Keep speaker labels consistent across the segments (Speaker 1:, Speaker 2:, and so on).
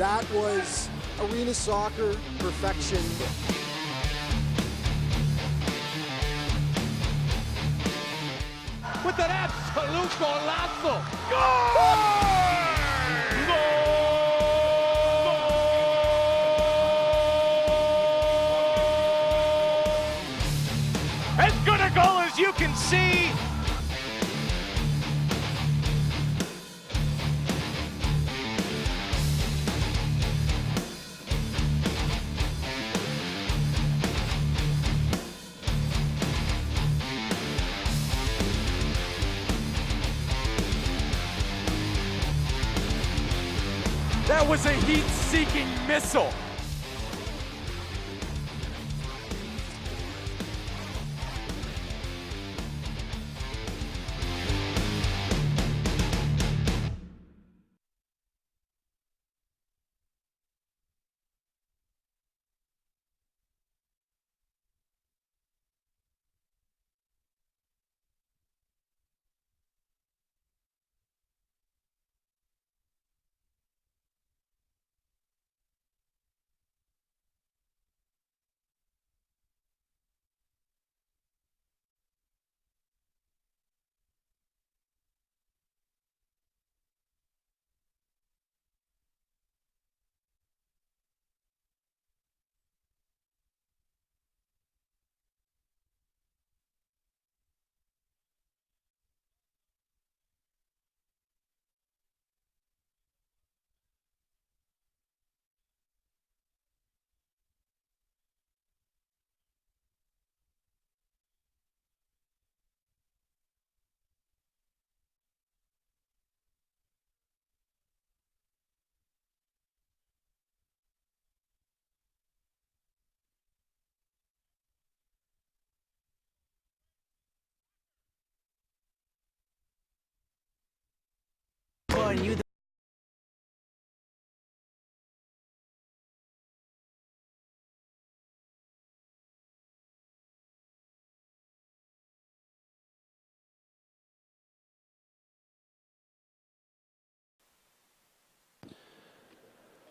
Speaker 1: That was arena soccer perfection.
Speaker 2: With an absolute golazo. Goal! As good a goal as you can see. That was a heat-seeking missile.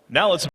Speaker 3: Now let's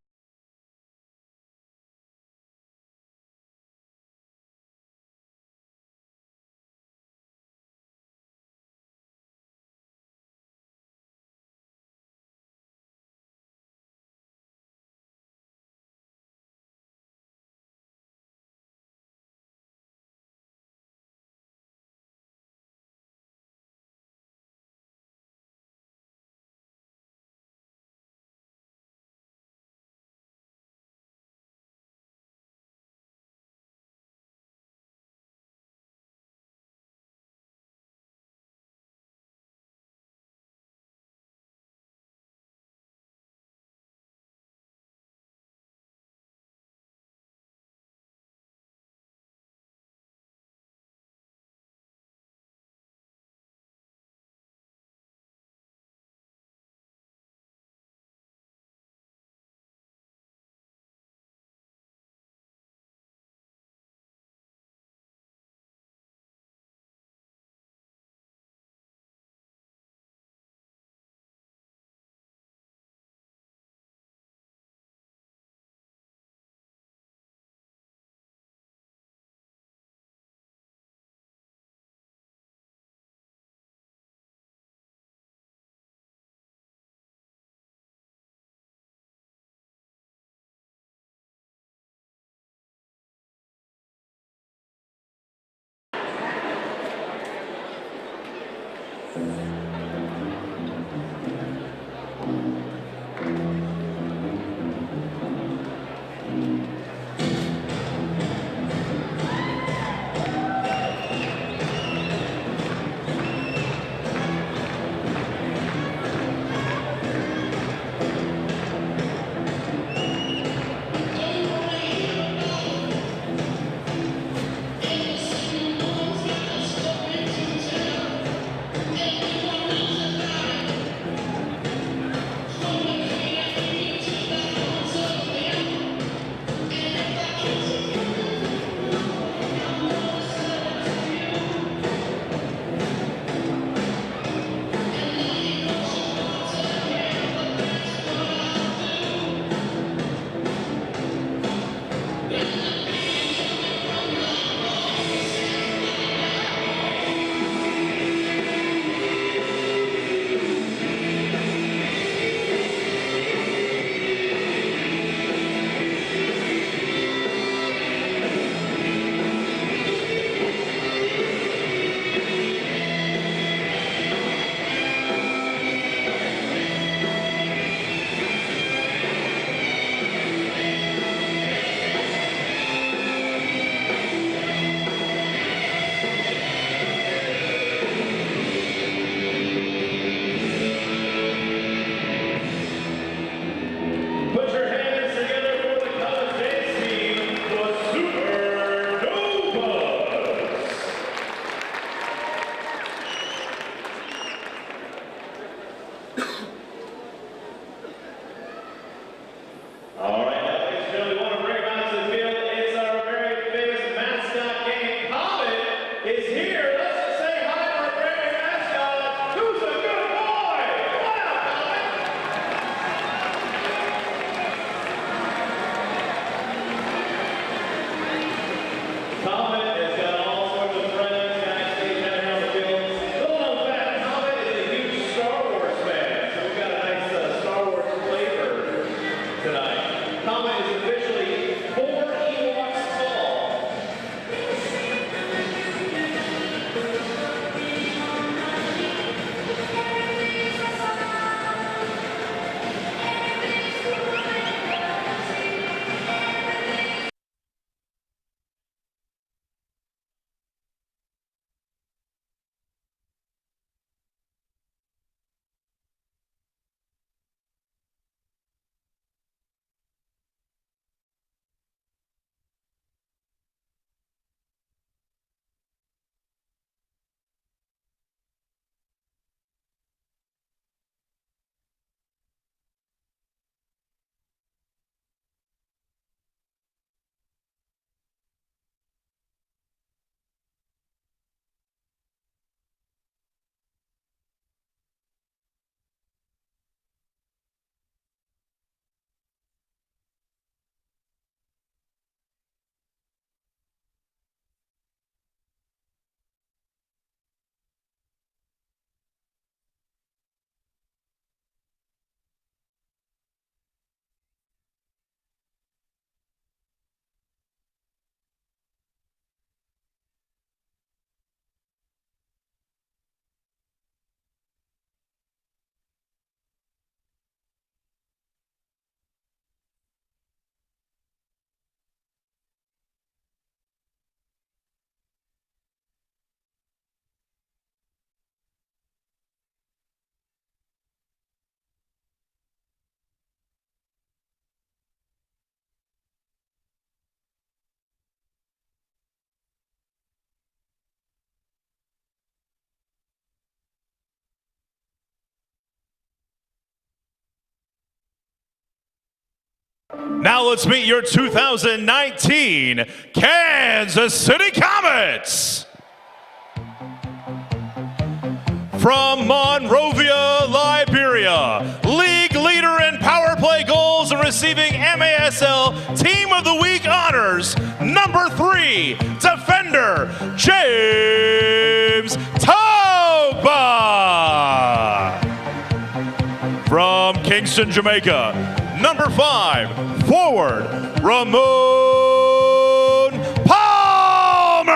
Speaker 3: is here. Let's just say hi to our brand new mascot, who's a good boy. Come on out, Comet has got all sorts of friends backstage down here on the field. Little known fact, Comet is a huge Star Wars fan, so we've got a nice Star Wars flavor tonight. Comet is officially 4 Ewoks tall. Now let's meet your 2019 Kansas City Comets. From Monrovia, Liberia, league leader in power play goals and receiving MASL Team of the Week honors, number 3, defender, James Tauba. From Kingston, Jamaica, number 5, forward, Ramon Palmer.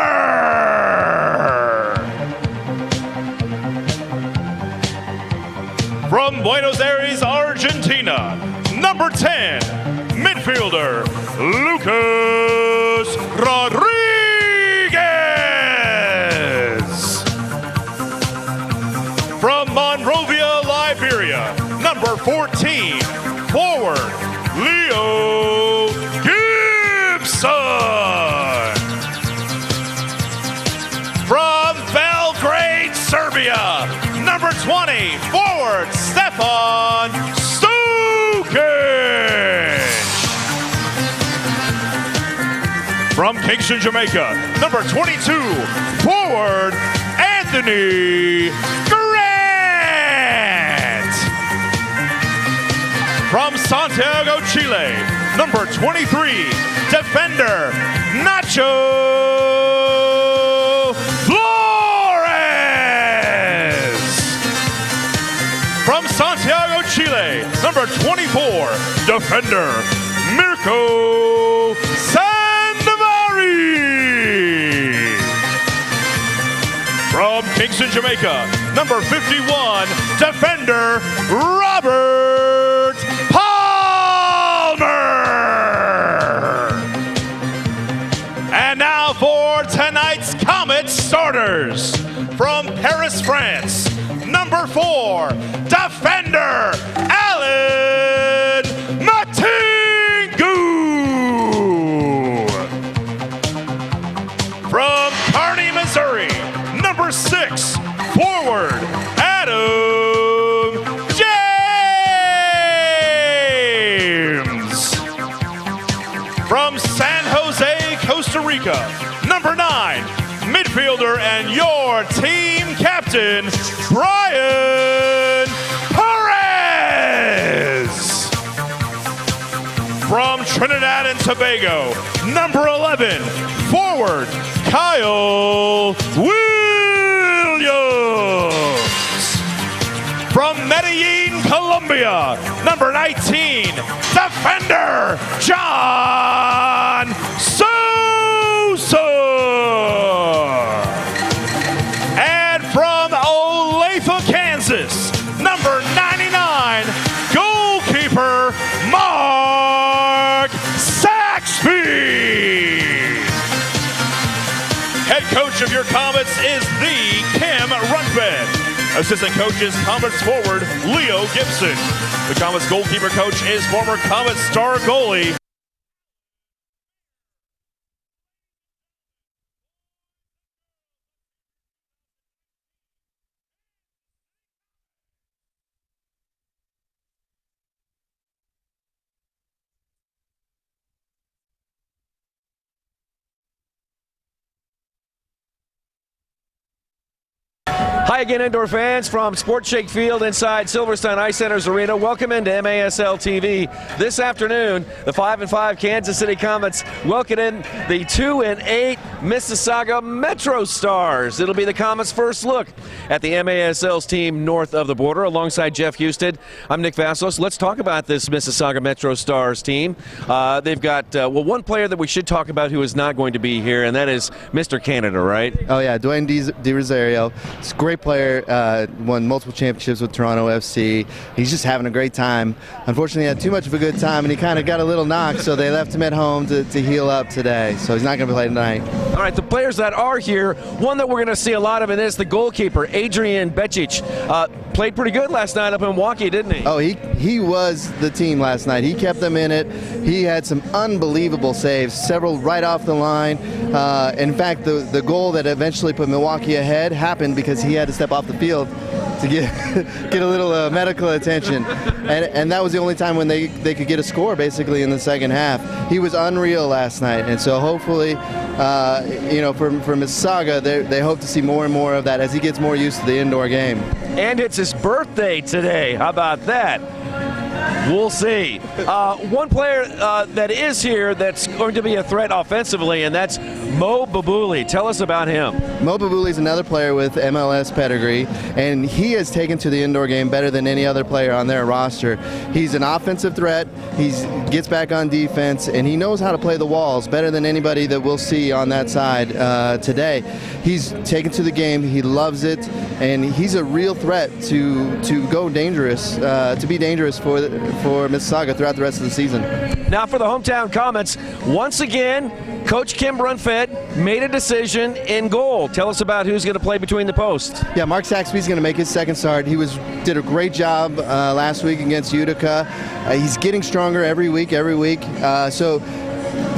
Speaker 3: From Buenos Aires, Argentina, number 10, midfielder, Lucas Rodriguez. From Monrovia, Liberia, number 14, forward, Leo Gibson. From Belgrade, Serbia, number 20, forward, Stefan Stukic. From Kingston, Jamaica, number 22, forward, Anthony Grant. From Santiago, Chile, number 23, defender, Nacho Flores. From Santiago, Chile, number 24, defender, Mirko Sandavari. From Kingston, Jamaica, number 51, defender, Robert Palmer. And now for tonight's Comet starters. From Paris, France, number 4, defender, Alan Matingu. From Kearney, Missouri, number 6, forward, Adam James. From San Jose, Costa Rica, number 9, midfielder,
Speaker 4: fielder and your team captain, Brian Paredes. From Trinidad and Tobago, number 11, forward, Kyle Williams. From Medellin, Colombia, number 19, defender, John Sosa. And from Olathe, Kansas, number 99, goalkeeper, Mark Saxby. Head coach of your Comets is the Kim Runfed. Assistant coach is Comets forward Leo Gibson. The Comets goalkeeper coach is former Comets star goalie
Speaker 5: Hi again, indoor fans from Sports Shake Field inside Silverstone Ice Center's arena. Welcome into MASL TV. This afternoon, the 5-5 Kansas City Comets welcome in the 2-8 Mississauga MetroStars. It'll be the Comets' first look at the MASL's team north of the border. Alongside Jeff Houston, I'm Nick Vassos. Let's talk about this Mississauga MetroStars team. They've got one player that we should talk about who is not going to be here, and that is Mr. Canada, right?
Speaker 6: Oh yeah, Dwayne De Rosario. He's a great player, won multiple championships with Toronto FC. He's just having a great time. Unfortunately, he had too much of a good time, and he kind of got a little knocked, so they left him at home to heal up today. So he's not going to play tonight.
Speaker 5: All right, the players that are here, one that we're going to see a lot of in this, the goalkeeper, Adrian Vetrix. Played pretty good last night up in Milwaukee, didn't he?
Speaker 6: Oh, he was the team last night. He kept them in it. He had some unbelievable saves, several right off the line. In fact, the goal that eventually put Milwaukee ahead happened because he had to step off the field to get a little medical attention, and that was the only time when they could get a score basically in the second half. He was unreal last night, and so hopefully, for Mississauga, they hope to see more and more of that as he gets more used to the indoor game.
Speaker 5: And it's his birthday today. How about that? We'll see. One player that is here that's going to be a threat offensively, and that's Mo Babouli. Tell us about him.
Speaker 6: Mo Babouli is another player with MLS pedigree, and he has taken to the indoor game better than any other player on their roster. He's an offensive threat. He gets back on defense, and he knows how to play the walls better than anybody that we'll see on that side today. He's taken to the game. He loves it, and he's a real threat to go dangerous, to be dangerous for Mississauga throughout the rest of the season.
Speaker 5: Now for the hometown Comets, once again, Coach Kim Brunfed made a decision in goal. Tell us about who's going to play between the posts.
Speaker 6: Yeah, Mark Saxby's going to make his second start. He did a great job last week against Utica. He's getting stronger every week. So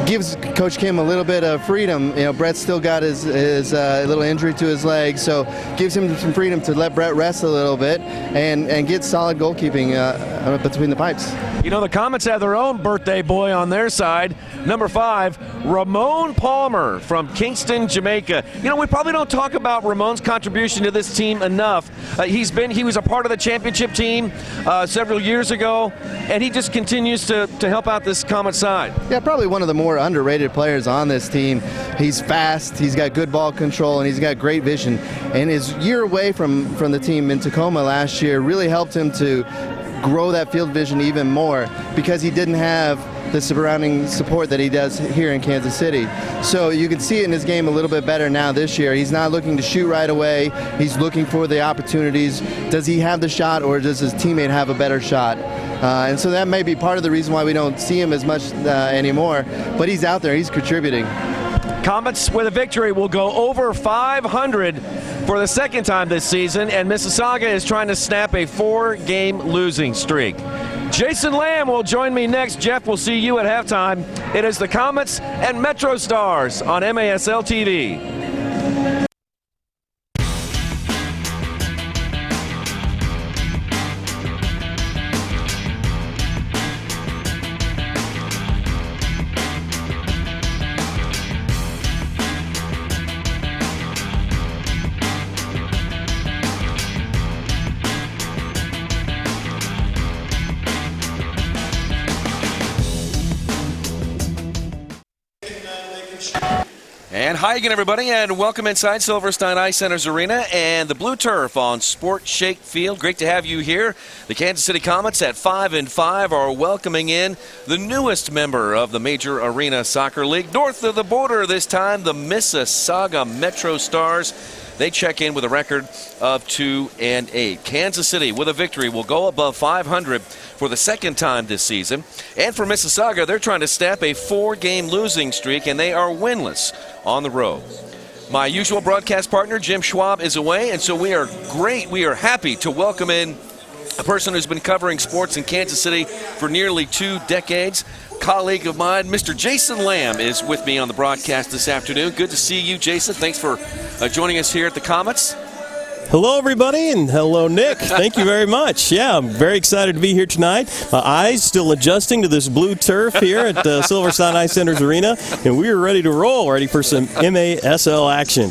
Speaker 6: gives Coach Kim a little bit of freedom. You know, Brett's still got his little injury to his leg, so gives him some freedom to let Brett rest a little bit and get solid goalkeeping between the pipes.
Speaker 5: You know, the Comets have their own birthday boy on their side. Number 5, Ramon Palmer from Kingston, Jamaica. You know, we probably don't talk about Ramon's contribution to this team enough. He was a part of the championship team several years ago, and he just continues to help out this Comet side.
Speaker 6: Yeah, probably one of the more underrated players on this team. He's fast, he's got good ball control, and he's got great vision. And his year away from the team in Tacoma last year really helped him to grow that field vision even more because he didn't have the surrounding support that he does here in Kansas City. So you can see it in his game a little bit better now this year. He's not looking to shoot right away. He's looking for the opportunities. Does he have the shot, or does his teammate have a better shot? And so that may be part of the reason why we don't see him as much anymore. But he's out there. He's contributing.
Speaker 5: Comets with a victory will go over 500 for the second time this season, and Mississauga is trying to snap a 4-game losing streak. Jason Lamb will join me next. Jeff, we'll see you at halftime. It is the Comets and MetroStars on MASL TV. And hi again, everybody, and welcome inside Silverstein Ice Center's arena and the blue turf on Sport Shake Field. Great to have you here. The Kansas City Comets at 5-5 are welcoming in the newest member of the Major Arena Soccer League. North of the border this time, the Mississauga MetroStars. They check in with a record of 2-8. Kansas City, with a victory, will go above 500 for the second time this season. And for Mississauga, they're trying to snap a 4-game losing streak, and they are winless on the road. My usual broadcast partner, Jim Schwab, is away, and so we are happy to welcome in a person who's been covering sports in Kansas City for nearly 2 decades. Colleague of mine, Mr. Jason Lamb, is with me on the broadcast this afternoon. Good to see you, Jason. Thanks for joining us here at the Comets.
Speaker 7: Hello, everybody, and hello, Nick. Thank you very much. Yeah, I'm very excited to be here tonight. My eyes still adjusting to this blue turf here at Silverstein Ice Center's arena, and we are ready to roll, ready for some MASL action.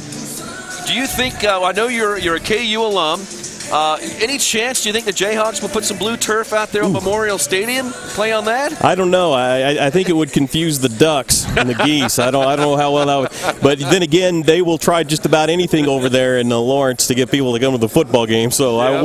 Speaker 5: Do you think, I know you're a KU alum, any chance do you think the Jayhawks will put some blue turf out there on Memorial Stadium, play on that?
Speaker 7: I don't know. I think it would confuse the ducks and the geese. I don't know how well that would. But then again, they will try just about anything over there in Lawrence to get people to come to the football game. So yeah. I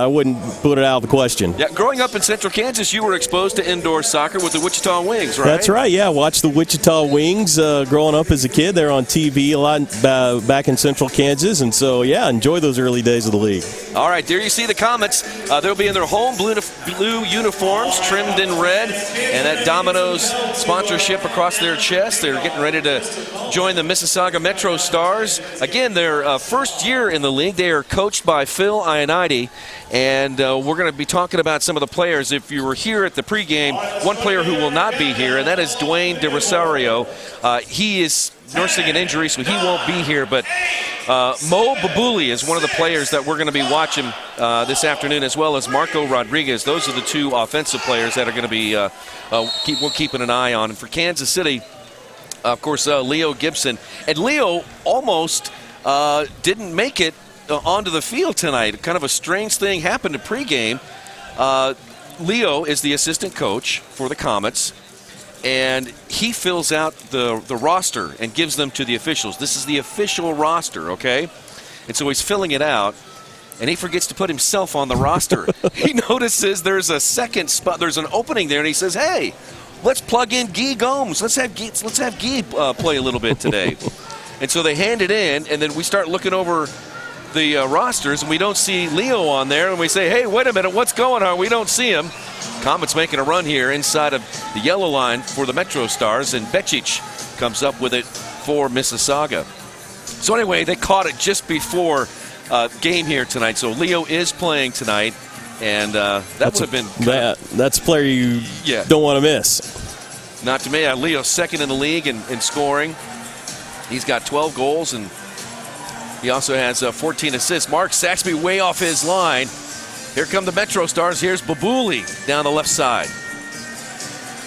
Speaker 7: wouldn't put it out of the question.
Speaker 5: Yeah, growing up in Central Kansas, you were exposed to indoor soccer with the Wichita Wings, right?
Speaker 7: That's right. Yeah, watched the Wichita Wings growing up as a kid. They're on TV a lot back in Central Kansas, and so yeah, enjoy those early days of the league.
Speaker 5: All right, there you see the Comets. They'll be in their home blue uniforms, trimmed in red, and that Domino's sponsorship across their chest. They're getting ready to join the Mississauga MetroStars. Again, their first year in the league. They are coached by Phil Ioniti, and we're going to be talking about some of the players. If you were here at the pregame, one player who will not be here, and that is Dwayne De Rosario. He is nursing an injury, so he won't be here, but Mo Babuli is one of the players that we're going to be watching this afternoon, as well as Marco Rodriguez. Those are the 2 offensive players that are going to be we're keeping an eye on. And for Kansas City, of course, Leo Gibson. And Leo almost didn't make it onto the field tonight. Kind of a strange thing happened at pregame. Leo is the assistant coach for the Comets, and he fills out the roster and gives them to the officials. This is the official roster, okay? And so he's filling it out, and he forgets to put himself on the roster. He notices there's a second spot, there's an opening there, and he says, hey, let's plug in Guy Gomes. Let's have Guy play a little bit today. And so they hand it in, and then we start looking over the rosters, and we don't see Leo on there, and we say, hey, wait a minute, what's going on? We don't see him. Comets making a run here inside of the yellow line for the MetroStars, and Vetrix comes up with it for Mississauga. So anyway, they caught it just before game here tonight. So Leo is playing tonight, and that would have been
Speaker 7: that's a player you don't want to miss.
Speaker 5: Not to me. Leo's second in the league in scoring. He's got 12 goals, and he also has 14 assists. Mark Saxby way off his line. Here come the MetroStars. Here's Babuli down the left side.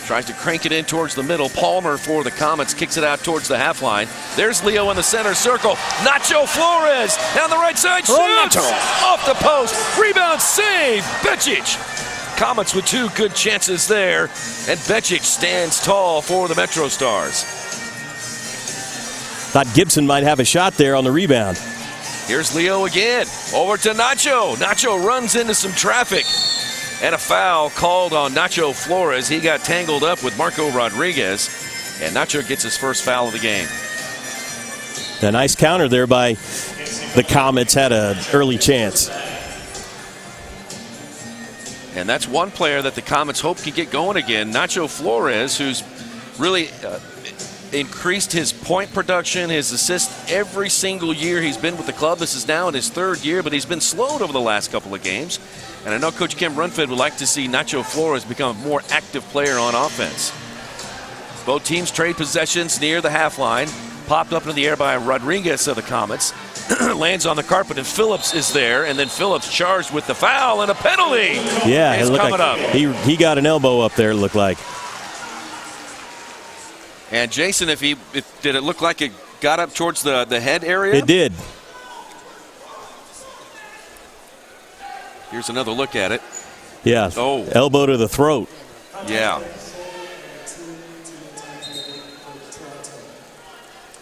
Speaker 5: Tries to crank it in towards the middle. Palmer for the Comets kicks it out towards the half line. There's Leo in the center circle. Nacho Flores down the right side. Shoots off the post. Rebound save. Vetrix. Comets with 2 good chances there. And Vetrix stands tall for the MetroStars.
Speaker 7: Thought Gibson might have a shot there on the rebound.
Speaker 5: Here's Leo again. Over to Nacho. Nacho runs into some traffic. And a foul called on Nacho Flores. He got tangled up with Marco Rodriguez. And Nacho gets his first foul of the game.
Speaker 7: A nice counter there by the Comets. Had an early chance.
Speaker 5: And that's one player that the Comets hope can get going again. Nacho Flores, who's really increased his point production, his assists every single year he's been with the club. This is now in his 3rd year, but he's been slowed over the last couple of games. And I know Coach Kim Runford would like to see Nacho Flores become a more active player on offense. Both teams trade possessions near the half line. Popped up into the air by Rodriguez of the Comets. Lands on the carpet, and Phillips is there, and then Phillips charged with the foul and a penalty.
Speaker 7: Yeah,
Speaker 5: it's coming up.
Speaker 7: He got an elbow up there, it looked like.
Speaker 5: And Jason, did it look like it got up towards the head area?
Speaker 7: It did.
Speaker 5: Here's another look at it.
Speaker 7: Yeah.
Speaker 5: Oh.
Speaker 7: Elbow to the throat.
Speaker 5: Yeah.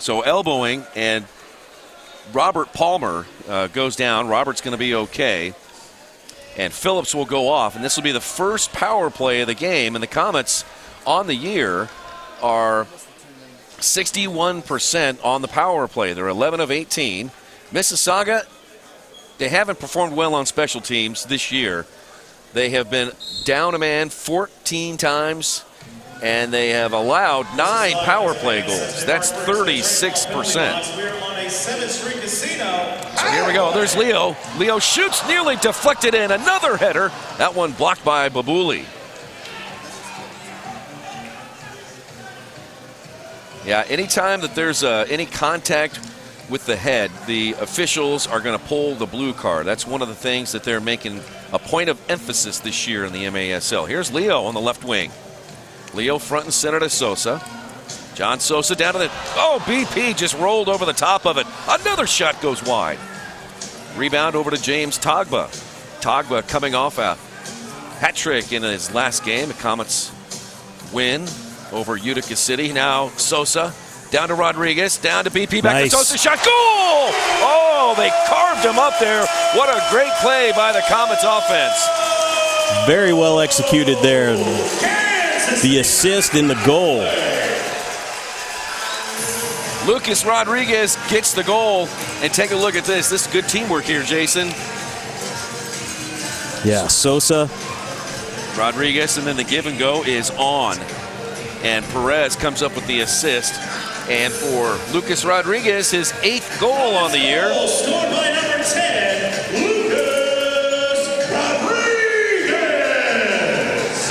Speaker 5: So elbowing, and Robert Palmer goes down. Robert's going to be okay. And Phillips will go off. And this will be the first power play of the game. And the Comets on the year are 61% on the power play. They're 11 of 18. Mississauga, they haven't performed well on special teams this year. They have been down a man 14 times, and they have allowed 9 power play goals. That's 36%. So here we go. There's Leo. Leo shoots, nearly deflected in. Another header. That one blocked by Babuli. Yeah, anytime that there's any contact with the head, the officials are going to pull the blue card. That's one of the things that they're making a point of emphasis this year in the MASL. Here's Leo on the left wing. Leo front and center to Sosa. John Sosa down to the... Oh, BP just rolled over the top of it. Another shot goes wide. Rebound over to James Togba. Togba coming off a hat trick in his last game. The Comets win over Utica City. Now Sosa down to Rodriguez, down to BP, back to Sosa, shot, goal! Oh, they carved him up there. What a great play by the Comets offense.
Speaker 7: Very well executed there. The assist in the goal.
Speaker 5: Lucas Rodriguez gets the goal, and take a look at this. This is good teamwork here, Jason.
Speaker 7: Yeah, Sosa.
Speaker 5: Rodriguez, and then the give and go is on. And Paredes comes up with the assist. And for Lucas Rodriguez, his 8th goal on the year.
Speaker 3: Goal scored by number 10, Lucas Rodriguez.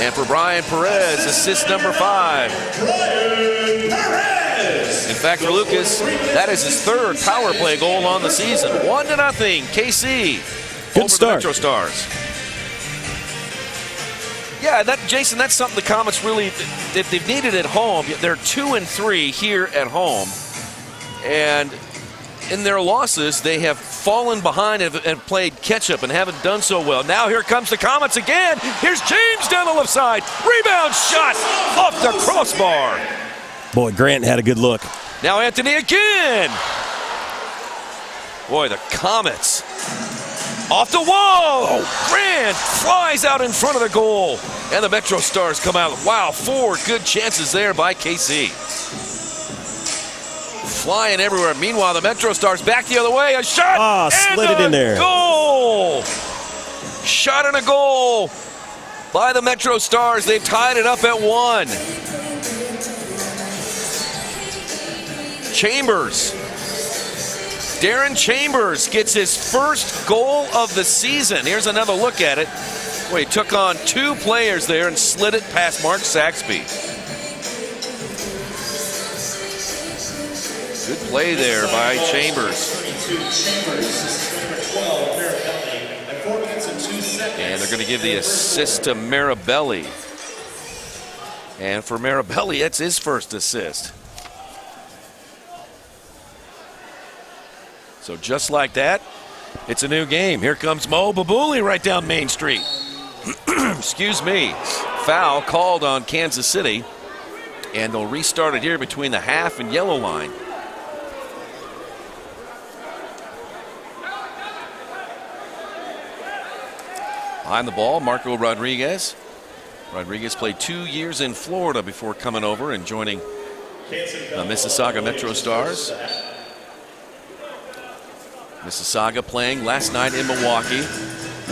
Speaker 5: And for Brian Paredes, assist number 5.
Speaker 3: Brian Paredes.
Speaker 5: In fact, for Lucas, that is his 3rd power play goal on the season. 1-0, KC.
Speaker 7: Good start.
Speaker 5: The MetroStars. Yeah, Jason, that's something the Comets really, they've needed at home. They're 2-3 here at home. And in their losses, they have fallen behind and played catch-up and haven't done so well. Now here comes the Comets again. Here's James down the left side. Rebound shot off the crossbar.
Speaker 7: Boy, Grant had a good look.
Speaker 5: Now Anthony again. Boy, the Comets. Off the wall. Oh, Grant flies out in front of the goal. And the MetroStars come out. Wow, 4 good chances there by KC. Flying everywhere. Meanwhile, the MetroStars back the other way. A shot.
Speaker 7: Slid it in there.
Speaker 5: Goal. Shot and a goal by the MetroStars. They've tied it up at 1. Chambers. Darren Chambers gets his first goal of the season. Here's another look at it. Well, he took on 2 players there and slid it past Mark Saxby. Good play there by Chambers. And they're going to give the assist to Marabelli. And for Marabelli, that's his first assist. So just like that, it's a new game. Here comes Mo Babuli right down Main Street. Excuse me. Foul called on Kansas City. And they'll restart it here between the half and yellow line. Behind the ball, Marco Rodriguez. Rodriguez played 2 years in Florida before coming over and joining the Mississauga MetroStars. Mississauga playing last night in Milwaukee,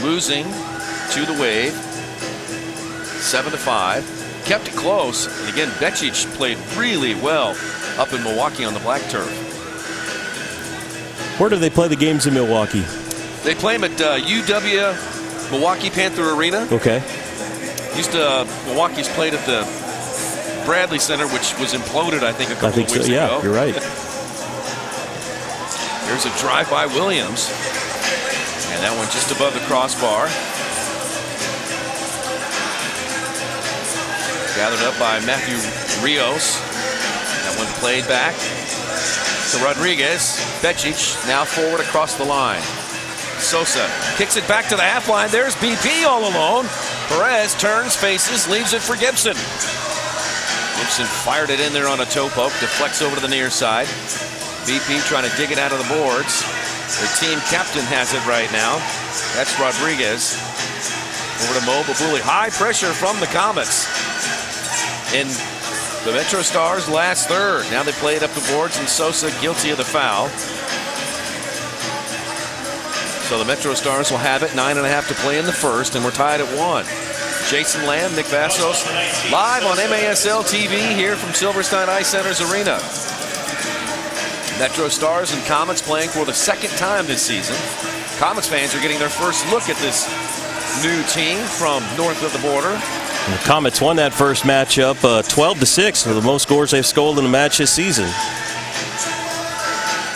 Speaker 5: losing to the Wave, 7-5. Kept it close, and again, Vetrix played really well up in Milwaukee on the black turf.
Speaker 7: Where do they play the games in Milwaukee?
Speaker 5: They play them at UW Milwaukee Panther Arena.
Speaker 7: Okay.
Speaker 5: Milwaukee's played at the Bradley Center, which was imploded, I think, a couple of weeks ago.
Speaker 7: Yeah, you're right.
Speaker 5: There's a drive by Williams. And that one just above the crossbar. Gathered up by Matthew Rios. That one played back to Rodriguez. Vetrix now forward across the line. Sosa kicks it back to the half line. There's BP all alone. Paredes turns, faces, leaves it for Gibson. Gibson fired it in there on a toe poke, deflects over to the near side. BP trying to dig it out of the boards. The team captain has it right now. That's Rodriguez. Over to Mo Babuli. High pressure from the Comets. In the MetroStars last third. Now they play it up the boards, and Sosa guilty of the foul. So the MetroStars will have it. 9.5 to play in the first, and we're tied at 1. Jason Lamb, Nick Vassos, live on MASL TV here from Silverstein Ice Center's arena. MetroStars and Comets playing for the second time this season. Comets fans are getting their first look at this new team from north of the border.
Speaker 7: And the Comets won that first matchup 12-6, for the most scores they've scored in a match this season.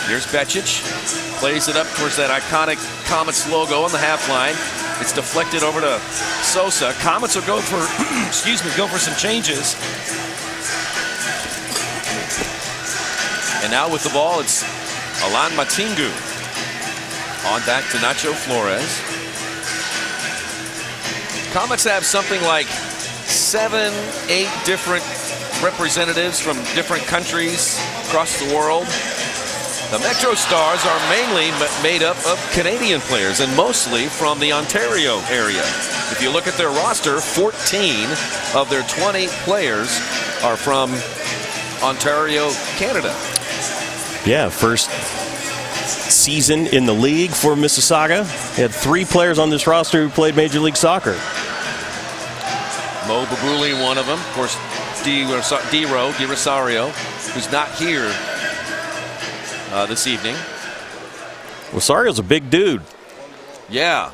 Speaker 5: Here's Vetrix, plays it up towards that iconic Comets logo on the half line. It's deflected over to Sosa. Comets will go for, go for some changes. And now with the ball, it's Alan Matingu. On back to Nacho Flores. Comets have something like 7, 8 different representatives from different countries across the world. The MetroStars are mainly made up of Canadian players, and mostly from the Ontario area. If you look at their roster, 14 of their 20 players are from Ontario, Canada.
Speaker 7: Yeah, first season in the league for Mississauga. They had 3 players on this roster who played Major League Soccer.
Speaker 5: Mo Babuli, one of them. Of course, Di Rosario, who's not here this evening.
Speaker 7: Rosario's a big dude.
Speaker 5: Yeah.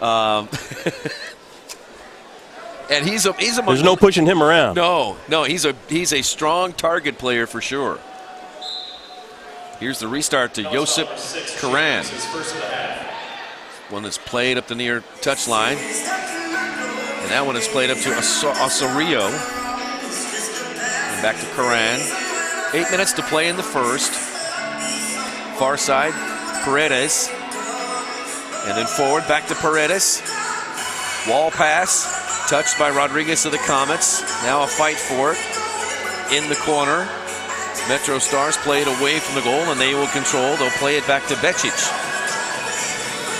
Speaker 5: And he's among
Speaker 7: There's no pushing him around.
Speaker 5: No, he's a strong target player for sure. Here's the restart to Josip Karan. One that's played up the near touchline. And that one is played up to Osorio. And back to Karan. 8 minutes to play in the first. Far side, Paredes. And then forward, back to Paredes. Wall pass, touched by Rodriguez of the Comets. Now a fight for it in the corner. MetroStars play it away from the goal, and they will control. They'll play it back to Vetrix.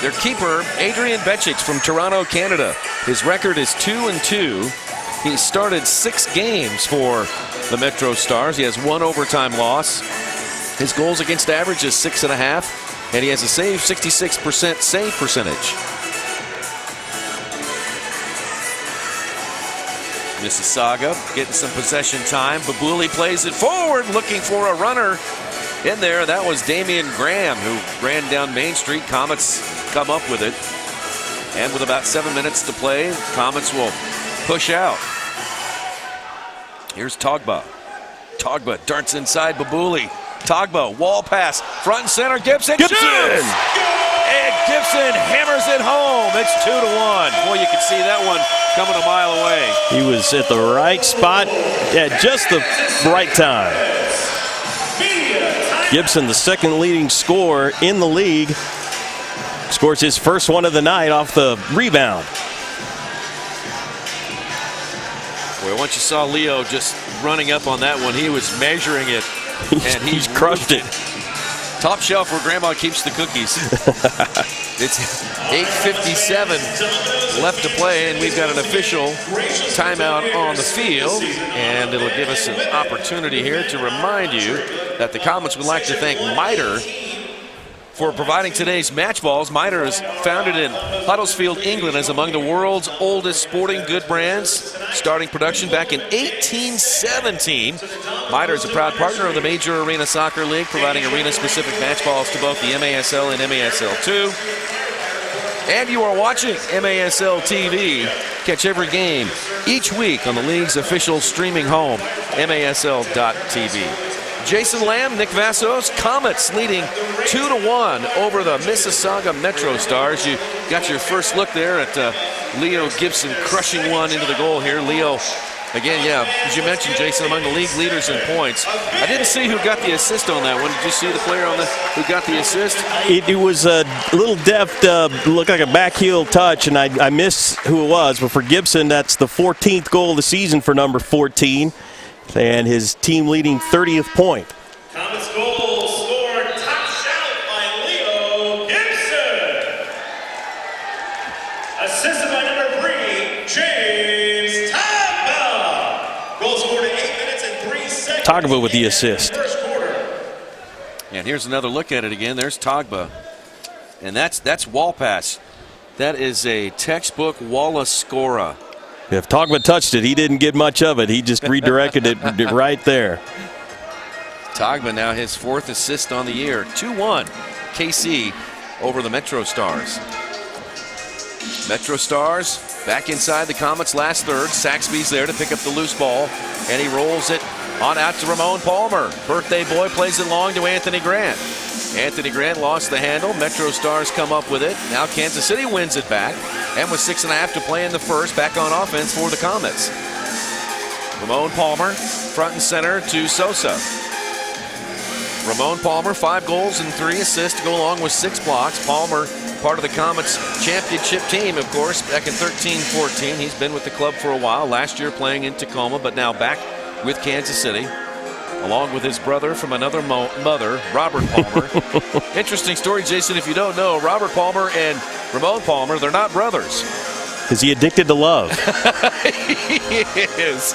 Speaker 5: Their keeper, Adrian Vetrix from Toronto, Canada. His record is 2-2. He started 6 games for the MetroStars. He has 1 overtime loss. His goals against average is 6.5, and he has a 66% save percentage. Mississauga getting some possession time. Babuli plays it forward, looking for a runner in there. That was Damian Graham, who ran down Main Street. Comets come up with it. And with about 7 minutes to play, Comets will push out. Here's Togba. Togba darts inside Babuli. Togba, wall pass, front and center, Gibson shoots! And Gibson hammers it home. It's 2-1. Boy, you can see that one coming a mile away.
Speaker 7: He was at the right spot at just the right time. Gibson, the second leading scorer in the league, scores his first one of the night off the rebound.
Speaker 5: Boy, once you saw Leo just running up on that one, he was measuring it. And
Speaker 7: he's crushed it.
Speaker 5: Top shelf where Grandma keeps the cookies. It's 8:57 left to play, and we've got an official timeout on the field. And it'll give us an opportunity here to remind you that the Comets would like to thank Mitre for providing today's match balls. Mitre is founded in Huddersfield, England, as among the world's oldest sporting good brands, starting production back in 1817. Mitre is a proud partner of the Major Arena Soccer League, providing arena-specific match balls to both the MASL and MASL2. And you are watching MASL TV. Catch every game each week on the league's official streaming home, MASL.TV. Jason Lamb, Nick Vassos, Comets leading 2-1 over the Mississauga MetroStars. You got your first look there at Leo Gibson crushing one into the goal here. Leo, again, yeah, as you mentioned, Jason, among the league leaders in points. I didn't see who got the assist on that one. Did you see the player on who got the assist?
Speaker 7: It was a little deft, looked like a backheel touch, and I missed who it was. But for Gibson, that's the 14th goal of the season for number 14. And his team-leading 30th point.
Speaker 3: Comets goal scored top shelf by Leo Gibson. Assisted by number 3, James Tagba. Goal scored in 8 minutes and 3 seconds.
Speaker 7: Tagba with the assist.
Speaker 3: First quarter.
Speaker 5: And here's another look at it again. There's Tagba. And that's wall pass. That is a textbook Wallace scorer.
Speaker 7: If Tagba touched it, he didn't get much of it. He just redirected it right there.
Speaker 5: Tagba now his 4th assist on the year. 2-1 KC over the MetroStars. MetroStars back inside the Comets last third. Saxby's there to pick up the loose ball, and he rolls it on out to Ramon Palmer. Birthday boy plays it long to Anthony Grant. Anthony Grant lost the handle. MetroStars come up with it. Now Kansas City wins it back. And with 6.5 to play in the first, back on offense for the Comets. Ramon Palmer, front and center to Sosa. Ramon Palmer, 5 goals and 3 assists to go along with 6 blocks. Palmer, part of the Comets championship team, of course, back in 13-14. He's been with the club for a while. Last year playing in Tacoma, but now back with Kansas City, along with his brother from another mother, Robert Palmer. Interesting story, Jason, if you don't know, Robert Palmer and Ramon Palmer, they're not brothers.
Speaker 7: Is he addicted to love?
Speaker 5: He is.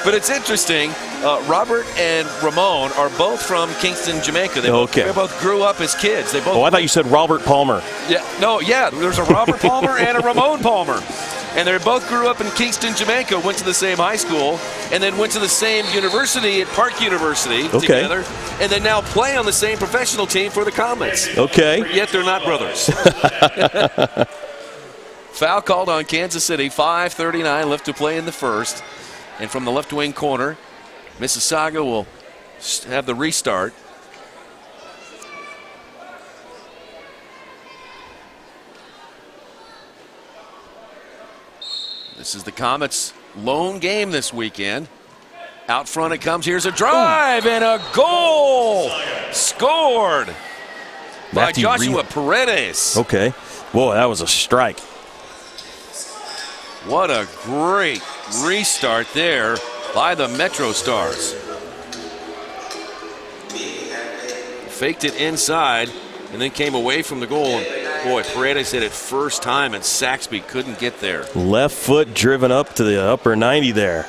Speaker 5: But it's interesting, Robert and Ramon are both from Kingston, Jamaica. They both grew up as kids. They both.
Speaker 7: Oh, I thought you said Robert Palmer.
Speaker 5: Yeah, there's a Robert Palmer and a Ramon Palmer. And they both grew up in Kingston, Jamaica, went to the same high school, and then went to the same university at Park University together, and then now play on the same professional team for the Comets.
Speaker 7: Okay.
Speaker 5: Yet they're not brothers. Foul called on Kansas City, 5:39 left to play in the first. And from the left wing corner, Mississauga will have the restart. This is the Comets' lone game this weekend. Out front it comes. Here's a drive and a goal scored by Joshua Paredes.
Speaker 7: Okay. Whoa, that was a strike.
Speaker 5: What a great restart there by the MetroStars. Faked it inside and then came away from the goal. And boy, Paredes hit it first time and Saxby couldn't get there.
Speaker 7: Left foot driven up to the upper 90 there.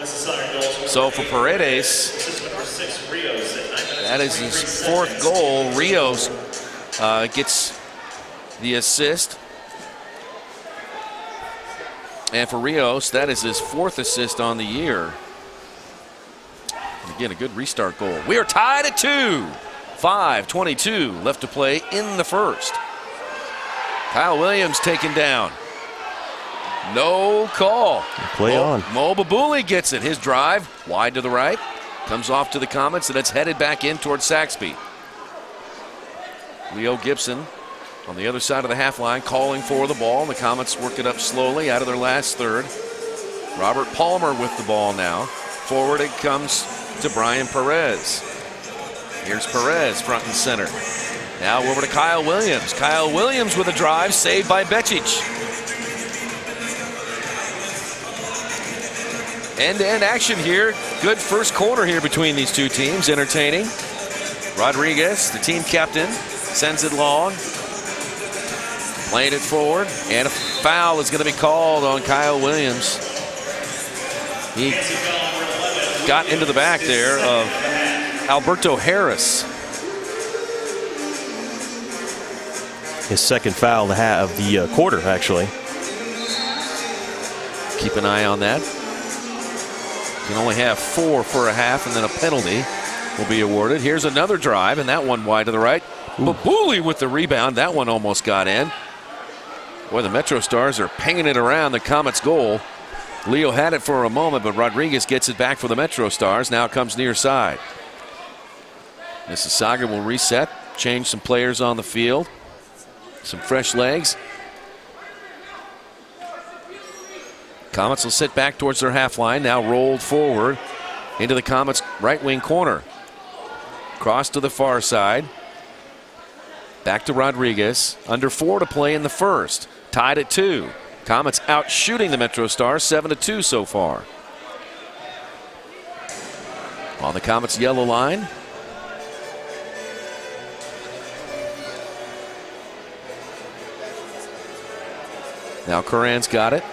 Speaker 5: So for Paredes, that is his 4th goal. Rios gets the assist. And for Rios, that is his 4th assist on the year. And again, a good restart goal. We are tied at 2. 5:22 left to play in the first. Kyle Williams taken down. No call.
Speaker 7: Play on.
Speaker 5: Mo Babuli gets it. His drive wide to the right. Comes off to the Comets, and it's headed back in towards Saxby. Leo Gibson on the other side of the half line calling for the ball. The Comets work it up slowly out of their last third. Robert Palmer with the ball now. Forward it comes to Brian Perez. Here's Perez front and center. Now over to Kyle Williams. Kyle Williams with a drive saved by Becic. End-to-end action here. Good first quarter here between these two teams. Entertaining. Rodriguez, the team captain, sends it long. Playing it forward. And a foul is going to be called on Kyle Williams. He got into the back there of Alberto Harris.
Speaker 7: His 2nd foul of the quarter, actually.
Speaker 5: Keep an eye on that. Can only have 4 for a half, and then a penalty will be awarded. Here's another drive, and that one wide to the right. Babuli with the rebound. That one almost got in. Boy, the MetroStars are pinging it around the Comets' goal. Leo had it for a moment, but Rodriguez gets it back for the MetroStars. Now it comes near side. Mississauga will reset, change some players on the field. Some fresh legs. Comets will sit back towards their half line, now rolled forward into the Comets' right wing corner. Cross to the far side. Back to Rodriguez. Under 4 to play in the first. Tied at 2. Comets out shooting the MetroStars 7-2 so far. on the Comets' yellow line. Now Curran's got it.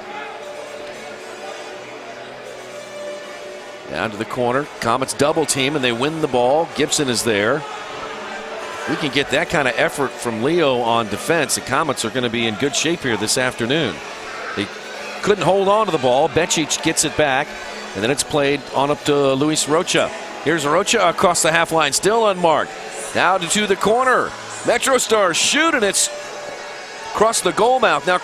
Speaker 5: Down to the corner. Comets double team and they win the ball. Gibson is there. We can get that kind of effort from Leo on defense. The Comets are going to be in good shape here this afternoon. They couldn't hold on to the ball. Vetrix gets it back, and then it's played on up to Luis Rocha. Here's Rocha across the half line, still unmarked. Now to the corner. MetroStars shoot, and it's across the goal mouth. Now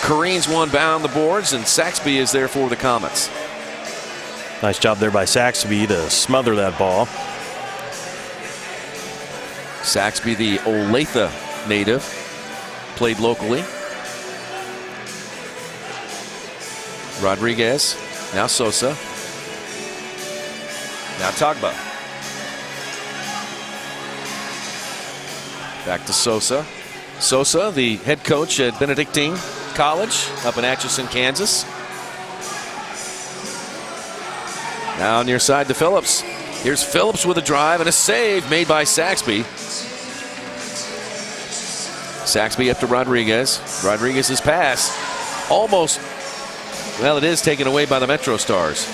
Speaker 5: careens one down the boards, and Saxby is there for the Comets.
Speaker 7: Nice job there by Saxby to smother that ball.
Speaker 5: Saxby, the Olathe native, played locally. Rodriguez, now Sosa. Now Tagba. Back to Sosa. Sosa, the head coach at Benedictine College up in Atchison, Kansas. Now near side to Phillips. Here's Phillips with a drive and a save made by Saxby. Saxby up to Rodriguez. Rodriguez's pass almost, well, it is taken away by the MetroStars.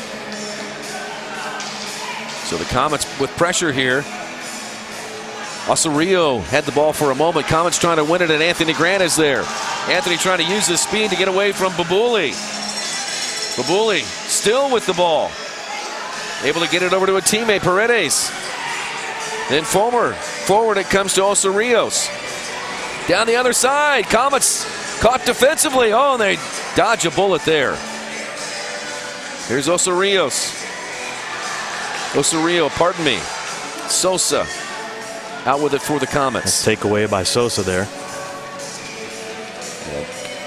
Speaker 5: So the Comets with pressure here. Osorio had the ball for a moment. Comets trying to win it, and Anthony Grant is there. Anthony trying to use his speed to get away from Babuli. Babuli still with the ball. Able to get it over to a teammate, Paredes. Then forward it comes to Osorios. Down the other side, Comets caught defensively. Oh, and they dodge a bullet there. Here's Osorios. Pardon me. Sosa out with it for the Comets.
Speaker 7: Take away by Sosa there.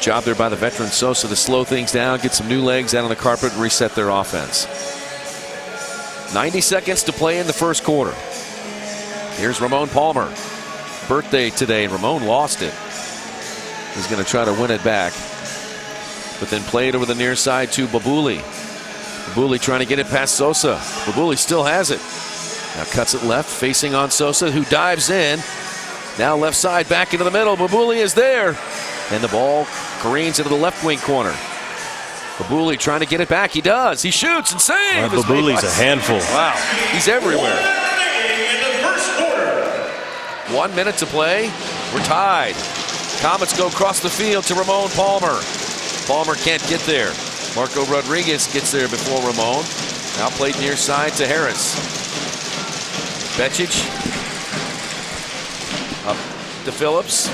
Speaker 5: Job there by the veteran Sosa to slow things down, get some new legs out on the carpet, and reset their offense. 90 seconds to play in the first quarter. Here's Ramon Palmer. Birthday today, and Ramon lost it. He's going to try to win it back. But then played over the near side to Babuli. Babuli trying to get it past Sosa. Babuli still has it. Now cuts it left, facing on Sosa, who dives in. Now left side, back into the middle. Babuli is there. And the ball careens into the left wing corner. Babuli trying to get it back. He does. He shoots and saves.
Speaker 7: Well, Babuli's a handful.
Speaker 5: Wow. He's everywhere. 1 minute to play. We're tied. Comets go across the field to Ramon Palmer. Palmer can't get there. Marco Rodriguez gets there before Ramon. Now played near side to Harris. Vetrix up to Phillips.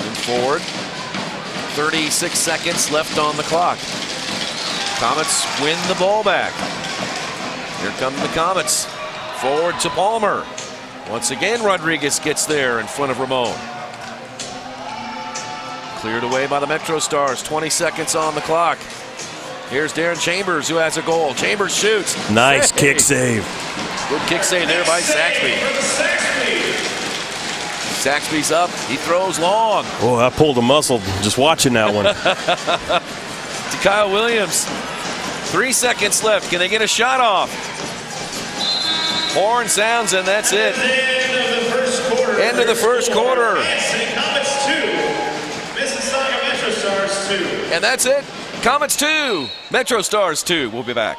Speaker 5: And forward. 36 seconds left on the clock. Comets win the ball back. Here come the Comets. Forward to Palmer. Once again, Rodriguez gets there in front of Ramon. Cleared away by the MetroStars. 20 seconds on the clock. Here's Darren Chambers, who has a goal. Chambers shoots.
Speaker 7: Nice kick save.
Speaker 5: Good kick save there by Saxby. Saxby's up. He throws long.
Speaker 7: Oh, I pulled a muscle just watching that one.
Speaker 5: To Kyle Williams. 3 seconds left. Can they get a shot off? Horn sounds, and that's it. End of the first quarter.
Speaker 3: Comets 2, Mississauga MetroStars 2.
Speaker 5: And that's it. Comets 2, MetroStars 2. We'll be back.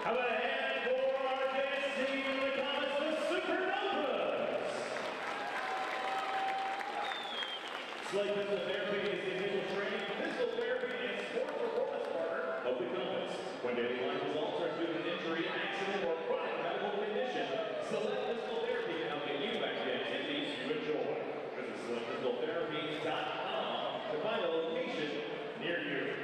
Speaker 3: How about a hand for our dance team in the Comets, the Supernovas? Slate Physical Therapy is the initial training, physical therapy, and sport performance partner of the Comets. When daily life is altered due to an injury, accident, or chronic medical condition, Select Physical Therapy can help get you back to activities you enjoy. Visit SelectPhysicalTherapy.com to find a location near you.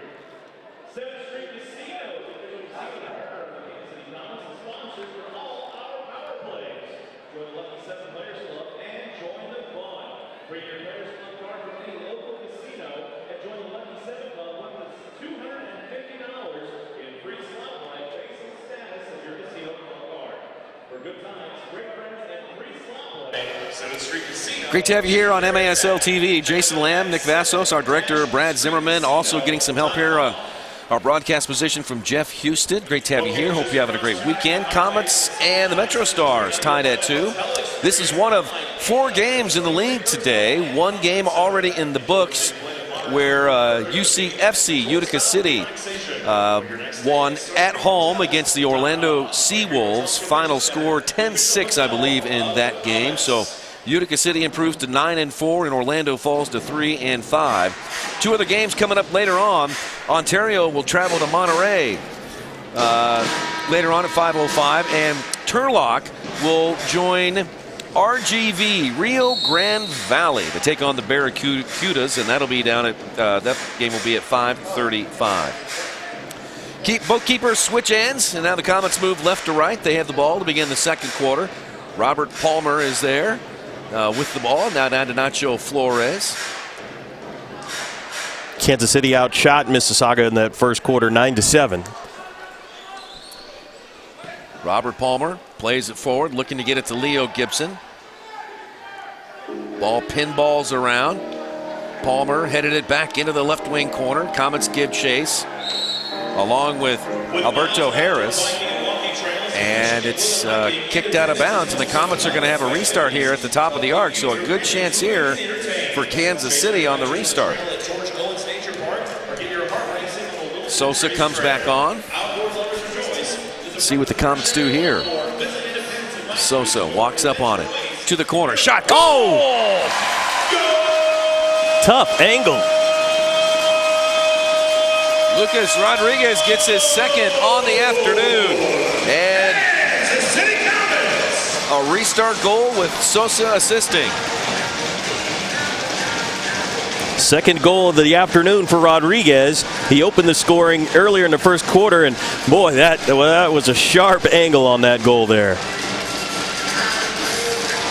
Speaker 3: 7th Street Casino is the official casino partner of the Kansas City Comets and sponsors for all our power plays. Join the Lucky 7 Players Club and join the fun. Bring your Players Club card from any local casino and join the Lucky 7 Club with $250 in free slot play based on the status of your casino club card. For good times, great friends, and free slot play, 7th Street Casino.
Speaker 5: Great to have you here on MASL TV. Jason Lamb, Nick Vassos, our director, Brad Zimmerman, also getting some help here. Our broadcast position from Jeff Houston. Great to have you here. Hope you're having a great weekend. Comets and the MetroStars tied at 2. This is one of 4 games in the league today. 1 game already in the books where UCFC, Utica City, won at home against the Orlando Seawolves. Final score 10-6, I believe, in that game. So Utica City improves to 9-4, and Orlando falls to 3-5. 2 other games coming up later on. Ontario will travel to Monterey later on at 5:05, and Turlock will join RGV, Rio Grande Valley, to take on the Barracudas, and that'll be down at that game will be at 5:35. Both keepers switch ends, and now the Comets move left to right. They have the ball to begin the second quarter. Robert Palmer is there with the ball. Now down to Nacho Flores.
Speaker 7: Kansas City outshot Mississauga in that first quarter 9-7.
Speaker 5: Robert Palmer plays it forward, looking to get it to Leo Gibson. Ball pinballs around. Palmer headed it back into the left wing corner. Comets give chase along with Alberto Harris. And it's kicked out of bounds, and the Comets are going to have a restart here at the top of the arc. So a good chance here for Kansas City on the restart. Sosa comes back on. See what the Comets do here. Sosa walks up on it. To the corner. Shot. Goal!
Speaker 7: Tough angle.
Speaker 5: Lucas Rodriguez gets his second on the afternoon. And a restart goal with Sosa assisting.
Speaker 7: Second goal of the afternoon for Rodriguez. He opened the scoring earlier in the first quarter, and boy, that was a sharp angle on that goal there.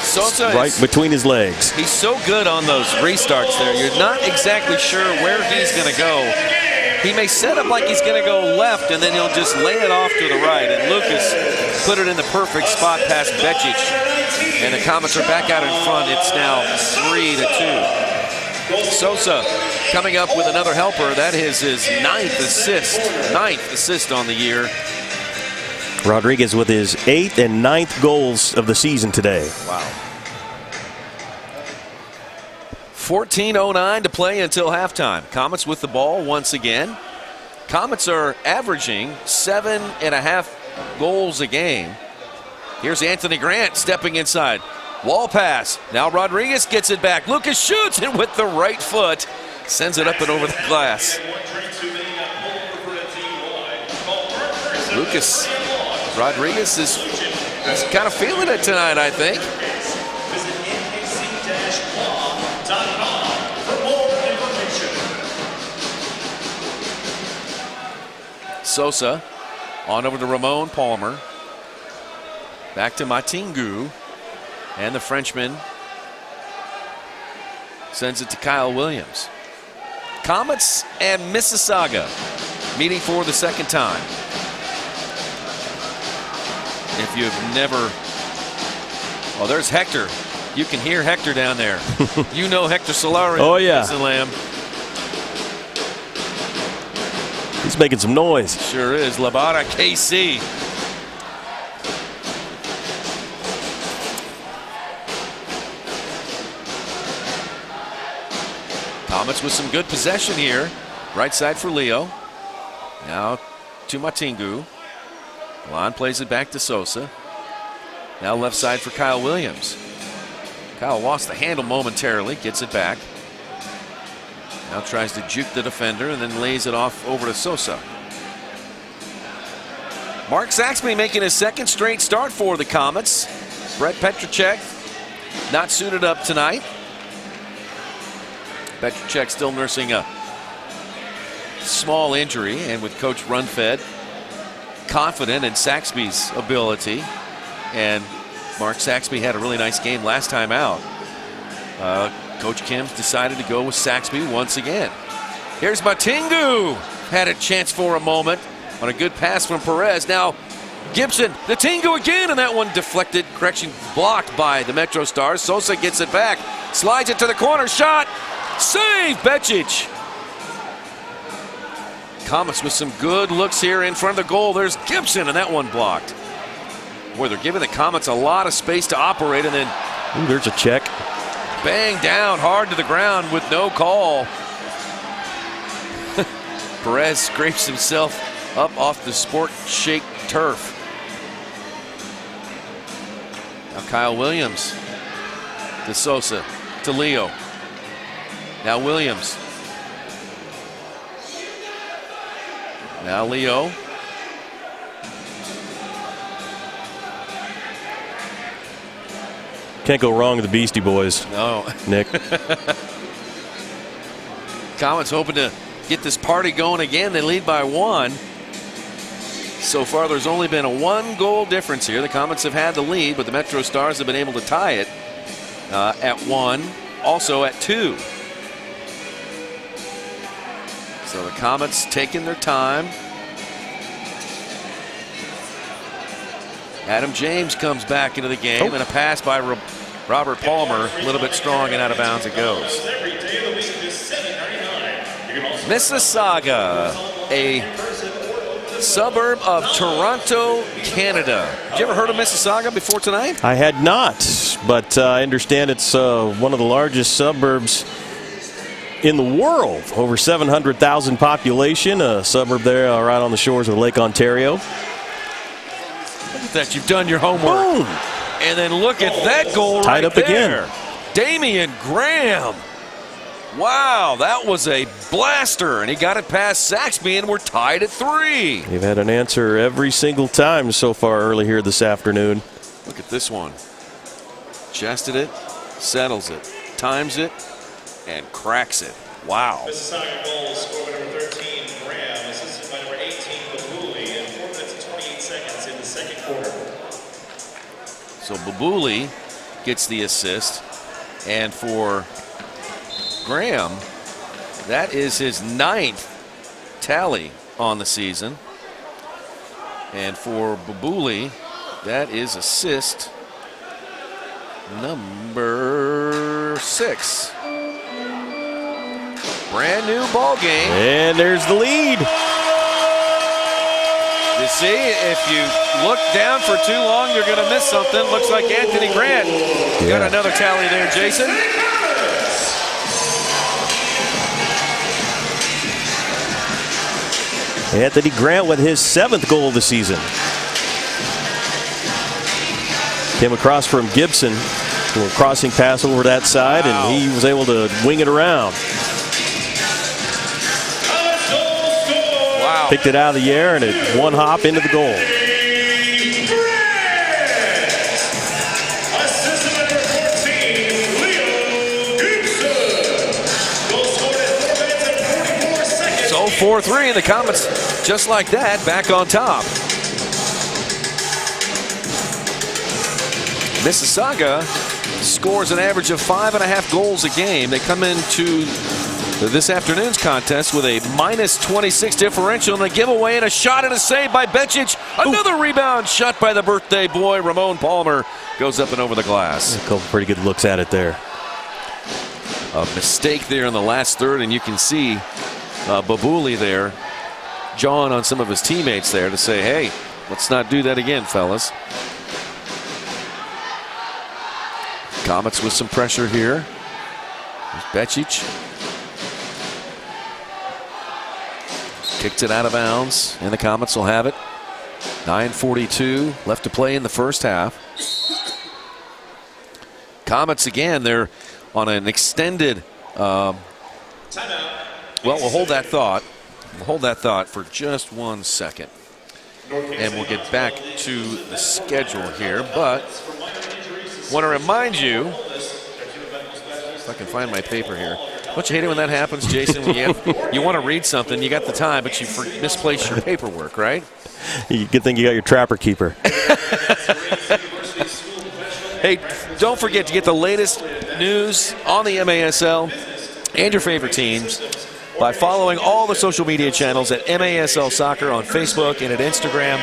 Speaker 5: Sosa
Speaker 7: right between his legs.
Speaker 5: He's so good on those restarts there. You're not exactly sure where he's going to go. He may set up like he's going to go left, and then he'll just lay it off to the right. And Lucas put it in the perfect spot past Bečić. And the Comets are back out in front. It's now 3-2. Sosa coming up with another helper. That is his ninth assist on the year.
Speaker 7: Rodriguez with his 8th and 9th goals of the season today.
Speaker 5: Wow. 14:09 to play until halftime. Comets with the ball once again. Comets are averaging 7.5 goals a game. Here's Anthony Grant stepping inside. Wall pass. Now Rodriguez gets it back. Lucas shoots it with the right foot. Sends it up and over the glass. Lucas Rodriguez is kind of feeling it tonight, I think. Sosa on over to Ramon Palmer. Back to Matingu. And the Frenchman sends it to Kyle Williams. Comets and Mississauga meeting for the second time. If you've never... Oh, there's Hector. You can hear Hector down there. You know Hector Solari.
Speaker 7: Oh, yeah.
Speaker 5: Lamb.
Speaker 7: He's making some noise.
Speaker 5: Sure is. Labara KC. Comets with some good possession here. Right side for Leo. Now to Matingu. Lon plays it back to Sosa. Now left side for Kyle Williams. Kyle lost the handle momentarily, gets it back. Now tries to juke the defender and then lays it off over to Sosa. Mark Saxby making his second straight start for the Comets. Brett Petracek not suited up tonight. Petracek still nursing a small injury, and with Coach Runfed confident in Saxby's ability, and Mark Saxby had a really nice game last time out. Coach Kim's decided to go with Saxby once again. Here's Matingu, had a chance for a moment on a good pass from Paredes. Now Gibson, Matingu again, and that one deflected, blocked by the MetroStars. Sosa gets it back, slides it to the corner, shot, save, Vetrix. Comets with some good looks here in front of the goal. There's Gibson, and that one blocked. Boy, they're giving the Comets a lot of space to operate, and then
Speaker 7: ooh, there's a check.
Speaker 5: Bang down hard to the ground with no call. Perez scrapes himself up off the Sport Shake turf. Now Kyle Williams to Sosa to Leo. Now Williams. Now Leo.
Speaker 7: Can't go wrong with the Beastie Boys.
Speaker 5: No.
Speaker 7: Nick.
Speaker 5: Comets hoping to get this party going again. They lead by 1. So far, there's only been a 1-goal difference here. The Comets have had the lead, but the MetroStars have been able to tie it at 1, also at 2. So the Comets taking their time. Adam James comes back into the game, and a pass by Robert Palmer, a little bit strong and out of bounds it goes. Mississauga, a suburb of Toronto, Canada. Did you ever heard of Mississauga before tonight?
Speaker 7: I had not, but I understand it's one of the largest suburbs in the world. Over 700,000 population, a suburb there right on the shores of Lake Ontario.
Speaker 5: Look at that, you've done your homework.
Speaker 7: Boom.
Speaker 5: And then look at that goal
Speaker 7: Tied
Speaker 5: right
Speaker 7: up
Speaker 5: there.
Speaker 7: again.
Speaker 5: Damian Graham. Wow, that was a blaster, and he got it past Saxby, and we're tied at 3.
Speaker 7: They've had an answer every single time so far early here this afternoon.
Speaker 5: Look at this one. Chested it, settles it, times it, and cracks it. Wow.
Speaker 3: Mississauga goal scored by number 13, Graham, assisted by number 18, Babuli, in 4 minutes and 28 seconds in the second quarter.
Speaker 5: So Babuli gets the assist, and for Graham, that is his 9th tally on the season. And for Babuli, that is assist number 6. Brand new ball game.
Speaker 7: And there's the lead.
Speaker 5: You see, if you look down for too long, you're going to miss something. Looks like Anthony Grant got another tally there, Jason.
Speaker 7: Anthony Grant with his 7th goal of the season. Came across from Gibson. A little crossing pass over that side, and he was able to wing it around.
Speaker 5: Wow.
Speaker 7: Picked it out of the air, and it one hop into the goal.
Speaker 3: Assistant number 14, Leo Gibson. Goal scored at 4 minutes and 44 seconds.
Speaker 5: So 4-3, and the Comets, just like that, back on top. Mississauga scores an average of 5.5 goals a game. They come into this afternoon's contest with a -26 differential, and a giveaway and a shot and a save by Vetrix. Another rebound shot by the birthday boy, Ramon Palmer, goes up and over the glass.
Speaker 7: A couple pretty good looks at it there.
Speaker 5: A mistake there in the last third, and you can see Babuli there jawing on some of his teammates there to say, hey, let's not do that again, fellas. Comets with some pressure here. There's Vetrix. Kicked it out of bounds, and the Comets will have it. 9:42 left to play in the first half. Comets again, they're on an extended, well, we'll hold that thought. We'll hold that thought for just 1 second. And we'll get back to the schedule here, but want to remind you, if I can find my paper here. Don't you hate it when that happens, Jason? When you want to read something, you got the time, but you misplace your paperwork, right?
Speaker 7: Good thing you got your trapper keeper.
Speaker 5: Hey, don't forget to get the latest news on the MASL and your favorite teams by following all the social media channels at MASL Soccer on Facebook and at Instagram,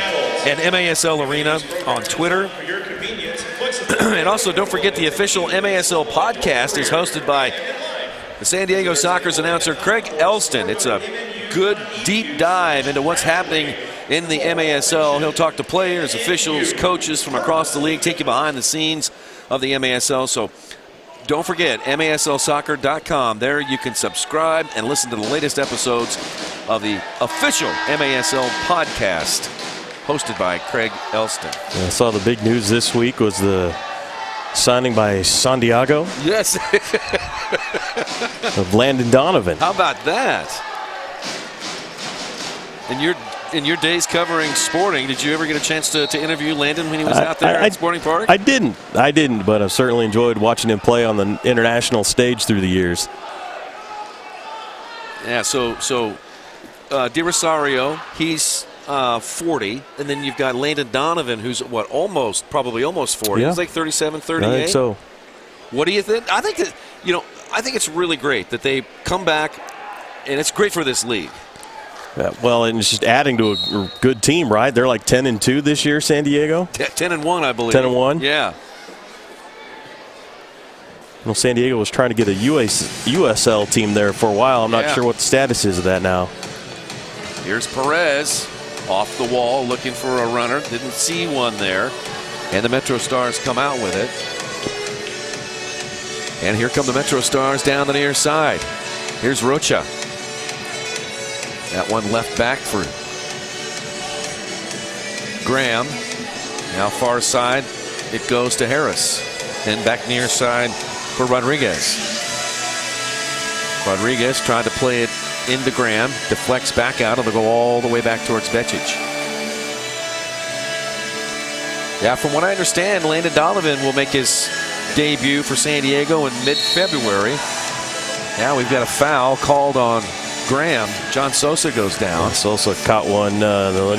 Speaker 5: and MASL Arena on Twitter. And also, don't forget the official MASL podcast is hosted by the San Diego Soccer's announcer Craig Elston. It's a good deep dive into what's happening in the MASL. He'll talk to players, officials, coaches from across the league, take you behind the scenes of the MASL. So don't forget, MASLsoccer.com. There you can subscribe and listen to the latest episodes of the official MASL podcast, hosted by Craig Elston.
Speaker 7: I saw the big news this week was the signing by San Diego.
Speaker 5: Yes.
Speaker 7: Of Landon Donovan.
Speaker 5: How about that? In your days covering sporting, did you ever get a chance to interview Landon when he was out there at Sporting Park?
Speaker 7: I didn't, but I've certainly enjoyed watching him play on the international stage through the years.
Speaker 5: Yeah, so Di Rosario, he's 40, and then you've got Landon Donovan, who's probably almost 40.
Speaker 7: Yeah.
Speaker 5: He's like 37, 38.
Speaker 7: I think so.
Speaker 5: What do you think? I think it's really great that they come back, and it's great for this league.
Speaker 7: Yeah, well, and it's just adding to a good team, right? They're like 10-2 this year, San Diego.
Speaker 5: 10-1, I believe.
Speaker 7: 10-1.
Speaker 5: Yeah.
Speaker 7: Well, San Diego was trying to get a USL team there for a while. I'm not sure what the status is of that now.
Speaker 5: Here's Paredes off the wall looking for a runner. Didn't see one there. And the MetroStars come out with it. And here come the MetroStars down the near side. Here's Rocha. That one left back for Graham. Now far side, it goes to Harris. And back near side for Rodriguez. Rodriguez tried to play it into Graham. Deflects back out, and they'll go all the way back towards Vetrix. Yeah, from what I understand, Landon Donovan will make his debut for San Diego in mid-February. Now we've got a foul called on Graham. John Sosa goes down.
Speaker 7: Sosa caught one in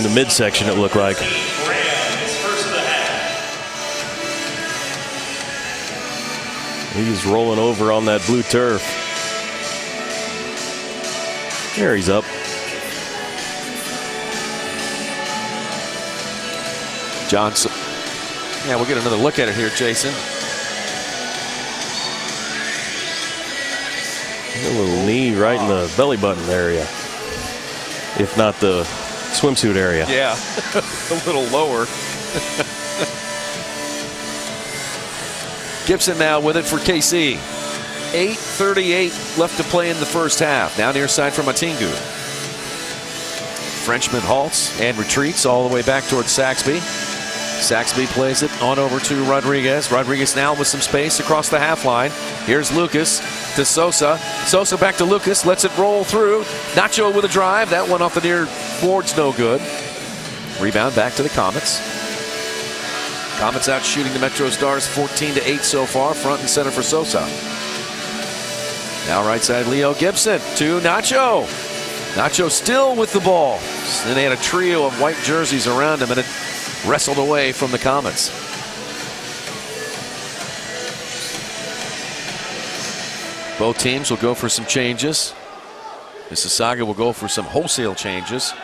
Speaker 7: the midsection, it looked like. He's rolling over on that blue turf. There he's up.
Speaker 5: Johnson. Yeah, we'll get another look at it here, Jason.
Speaker 7: A little knee right in the belly button area, if not the swimsuit area.
Speaker 5: Yeah, a little lower. Gibson now with it for KC. 8:38 left to play in the first half. Now near side from Matingu. Frenchman halts and retreats all the way back towards Saxby. Saxby plays it on over to Rodriguez. Rodriguez now with some space across the half line. Here's Lucas to Sosa. Sosa back to Lucas. Lets it roll through. Nacho with a drive. That one off the near board's no good. Rebound back to the Comets. Comets out shooting the MetroStars 14-8 so far. Front and center for Sosa. Now right side Leo Gibson to Nacho. Nacho still with the ball. And they had a trio of white jerseys around him, and it wrestled away from the Comets. Both teams will go for some changes. Mississauga will go for some wholesale changes.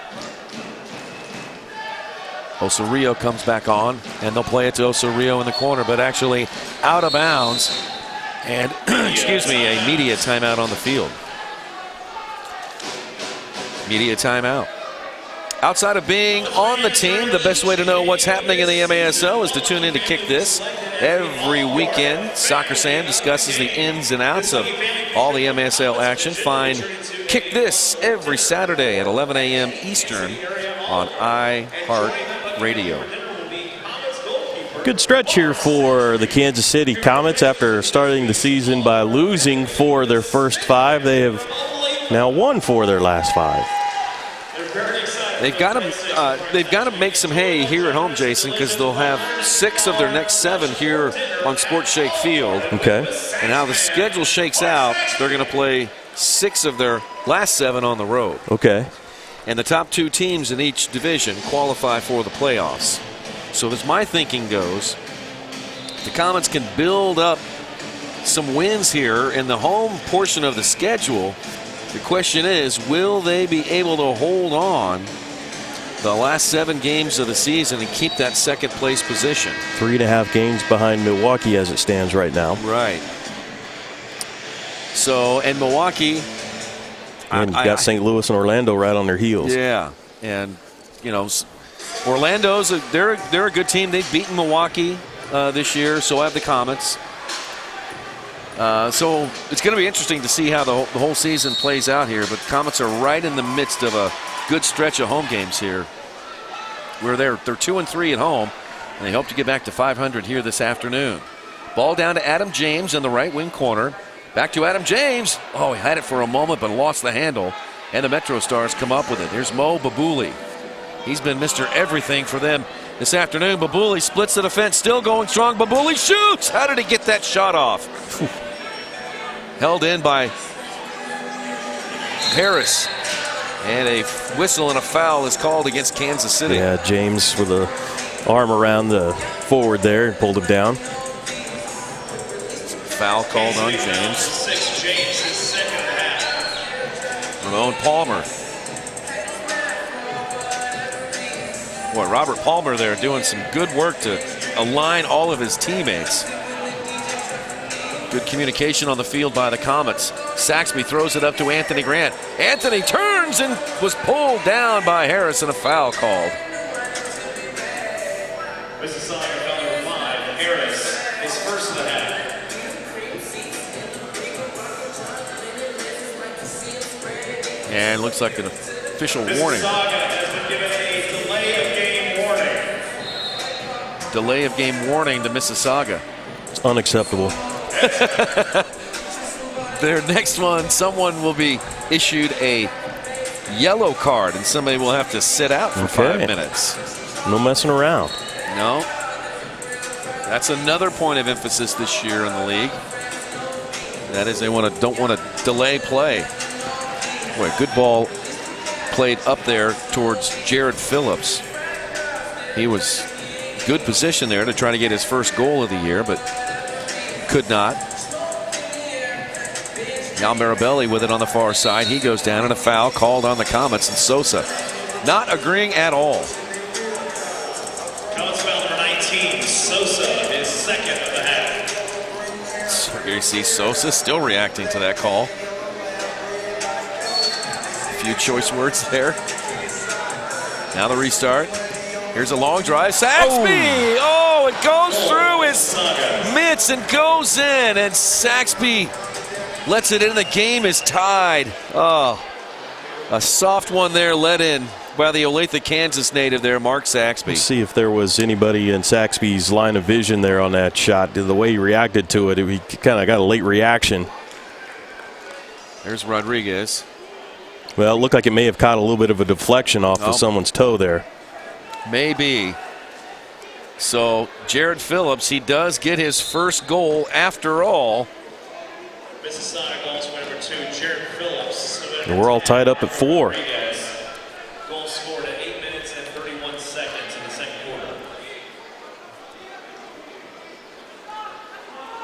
Speaker 5: Osorio comes back on, and they'll play it to Osorio in the corner, but actually out of bounds. And, excuse me, a media timeout on the field. Media timeout. Outside of being on the team, the best way to know what's happening in the MASL is to tune in to Kick This. Every weekend, Soccer Sam discusses the ins and outs of all the MASL action. Find Kick This every Saturday at 11 a.m. Eastern on iHeart Radio.
Speaker 7: Good stretch here for the Kansas City Comets after starting the season by losing 4 of their first 5. They have now won 4 of their last 5.
Speaker 5: They've got to make some hay here at home, Jason, because they'll have 6 of their next 7 here on Sports Shake Field.
Speaker 7: Okay.
Speaker 5: And how the schedule shakes out, they're going to play 6 of their last 7 on the road.
Speaker 7: Okay.
Speaker 5: And the top 2 teams in each division qualify for the playoffs. So as my thinking goes, the Comets can build up some wins here in the home portion of the schedule. The question is, will they be able to hold on the last 7 games of the season and keep that second place position?
Speaker 7: 3.5 games behind Milwaukee as it stands right now.
Speaker 5: Right. So, and Milwaukee.
Speaker 7: And you've got St. Louis and Orlando right on their heels.
Speaker 5: Yeah. And, you know, Orlando's, they're a good team. They've beaten Milwaukee this year, so have the Comets. So it's going to be interesting to see how the whole season plays out here. But Comets are right in the midst of a good stretch of home games here, where they're 2-3 at home, and they hope to get back to 500 here this afternoon. Ball down to Adam James in the right wing corner. Back to Adam James. Oh, he had it for a moment but lost the handle, and the MetroStars come up with it. Here's Mo Babouli. He's been Mr. Everything for them this afternoon. Babouli splits the defense, still going strong. Babouli shoots. How did he get that shot off? Held in by Harris. And a whistle and a foul is called against Kansas City.
Speaker 7: Yeah, James with a arm around the forward there and pulled him down.
Speaker 5: Foul called on James. Ramon Palmer. Boy, Robert Palmer there doing some good work to align all of his teammates. Good communication on the field by the Comets. Saxby throws it up to Anthony Grant. Anthony turns and was pulled down by Harris and a foul called.
Speaker 3: Mississauga foul number 5. Harris is first of the half.
Speaker 5: And looks like an official warning.
Speaker 3: Mississauga has been given a delay of game warning.
Speaker 5: Delay of game warning to Mississauga.
Speaker 7: It's unacceptable.
Speaker 5: Their next one, someone will be issued a yellow card, and somebody will have to sit out for 5 minutes.
Speaker 7: No messing around.
Speaker 5: No. That's another point of emphasis this year in the league. That is, they don't want to delay play. Boy, good ball played up there towards Jared Phillips. He was good position there to try to get his first goal of the year, but could not. Now Marabelli with it on the far side. He goes down, and a foul called on the Comets, and Sosa not agreeing at all.
Speaker 3: Comets foul number 19. Sosa is second of the half.
Speaker 5: So here you see Sosa still reacting to that call. A few choice words there. Now the restart. Here's a long drive. Saxby! Oh, it goes through his mitts and goes in. And Saxby lets it in. The game is tied. Oh, a soft one there let in by the Olathe, Kansas native there, Mark Saxby.
Speaker 7: Let's see if there was anybody in Saxby's line of vision there on that shot. The way he reacted to it, he kind of got a late reaction.
Speaker 5: There's Rodriguez.
Speaker 7: Well, it looked like it may have caught a little bit of a deflection off of someone's toe there.
Speaker 5: Maybe. So Jared Phillips, he does get his first goal after all.
Speaker 3: Mississauga goal scorer number 2, Jared Phillips.
Speaker 7: And we're all tied up at 4.
Speaker 3: Goal scored at 8 minutes and 31 seconds in the second quarter.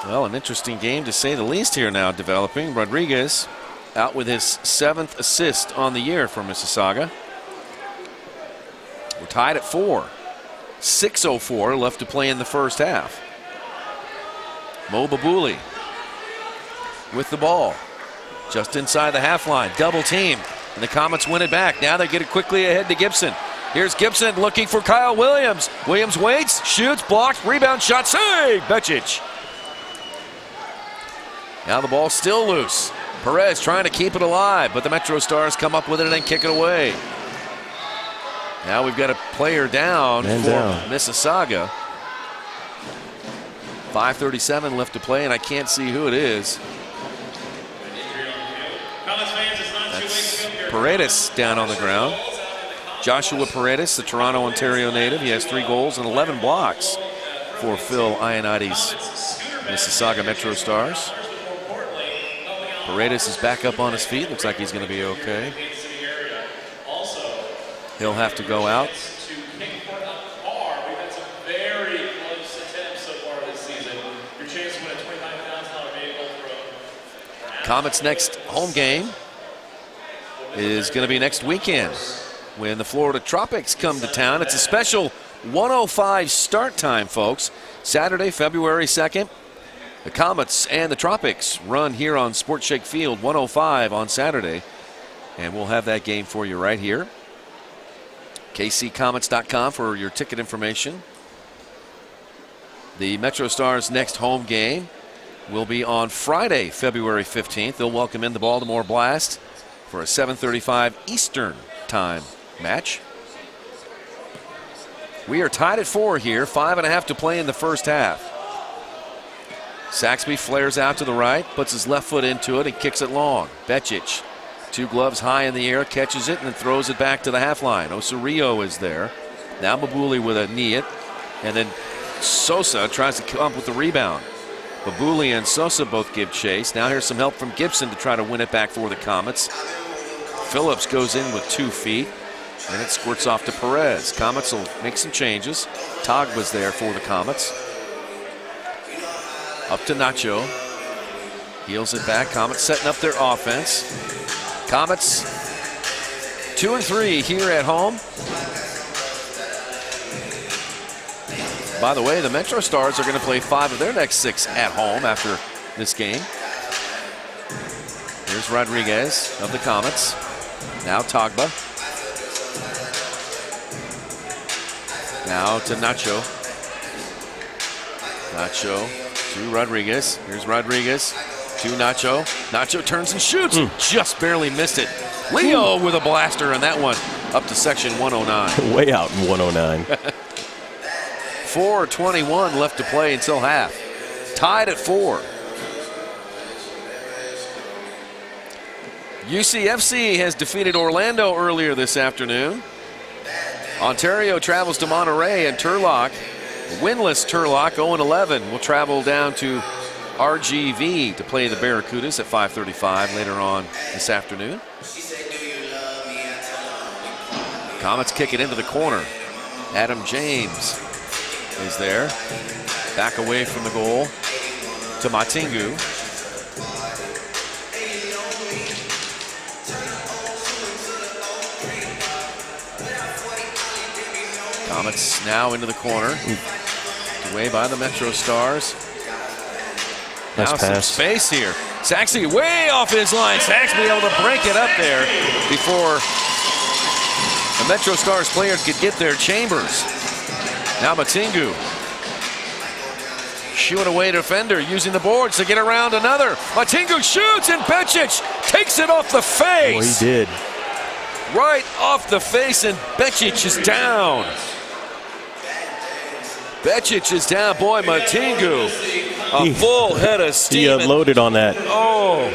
Speaker 5: Well, an interesting game to say the least here now developing. Rodriguez out with his 7th assist on the year for Mississauga. We're tied at 4. 6:04 left to play in the first half. Mo Babouli with the ball. Just inside the half line. Double team. And the Comets win it back. Now they get it quickly ahead to Gibson. Here's Gibson looking for Kyle Williams. Williams waits, shoots, blocks, rebound, shot, save! Becic. Now the ball's still loose. Paredes trying to keep it alive, but the MetroStars come up with it and then kick it away. Now we've got a player down
Speaker 7: Man
Speaker 5: for
Speaker 7: down.
Speaker 5: Mississauga. 5:37 left to play, and I can't see who it is. That's Paredes down on the ground. Joshua Paredes, the Toronto, Ontario native. He has 3 goals and 11 blocks for Phil Ioannidis' Mississauga MetroStars. Paredes is back up on his feet. Looks like he's going to be okay. He'll have to go out. Comets' next home game is going to be next weekend when the Florida Tropics come to town. It's a special 1:05 start time, folks. Saturday, February 2nd. The Comets and the Tropics run here on Sports Shake Field, 1:05 on Saturday. And we'll have that game for you right here. KCComets.com for your ticket information. The MetroStars' next home game will be on Friday, February 15th. They'll welcome in the Baltimore Blast for a 7:35 Eastern time match. We are tied at 4 here, 5.5 to play in the first half. Saxby flares out to the right, puts his left foot into it and kicks it long. Becic, 2 gloves high in the air, catches it and then throws it back to the half line. Osorio is there. Now Mabuli with a knee it, and then Sosa tries to come up with the rebound. Mabuli and Sosa both give chase. Now here's some help from Gibson to try to win it back for the Comets. Phillips goes in with 2 feet, and it squirts off to Perez. Comets will make some changes. Togba's there for the Comets. Up to Nacho. Heels it back. Comets setting up their offense. Comets 2-3 here at home. By the way, the MetroStars are going to play 5 of their next 6 at home after this game. Here's Rodriguez of the Comets. Now Togba. Now to Nacho. Nacho to Rodriguez. Here's Rodriguez to Nacho. Nacho turns and shoots. Just barely missed it. Leo with a blaster, and that one up to section 109.
Speaker 7: Way out in 109.
Speaker 5: 4:21 left to play until half. Tied at 4. UCFC has defeated Orlando earlier this afternoon. Ontario travels to Monterey, and Turlock, winless Turlock, 0-11, will travel down to RGV to play the Barracudas at 5:35 later on this afternoon. Comets kick it into the corner. Adam James is there. Back away from the goal to Matingu. Comets now into the corner. Away by the MetroStars.
Speaker 7: Nice
Speaker 5: Now some
Speaker 7: pass.
Speaker 5: space here. Saxby way off his line. Saxby able to break it up there before the MetroStars players could get there. Chambers. Now Matingu. Shooing away defender, using the boards to get around another. Matingu shoots, and Becic takes it off the face.
Speaker 7: Oh, he did.
Speaker 5: Right off the face, and Becic is down. Becic is down. Boy, Matingu, a full head of steam.
Speaker 7: He unloaded on that.
Speaker 5: Oh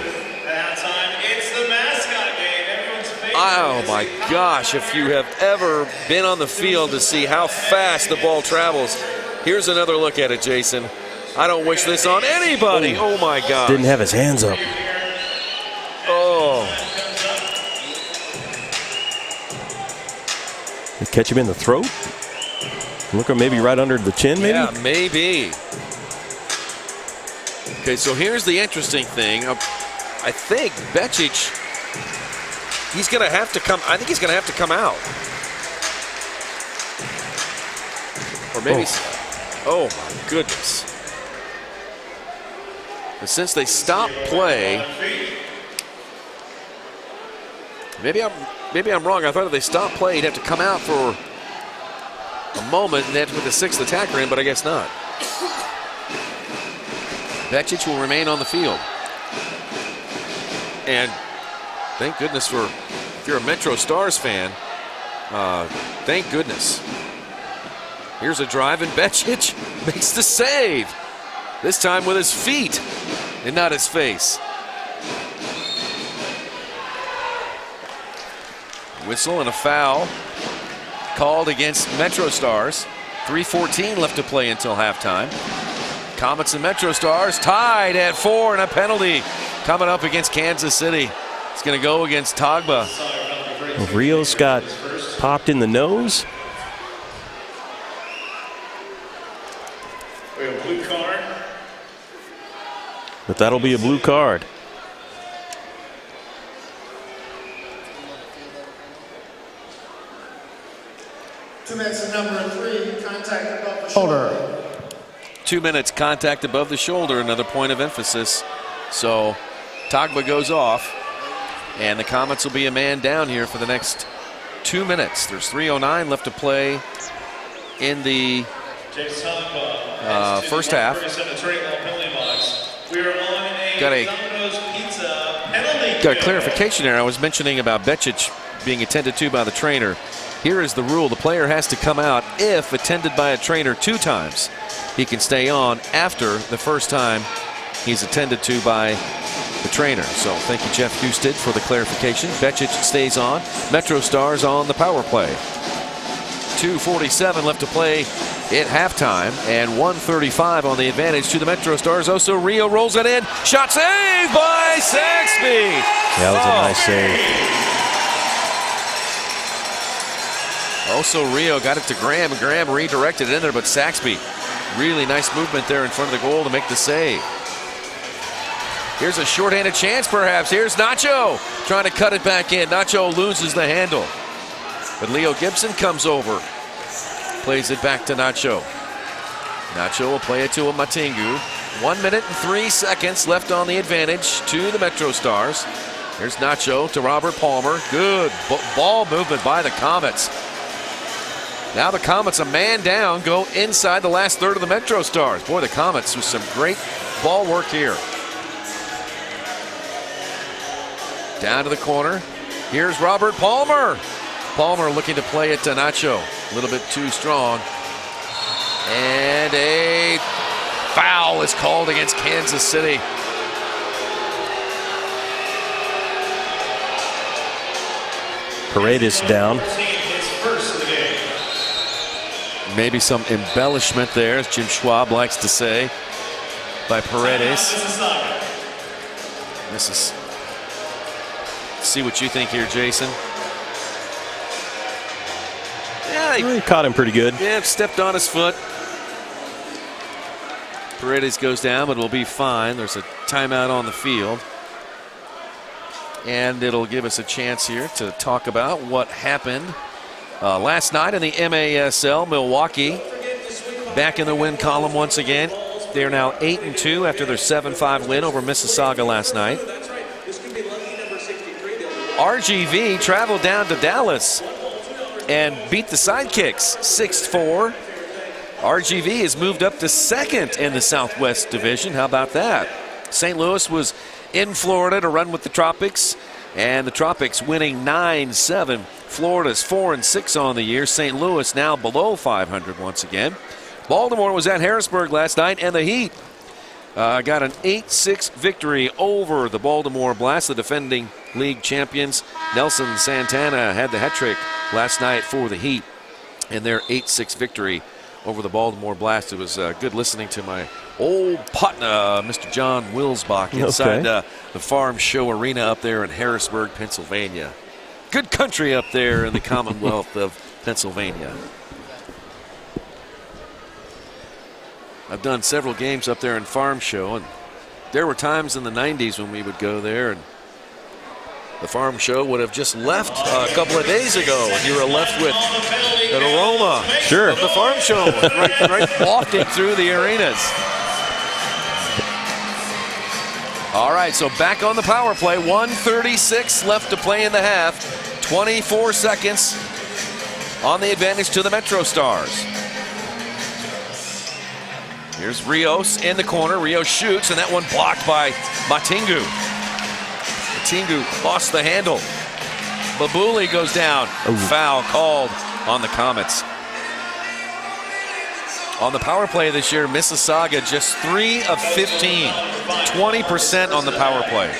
Speaker 5: my gosh, if you have ever been on the field to see how fast the ball travels, here's another look at it, Jason. I don't wish this on anybody. Oh my God.
Speaker 7: Didn't have his hands up.
Speaker 5: Oh.
Speaker 7: Catch him in the throat? Look, maybe right under the chin, maybe?
Speaker 5: Yeah, maybe. Okay, so here's the interesting thing. I think Becic, he's going to have to come. I think he's going to have to come out. Or maybe. Oh my goodness. But since they stopped play, maybe I'm wrong. I thought if they stopped play, he'd have to come out for a moment and they have to put the 6th attacker in, but I guess not. Becic will remain on the field. And thank goodness for, if you're a MetroStars fan, Thank goodness. Here's a drive, and Vetrix makes the save. This time with his feet and not his face. Whistle and a foul called against MetroStars. 3:14 left to play until halftime. Comets and MetroStars tied at 4, and a penalty coming up against Kansas City. It's going to go against Tagba.
Speaker 7: Rios got popped in the nose.
Speaker 3: We have a blue card.
Speaker 7: But that'll be a blue card.
Speaker 8: Two minutes and number 3, contact above the shoulder.
Speaker 5: 2 minutes, contact above the shoulder, another point of emphasis. So Tagba goes off, and the Comets will be a man down here for the next 2 minutes. There's 3:09 left to play in the first half. Got a clarification there. I was mentioning about Vetrix being attended to by the trainer. Here is the rule. The player has to come out if attended by a trainer 2 times. He can stay on after the first time he's attended to by the trainer. So thank you, Jeff Husted, for the clarification. Vetrix stays on. MetroStars on the power play. 2:47 left to play at halftime, and 1:35 on the advantage to the MetroStars. Also, Rio rolls it in. Shot saved by Saxby.
Speaker 7: That was a nice save.
Speaker 5: Also, Rio got it to Graham, and Graham redirected it in there, but Saxby, really nice movement there in front of the goal to make the save. Here's a shorthanded chance, perhaps. Here's Nacho trying to cut it back in. Nacho loses the handle, but Leo Gibson comes over, plays it back to Nacho. Nacho will play it to a Matingu. 1 minute and 3 seconds left on the advantage to the MetroStars. Here's Nacho to Robert Palmer. Good ball movement by the Comets. Now the Comets, a man down, go inside the last third of the MetroStars. Boy, the Comets with some great ball work here. Down to the corner. Here's Robert Palmer. Palmer looking to play it to Nacho. A little bit too strong. And a foul is called against Kansas City.
Speaker 7: Paredes down.
Speaker 5: Maybe some embellishment there, as Jim Schwab likes to say, by Paredes. This is. See what you think here, Jason. Yeah,
Speaker 7: He caught him pretty good.
Speaker 5: Yeah, stepped on his foot. Paredes goes down, but it'll be fine. There's a timeout on the field. And it'll give us a chance here to talk about what happened last night in the MASL. Milwaukee back in the win column once again. They're now 8-2 after their 7-5 win over Mississauga last night. RGV traveled down to Dallas and beat the Sidekicks 6-4. RGV has moved up to second in the Southwest Division. How about that? St. Louis was in Florida to run with the Tropics, and the Tropics winning 9-7. Florida's 4-6 on the year. St. Louis now below 500 once again. Baltimore was at Harrisburg last night, and the Heat got an 8-6 victory over the Baltimore Blast, the defending league champions. Nelson Santana had the hat trick last night for the Heat in their 8-6 victory over the Baltimore Blast. It was good listening to my old partner, Mr. John Wilsbach, inside the Farm Show Arena up there in Harrisburg, Pennsylvania. Good country up there in the Commonwealth of Pennsylvania. I've done several games up there in Farm Show, and there were times in the 90s when we would go there, and the Farm Show would have just left a couple of days ago, and you were left with an aroma of the Farm Show right wafting through the arenas. All right, so back on the power play. 1:36 left to play in the half. 24 seconds on the advantage to the MetroStars. Here's Rios in the corner. Rios shoots, and that one blocked by Matingu. Matingu lost the handle. Babuli goes down. Foul called on the Comets. On the power play this year, Mississauga just 3 of 15. 20% on the power play.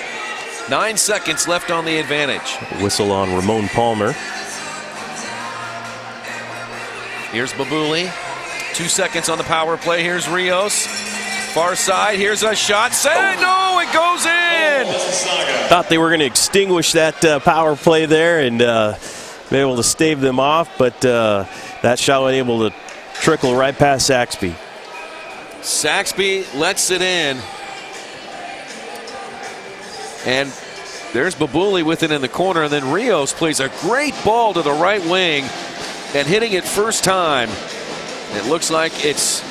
Speaker 5: 9 seconds left on the advantage.
Speaker 7: Whistle on Ramon Palmer.
Speaker 5: Here's Babuli. 2 seconds on the power play. Here's Rios. Far side. Here's a shot. No, it goes in.
Speaker 7: Thought they were going to extinguish that power play there and be able to stave them off, but that shot was able to trickle right past Saxby.
Speaker 5: Saxby lets it in. And there's Babuli with it in the corner, and then Rios plays a great ball to the right wing and hitting it first time. It looks like it's,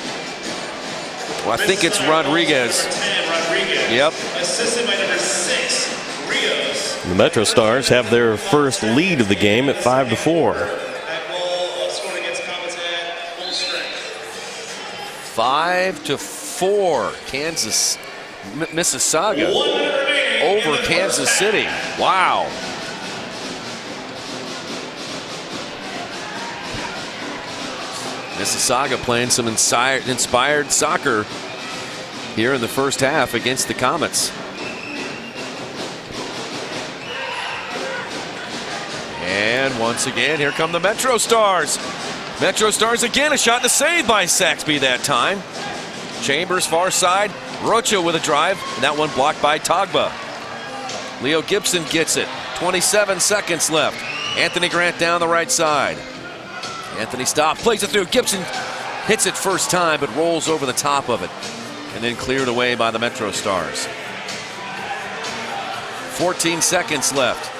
Speaker 5: well, I think it's Rodriguez. Yep.
Speaker 3: Assisted by number 6, Rios.
Speaker 7: The MetroStars have their first lead of the game at 5-4.
Speaker 3: That goal scored against Comets at full strength.
Speaker 5: 5-4. Kansas, Mississauga over Kansas City. Wow. Mississauga playing some inspired soccer here in the first half against the Comets. And once again, here come the MetroStars. MetroStars again, a shot to save by Saxby that time. Chambers far side, Rocha with a drive, and that one blocked by Togba. Leo Gibson gets it. 27 seconds left. Anthony Grant down the right side. Anthony stops, plays it through. Gibson hits it first time, but rolls over the top of it. And then cleared away by the MetroStars. 14 seconds left.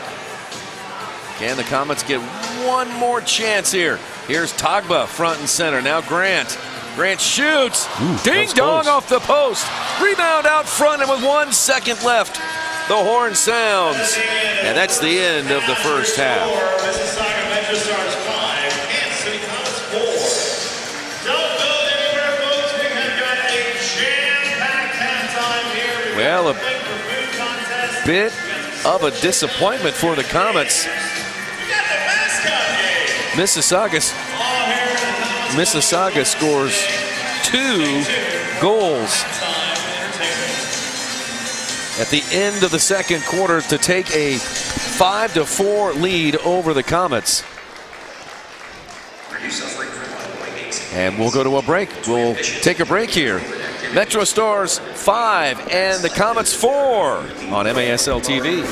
Speaker 5: Can the Comets get one more chance here? Here's Togba front and center. Now Grant. Grant shoots. Ding dong off the post. Rebound out front, and with 1 second left, the horn sounds. And that's the end of the first half.
Speaker 3: Mississauga MetroStars 5, Kansas City Comets 4. Don't go anywhere, folks. We have got a jam-packed halftime here.
Speaker 5: Well, a bit of a disappointment for the Comets.
Speaker 3: We got the mascot game.
Speaker 5: Mississauga scores 2 goals at the end of the second quarter to take a 5-4 lead over the Comets. And we'll go to a break. We'll take a break here. MetroStars 5 and the Comets 4 on MASL TV.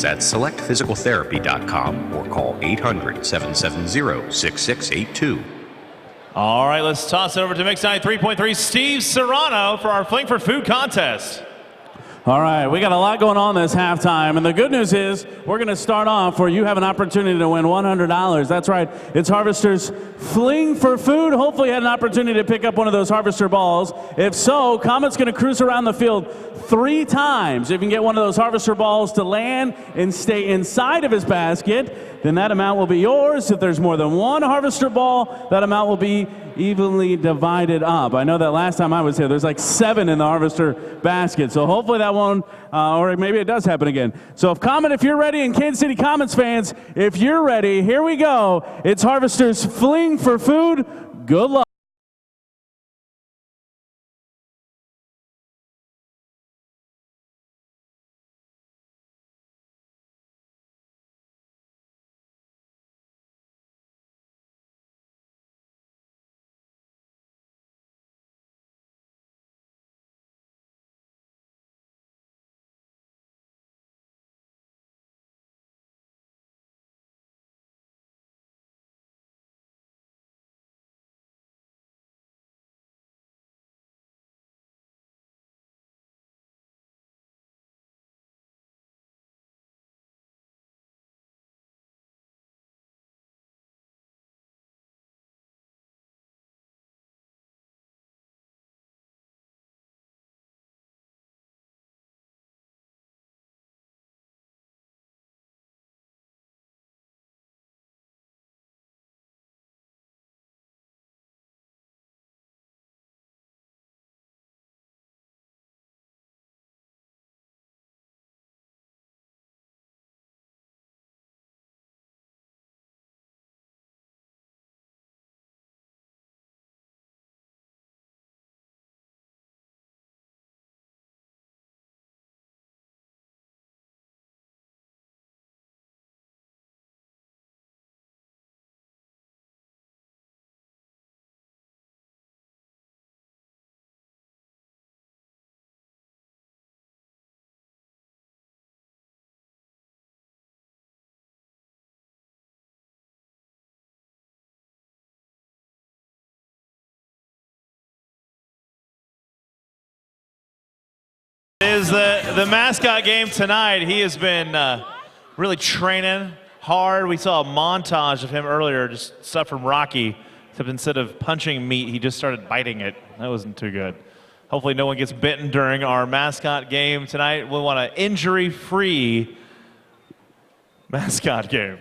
Speaker 9: At selectphysicaltherapy.com or call 800-770-6682.
Speaker 2: All right, let's toss it over to Mix 93.3, Steve Serrano for our Fling for Food contest.
Speaker 10: All right, we got a lot going on this halftime, and the good news is we're going to start off where you have an opportunity to win $100. That's right, it's Harvester's Fling for Food. Hopefully you had an opportunity to pick up one of those Harvester balls. If so, Comet's going to cruise around the field 3 times. If you can get one of those Harvester balls to land and stay inside of his basket, then that amount will be yours. If there's more than 1 Harvester ball, that amount will be evenly divided up. I know that last time I was here, there's like 7 in the Harvester basket. So hopefully that won't, or maybe it does happen again. So if you're ready, and Kansas City Comets fans, if you're ready, here we go. It's Harvester's Fling for Food. Good luck.
Speaker 2: the mascot game tonight, he has been really training hard. We saw a montage of him earlier, just stuff from Rocky, except instead of punching meat, he just started biting it. That wasn't too good. Hopefully no one gets bitten during our mascot game tonight. We want an injury-free mascot game.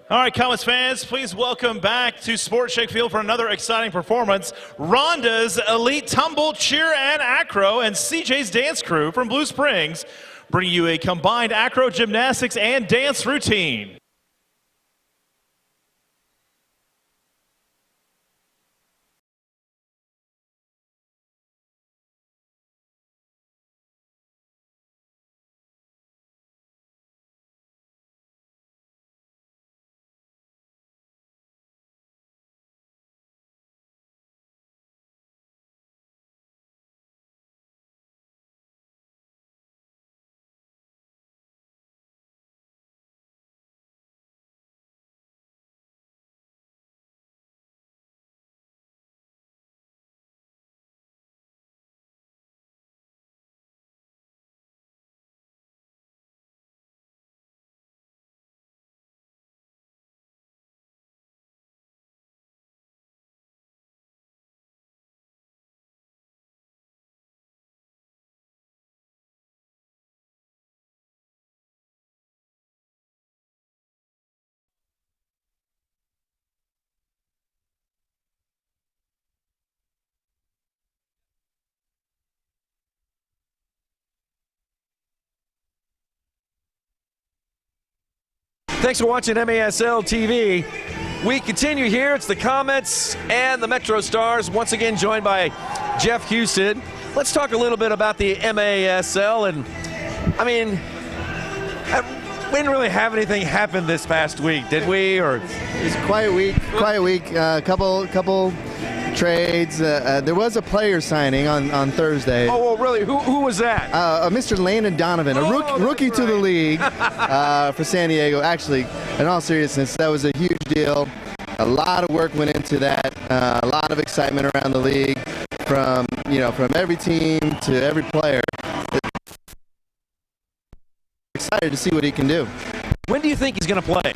Speaker 2: All right, Comets fans, please welcome back to Sports Shake Field for another exciting performance. Rhonda's Elite Tumble, Cheer, and Acro, and CJ's Dance Crew from Blue Springs bring you a combined acro, gymnastics, and dance routine.
Speaker 5: Thanks for watching MASL TV. We continue here. It's the Comets and the MetroStars, once again joined by Jeff Houston. Let's talk a little bit about the MASL. And, I mean, we didn't really have anything happen this past week, did we? Or
Speaker 6: it was a quiet week. Couple trades. There was a player signing on Thursday.
Speaker 5: Oh, well, really? Who was that?
Speaker 6: Mr. Landon Donovan, a rookie to the league for San Diego. Actually, in all seriousness, that was a huge deal. A lot of work went into that. A lot of excitement around the league, from every team to every player. Excited to see what he can do.
Speaker 5: When do you think he's going to play?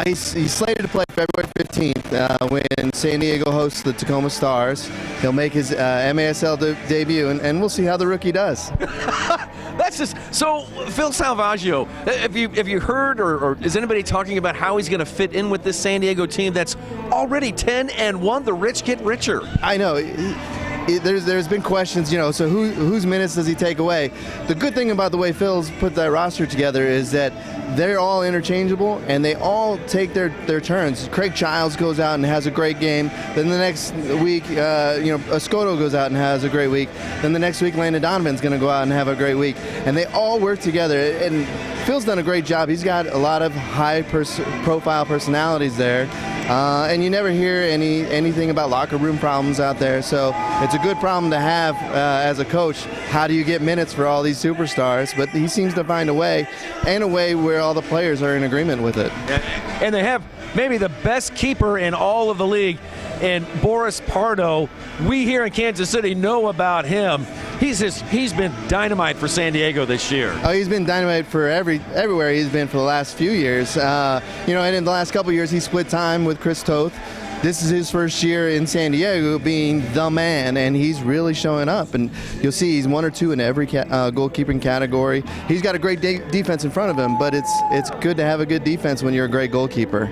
Speaker 6: He's slated to play February 15th when San Diego hosts the Tacoma Stars. He'll make his MASL debut, and we'll see how the rookie does.
Speaker 5: That's just so. Phil Salvaggio, have you heard or is anybody talking about how he's going to fit in with this San Diego team that's already 10-1? The rich get richer.
Speaker 6: I know. There's been questions, so whose minutes does he take away? The good thing about the way Phil's put that roster together is that they're all interchangeable and they all take their turns. Craig Childs goes out and has a great game. Then the next week, Escoto goes out and has a great week. Then the next week, Landon Donovan's going to go out and have a great week. And they all work together. And Phil's done a great job. He's got a lot of high-profile personalities there. And you never hear anything about locker room problems out there. So it's a good problem to have as a coach. How do you get minutes for all these superstars? But he seems to find a way, and a way where all the players are in agreement with it.
Speaker 5: And they have maybe the best keeper in all of the league. And Boris Pardo, we here in Kansas City know about him. He's been dynamite for San Diego this year.
Speaker 6: Oh, he's been dynamite for everywhere he's been for the last few years. And in the last couple of years, he split time with Chris Toth. This is his first year in San Diego being the man, and he's really showing up. And you'll see he's 1 or 2 in every goalkeeping category. He's got a great defense in front of him, but it's good to have a good defense when you're a great goalkeeper.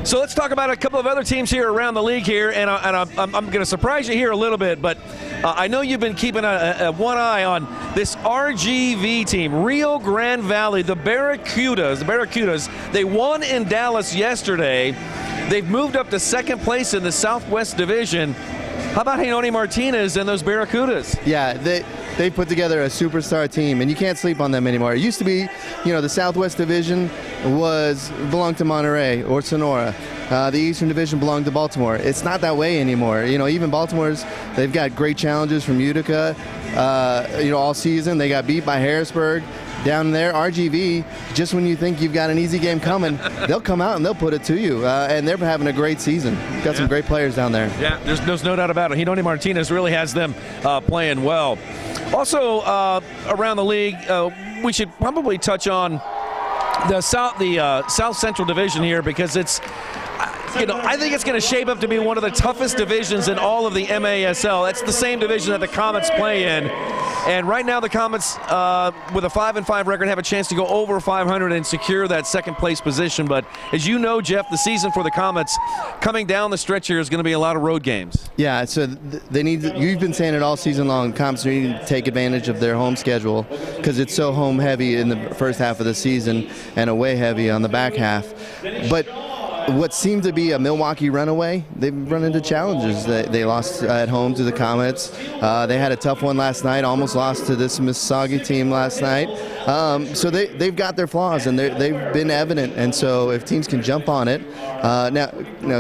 Speaker 5: So let's talk about a couple of other teams here around the league here, and I'm going to surprise you here a little bit, but I know you've been keeping one eye on this RGV team, Rio Grande Valley, the Barracudas. They won in Dallas yesterday. They've moved up to second place in the Southwest Division. How about Hinoni Martinez and those Barracudas?
Speaker 6: Yeah, they put together a superstar team, and you can't sleep on them anymore. It used to be, the Southwest Division belonged to Monterey or Sonora. The Eastern Division belonged to Baltimore. It's not that way anymore. Even they've got great challenges from Utica. All season they got beat by Harrisburg. Down there, RGV, just when you think you've got an easy game coming, they'll come out and they'll put it to you. And they're having a great season. Got some great players down there.
Speaker 5: Yeah, there's no doubt about it. Hinoni Martinez really has them playing well. Also, around the league, we should probably touch on the South Central Division here, because it's, I think it's going to shape up to be one of the toughest divisions in all of the MASL. That's the same division that the Comets play in. And right now the Comets, with a 5-5 record, have a chance to go over 500 and secure that second place position. But as you know, Jeff, the season for the Comets coming down the stretch here is going to be a lot of road games.
Speaker 6: Yeah, so you've been saying it all season long, Comets need to take advantage of their home schedule because it's so home heavy in the first half of the season and away heavy on the back half. But what seemed to be a Milwaukee runaway, they've run into challenges. They lost at home to the Comets. They had a tough one last night, almost lost to this Mississauga team last night. So they've got their flaws, and they've been evident. And so if teams can jump on it,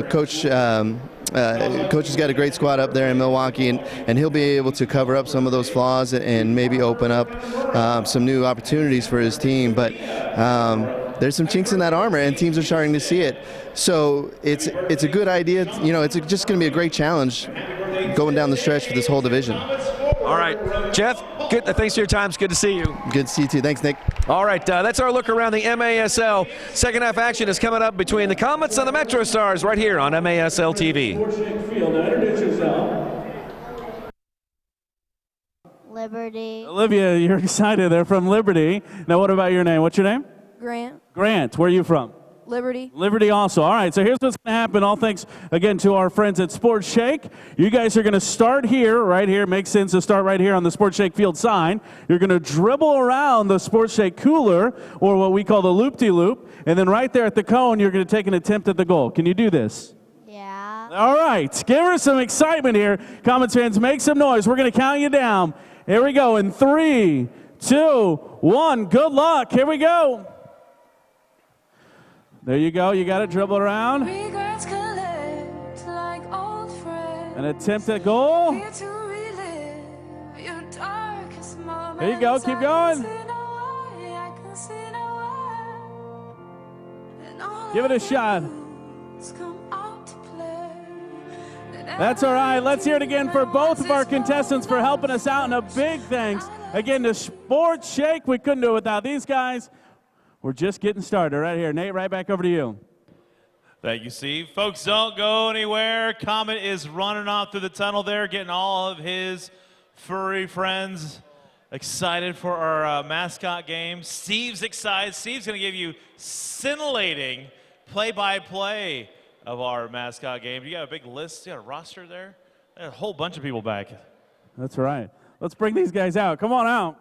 Speaker 6: Coach has got a great squad up there in Milwaukee, and he'll be able to cover up some of those flaws and maybe open up some new opportunities for his team. But there's some chinks in that armor, and teams are starting to see it. So it's a good idea. It's just going to be a great challenge going down the stretch for this whole division.
Speaker 5: All right, Jeff, good. Thanks for your time. It's good to see you.
Speaker 6: Good to see you too. Thanks, Nick.
Speaker 5: All right, that's our look around the MASL. Second half action is coming up between the Comets and the MetroStars right here on MASL TV.
Speaker 11: Liberty.
Speaker 10: Olivia, you're excited. They're from Liberty. Now, what about your name? What's your name?
Speaker 11: Grant.
Speaker 10: Grant. Where are you from?
Speaker 11: Liberty.
Speaker 10: Liberty also. All right, so here's what's going to happen. All thanks, again, to our friends at Sports Shake. You guys are going to start here, right here. Makes sense to start right here on the Sports Shake field sign. You're going to dribble around the Sports Shake cooler, or what we call the loop-de-loop, and then right there at the cone, you're going to take an attempt at the goal. Can you do this?
Speaker 11: Yeah.
Speaker 10: All right, give her some excitement here. Comets fans, make some noise. We're going to count you down. Here we go in 3, 2, 1. Good luck. Here we go. There you go. You got it. Dribble around. An attempt at goal. There you go. Keep going. Give it a shot. That's all right. Let's hear it again for both of our contestants for helping us out, and a big thanks again to Sports Shake. We couldn't do it without these guys. We're just getting started right here. Nate, right back over to you.
Speaker 2: Thank you, Steve. Folks, don't go anywhere. Comet is running off through the tunnel there, getting all of his furry friends excited for our mascot game. Steve's excited. Steve's going to give you scintillating play-by-play of our mascot game. You got a big list, you got a roster there? There's a whole bunch of people back.
Speaker 10: That's right. Let's bring these guys out. Come on out.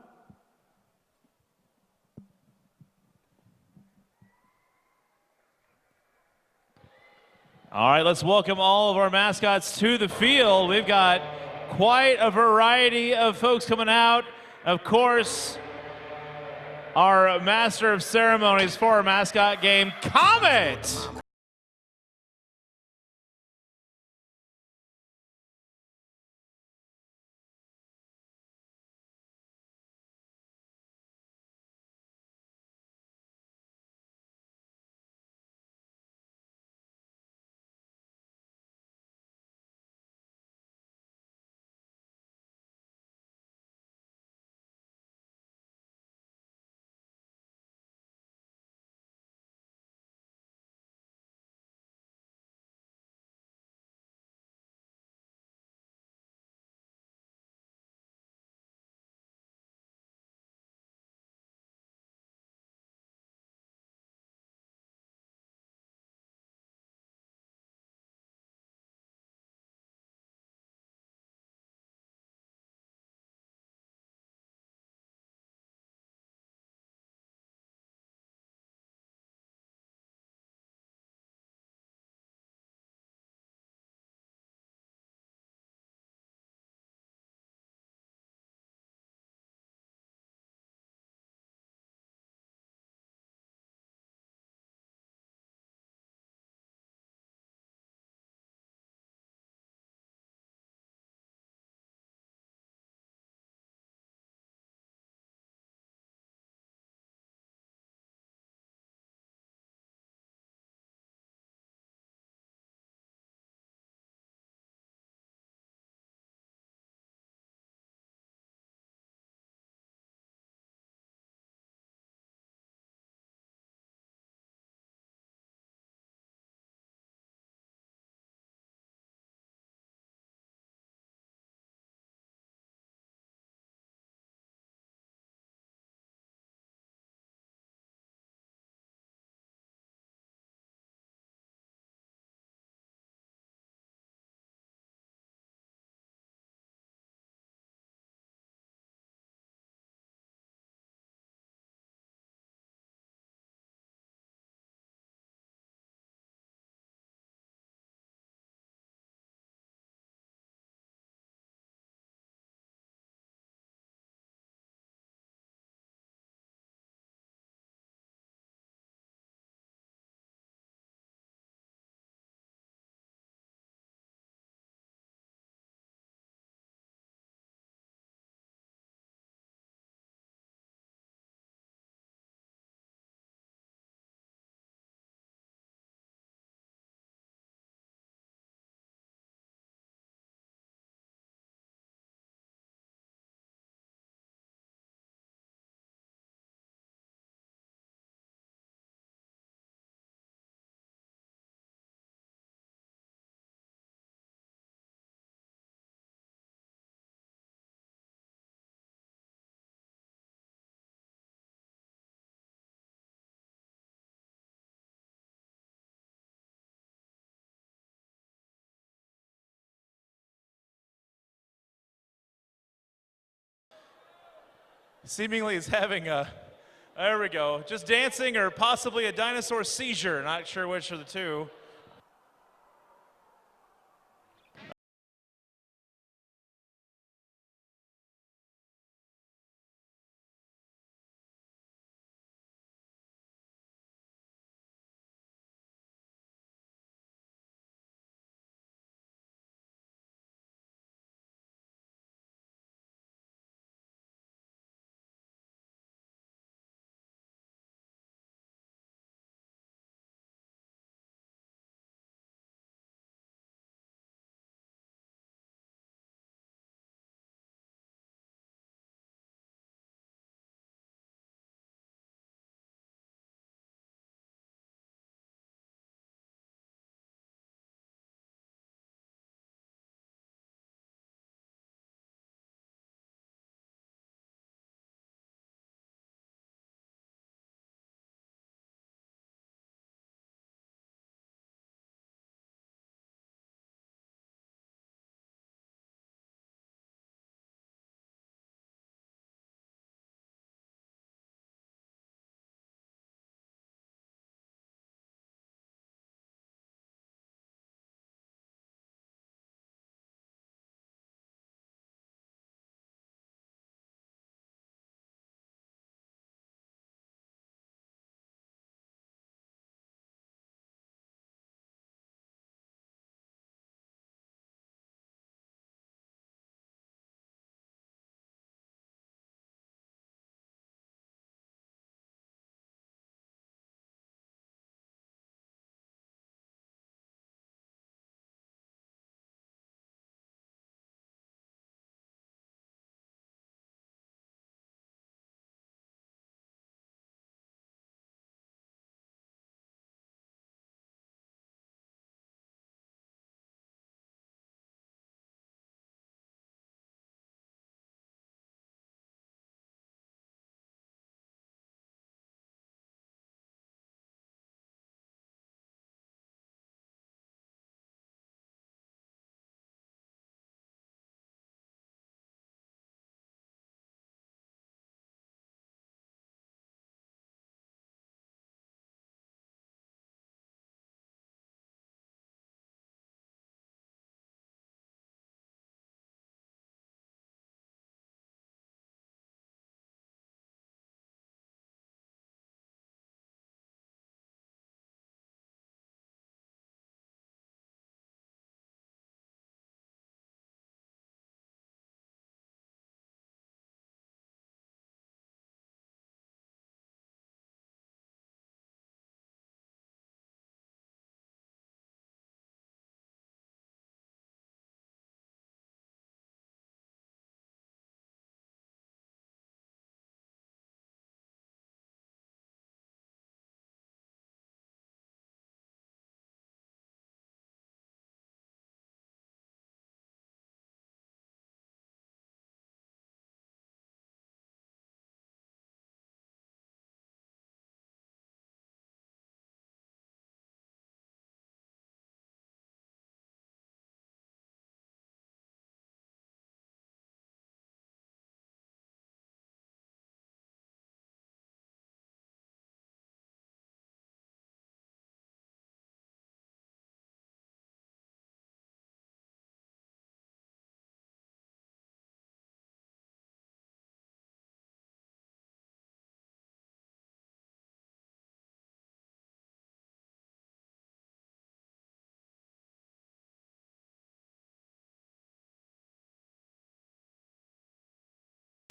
Speaker 2: All right, let's welcome all of our mascots to the field. We've got quite a variety of folks coming out. Of course, our master of ceremonies for our mascot game, Comet. seemingly is having a, there we go, just dancing or possibly a dinosaur seizure. Not sure which of the two.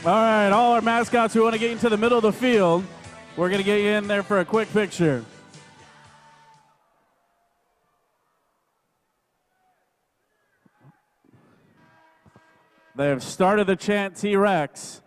Speaker 10: All right, all our mascots who want to get into the middle of the field, we're going to get you in there for a quick picture. They have started the chant T-Rex.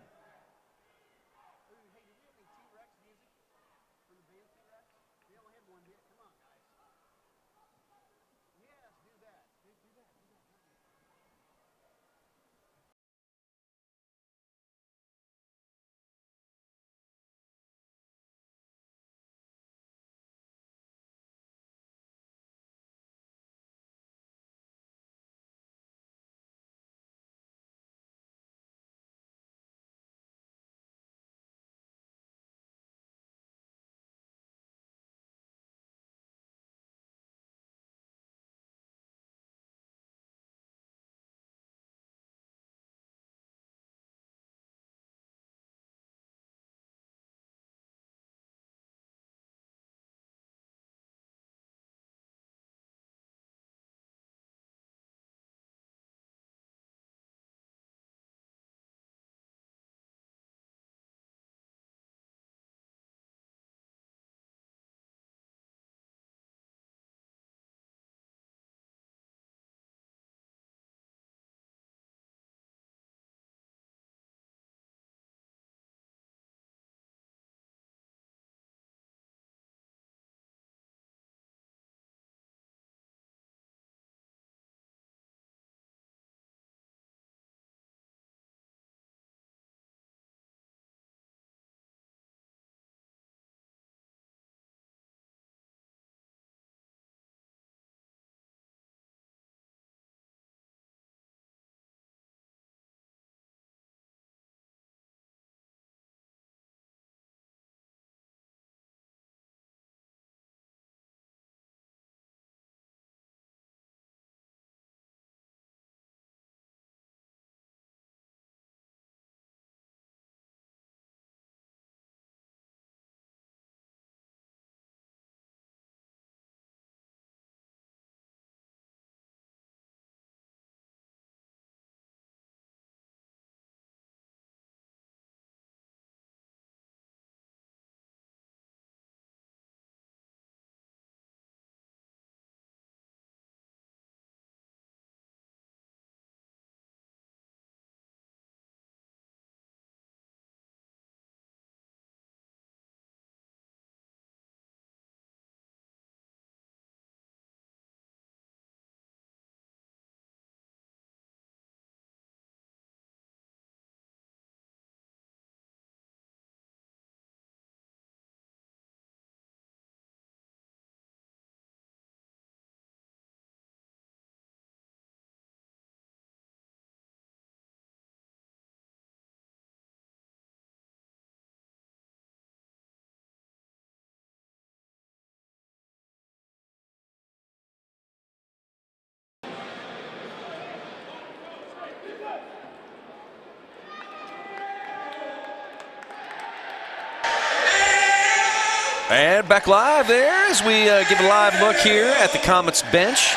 Speaker 5: And back live there as we give a live look here at the Comets bench.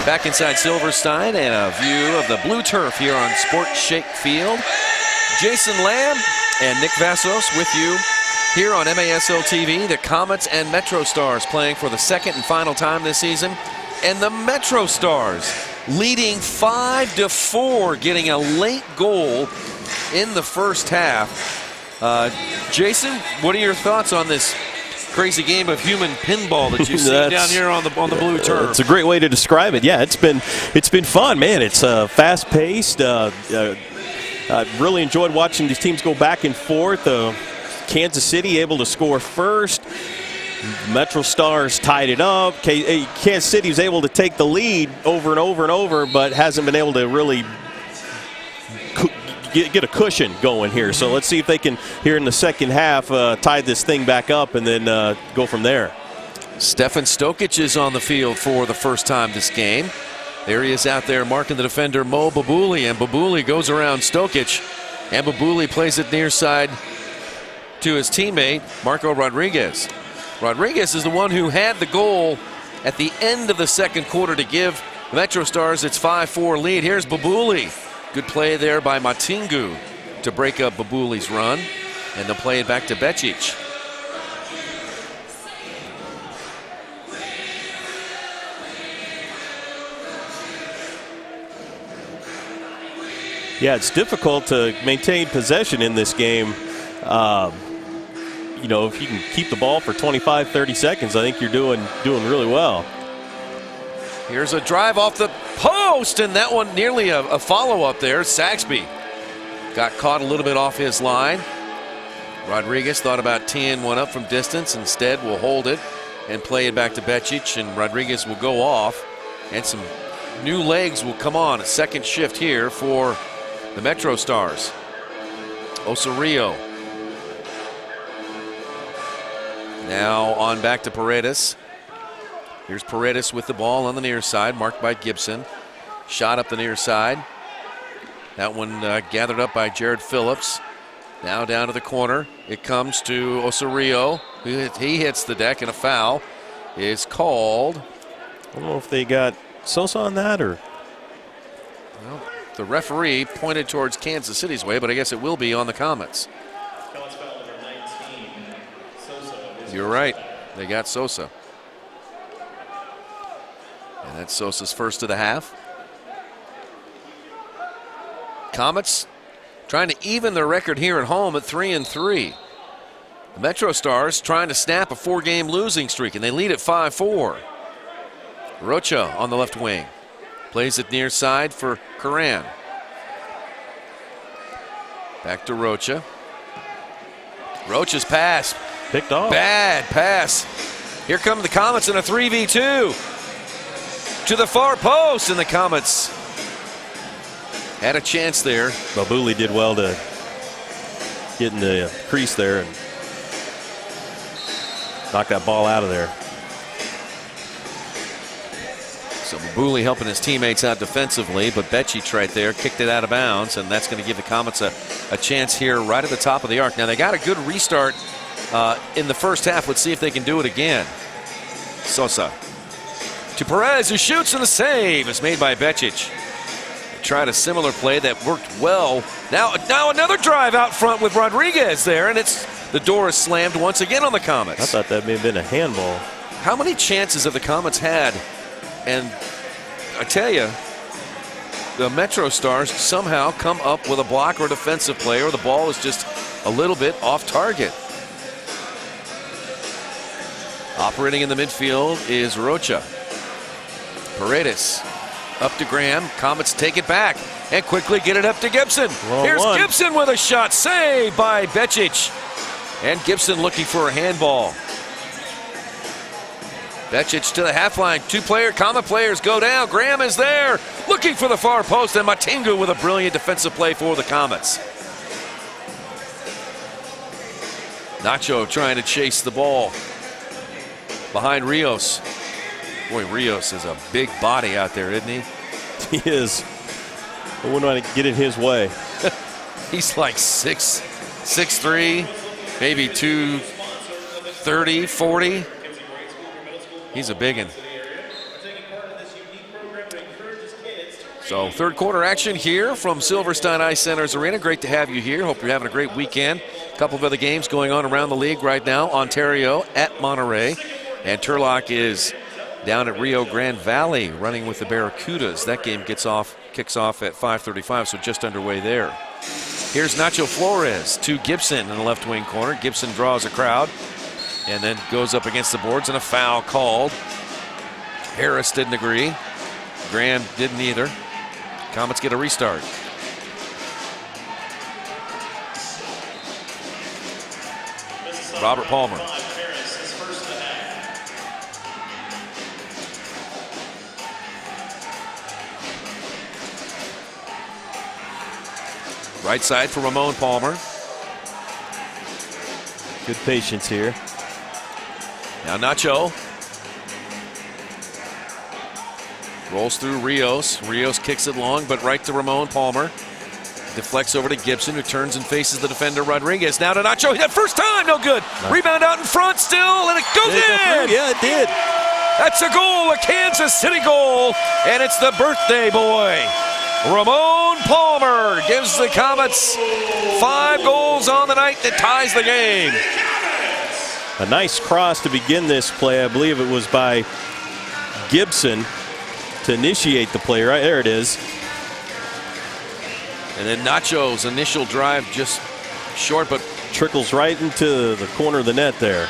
Speaker 5: Back inside Silverstein and a view of the blue turf here on Sport Shake Field. Jason Lamb and Nick Vassos with you here on MASL TV. The Comets and MetroStars playing for the second and final time this season. And the MetroStars leading 5-4, getting a late goal in the first half. Jason, what are your thoughts on this crazy game of human pinball that you see down here on the blue turf?
Speaker 7: It's a great way to describe it. Yeah, it's been fun, man. It's fast-paced. I really enjoyed watching these teams go back and forth. Kansas City able to score first. MetroStars tied it up. Kansas City was able to take the lead over and over and over, but hasn't been able to really get a cushion going here. So let's see if they can, here in the second half, tie this thing back up and then go from there.
Speaker 5: Stefan Stokic is on the field for the first time this game. There he is out there marking the defender Mo Babouli, and Babouli goes around Stokic, and Babouli plays it near side to his teammate Marco Rodriguez. Rodriguez is the one who had the goal at the end of the second quarter to give MetroStars its 5-4 lead. Here's Babouli. Good play there by Matingu to break up Babouli's run, and they'll play it back to Becic.
Speaker 7: Yeah, it's difficult to maintain possession in this game. You know, if you can keep the ball for 25, 30 seconds, I think you're doing really well.
Speaker 5: Here's a drive off the post, and that one nearly a follow-up there. Saxby got caught a little bit off his line. Rodriguez thought about teeing one up from distance. Instead, will hold it and play it back to Becic, and Rodriguez will go off, and some new legs will come on. A second shift here for the MetroStars. Osorio. Now on back to Paredes. Here's Paredes with the ball on the near side, marked by Gibson. Shot up the near side. That one gathered up by Jared Phillips. Now down to the corner. It comes to Osorio. He hits the deck, and a foul is called.
Speaker 7: I don't know if they got Sosa on that or.
Speaker 5: Well, the referee pointed towards Kansas City's way, but I guess it will be on the Comets. You're right. They got Sosa. And that's Sosa's first of the half. Comets trying to even their record here at home at 3-3. The MetroStars trying to snap a 4-game losing streak, and they lead at 5-4. Rocha on the left wing. Plays it near side for Curran. Back to Rocha. Rocha's pass.
Speaker 7: Picked off.
Speaker 5: Bad pass. Here come the Comets in a 3v2. To the far post, and the Comets had a chance there.
Speaker 7: Babouli did well to get in the crease there and knock that ball out of there.
Speaker 5: So Babouli helping his teammates out defensively, but Becic right there kicked it out of bounds, and that's going to give the Comets a chance here right at the top of the arc. Now they got a good restart in the first half. Let's see if they can do it again. Sosa to Perez, who shoots, and the save is made by Becic. They tried a similar play that worked well. Now another drive out front with Rodriguez there, and the door is slammed once again on the Comets.
Speaker 7: I thought that may have been a handball.
Speaker 5: How many chances have the Comets had? And I tell you, the MetroStars somehow come up with a block or a defensive play, or the ball is just a little bit off target. Operating in the midfield is Rocha. Paredes up to Graham. Comets take it back and quickly get it up to Gibson. Here's Gibson with a shot. Saved by Becic. And Gibson looking for a handball. Becic to the half line. Comet players go down. Graham is there looking for the far post, and Matingu with a brilliant defensive play for the Comets. Nacho trying to chase the ball behind Rios. Boy, Rios is a big body out there, isn't he?
Speaker 7: He is. I wouldn't want to get in his way.
Speaker 5: He's like 6'3", maybe 2 30, 40. He's a big one. So third quarter action here from Silverstein Ice Center's Arena. Great to have you here. Hope you're having a great weekend. A couple of other games going on around the league right now. Ontario at Monterey. And Turlock is down at Rio Grande Valley running with the Barracudas. That game kicks off at 5:35, so just underway there. Here's Nacho Flores to Gibson in the left wing corner. Gibson draws a crowd and then goes up against the boards, and a foul called. Harris didn't agree. Graham didn't either. Comets get a restart. Robert Palmer. Right side for Ramon Palmer.
Speaker 7: Good patience here.
Speaker 5: Now Nacho. Rolls through Rios. Rios kicks it long, but right to Ramon Palmer. Deflects over to Gibson, who turns and faces the defender Rodriguez. Now to Nacho. That first time, no good. Rebound out in front still, and it goes in.
Speaker 7: Yeah, it did.
Speaker 5: That's a goal, a Kansas City goal, and it's the birthday boy. Ramon Palmer gives the Comets 5 goals on the night that ties the game.
Speaker 7: A nice cross to begin this play. I believe it was by Gibson to initiate the play. Right there it is.
Speaker 5: And then Nacho's initial drive just short, but
Speaker 7: trickles right into the corner of the net there.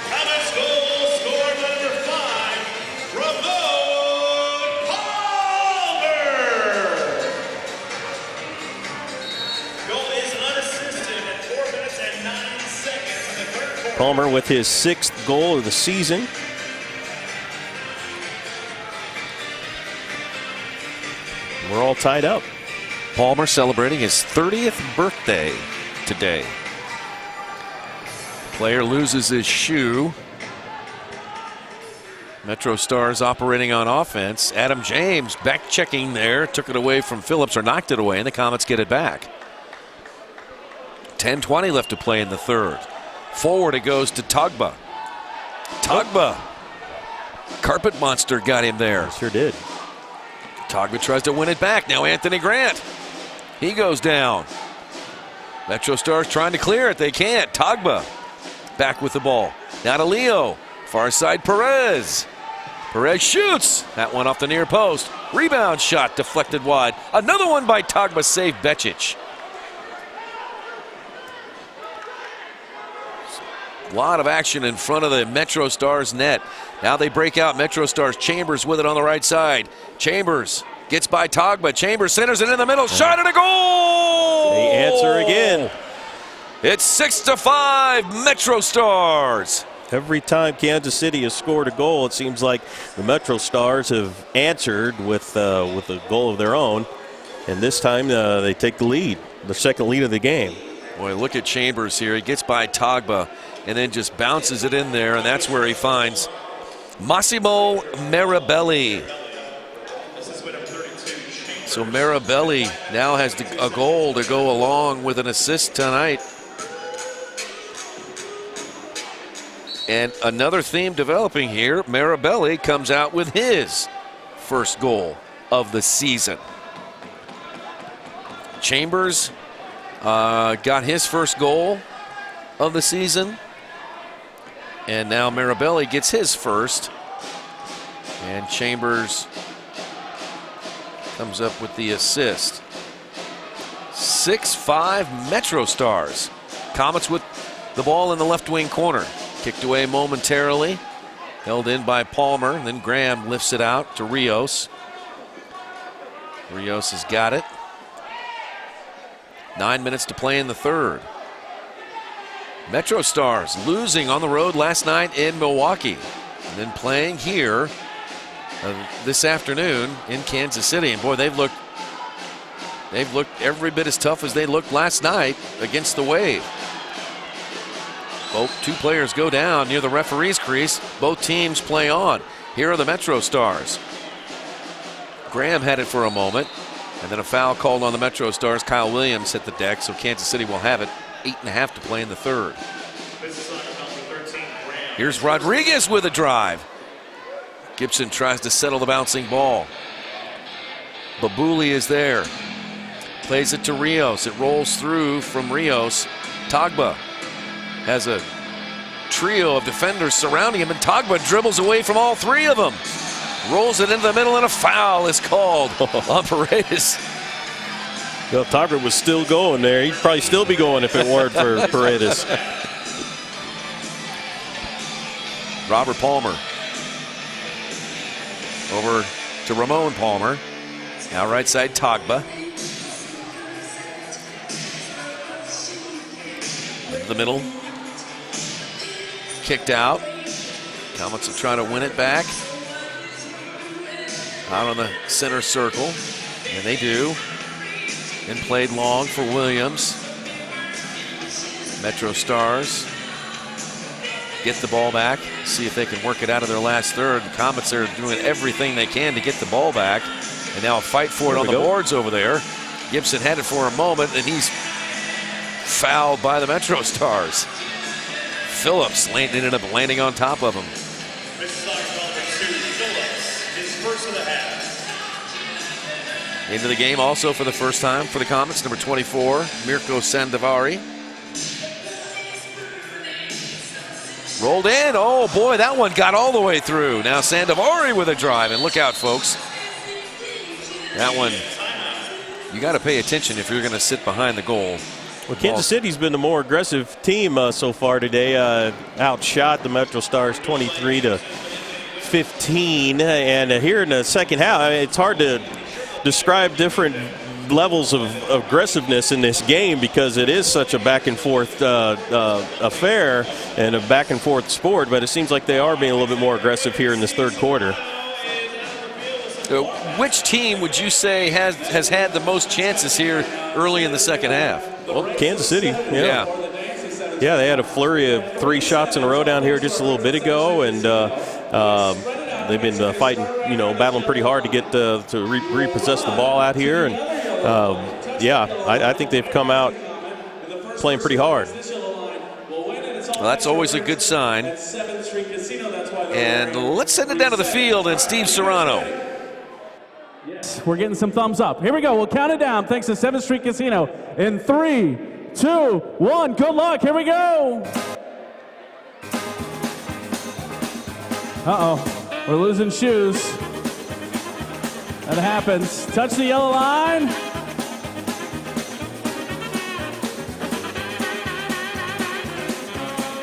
Speaker 3: Comets goal scorer number 5, Ramon Palmer. Goal is unassisted at 4 minutes and 9 seconds in the third quarter.
Speaker 7: Palmer with his 6th goal of the season. We're all tied up.
Speaker 5: Palmer celebrating his 30th birthday today. Player loses his shoe. MetroStars operating on offense. Adam James back checking there. Took it away from Phillips, or knocked it away, and the Comets get it back. 10:20 left to play in the third. Forward it goes to Togba. Togba. Carpet monster got him there.
Speaker 7: Sure did.
Speaker 5: Togba tries to win it back. Now Anthony Grant. He goes down. MetroStars trying to clear it. They can't. Togba back with the ball. Now to Leo. Far side Paredes. Paredes shoots. That one off the near post. Rebound shot deflected wide. Another one by Togba, saved Becic. A lot of action in front of the MetroStars net. Now they break out. MetroStars. Chambers with it on the right side. Chambers gets by Togba. Chambers centers it in the middle. Shot and a goal!
Speaker 7: They answer again.
Speaker 5: It's 6-5 MetroStars.
Speaker 7: Every time Kansas City has scored a goal, it seems like the MetroStars have answered with a goal of their own. And this time they take the lead, the second lead of the game.
Speaker 5: Boy, look at Chambers here. He gets by Togba and then just bounces it in there, and that's where he finds Massimo Marabelli. So Marabelli now has a goal to go along with an assist tonight. And another theme developing here. Marabelli comes out with his first goal of the season. Chambers got his first goal of the season. And now Marabelli gets his first. And Chambers comes up with the assist. 6-5 MetroStars. Comets with the ball in the left wing corner. Kicked away momentarily. Held in by Palmer. And then Graham lifts it out to Rios. Rios has got it. 9 minutes to play in the third. MetroStars losing on the road last night in Milwaukee. And then playing here this afternoon in Kansas City. And boy, they've looked every bit as tough as they looked last night against the Wave. Both two players go down near the referee's crease. Both teams play on. Here are the MetroStars. Graham had it for a moment, and then a foul called on the MetroStars. Kyle Williams hit the deck, so Kansas City will have it. 8.5 to play in the third. Here's Rodriguez with a drive. Gibson tries to settle the bouncing ball. Babuli is there. Plays it to Rios. It rolls through from Rios. Tagba has a trio of defenders surrounding him, and Tagba dribbles away from all three of them. Rolls it into the middle, and a foul is called on Paredes.
Speaker 7: Well, Tagba was still going there. He'd probably still be going if it weren't for Paredes.
Speaker 5: Robert Palmer. Over to Ramon Palmer. Now right side Tagba. Into the middle. Kicked out. Comets will try to win it back. Out on the center circle. And they do. And played long for Williams. MetroStars get the ball back. See if they can work it out of their last third. The Comets are doing everything they can to get the ball back. And now a fight for it on the boards over there. Gibson had it for a moment, and he's fouled by the MetroStars. Phillips ended up landing on top of him.
Speaker 3: His first of the half.
Speaker 5: Into the game also for the first time for the Comets, number 24, Mirko Sandavari. Rolled in. Oh, boy, that one got all the way through. Now Sandavari with a drive, and look out, folks. That one, you got to pay attention if you're going to sit behind the goal.
Speaker 7: Well, Kansas City's been the more aggressive team so far today. Outshot the MetroStars 23-15. And here in the second half, it's hard to describe different levels of aggressiveness in this game because it is such a back and forth affair and a back and forth sport, but it seems like they are being a little bit more aggressive here in this third quarter.
Speaker 5: Which team would you say has had the most chances here early in the second half?
Speaker 7: Well, Kansas City. Yeah, they had a flurry of 3 shots in a row down here just a little bit ago, and they've been fighting, battling pretty hard to get to repossess the ball out here. And I think they've come out playing pretty hard.
Speaker 5: Well, that's always a good sign. And let's send it down to the field, and Steve Serrano.
Speaker 10: We're getting some thumbs up. Here we go. We'll count it down thanks to 7th Street Casino in 3, 2, 1. Good luck. Here we go. Uh-oh. We're losing shoes. That happens. Touch the yellow line.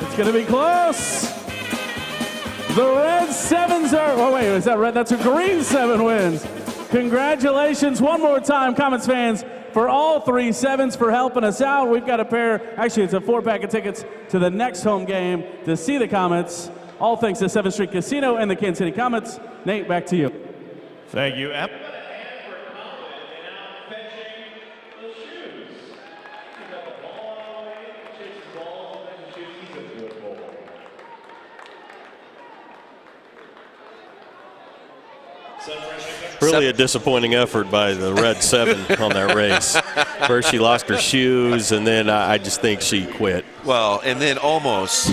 Speaker 10: It's going to be close. The red 7s are, oh wait, is that red? That's a green 7 wins. Congratulations one more time, Comets fans, for all 3 7s for helping us out. We've got a pair, actually it's a 4-pack of tickets to the next home game to see the Comets. All thanks to 7th Street Casino and the Kansas City Comets. Nate, back to you.
Speaker 2: Thank you, Em.
Speaker 7: Really a disappointing effort by the red 7 on that race. First she lost her shoes, and then I just think she quit.
Speaker 5: Well, and then almost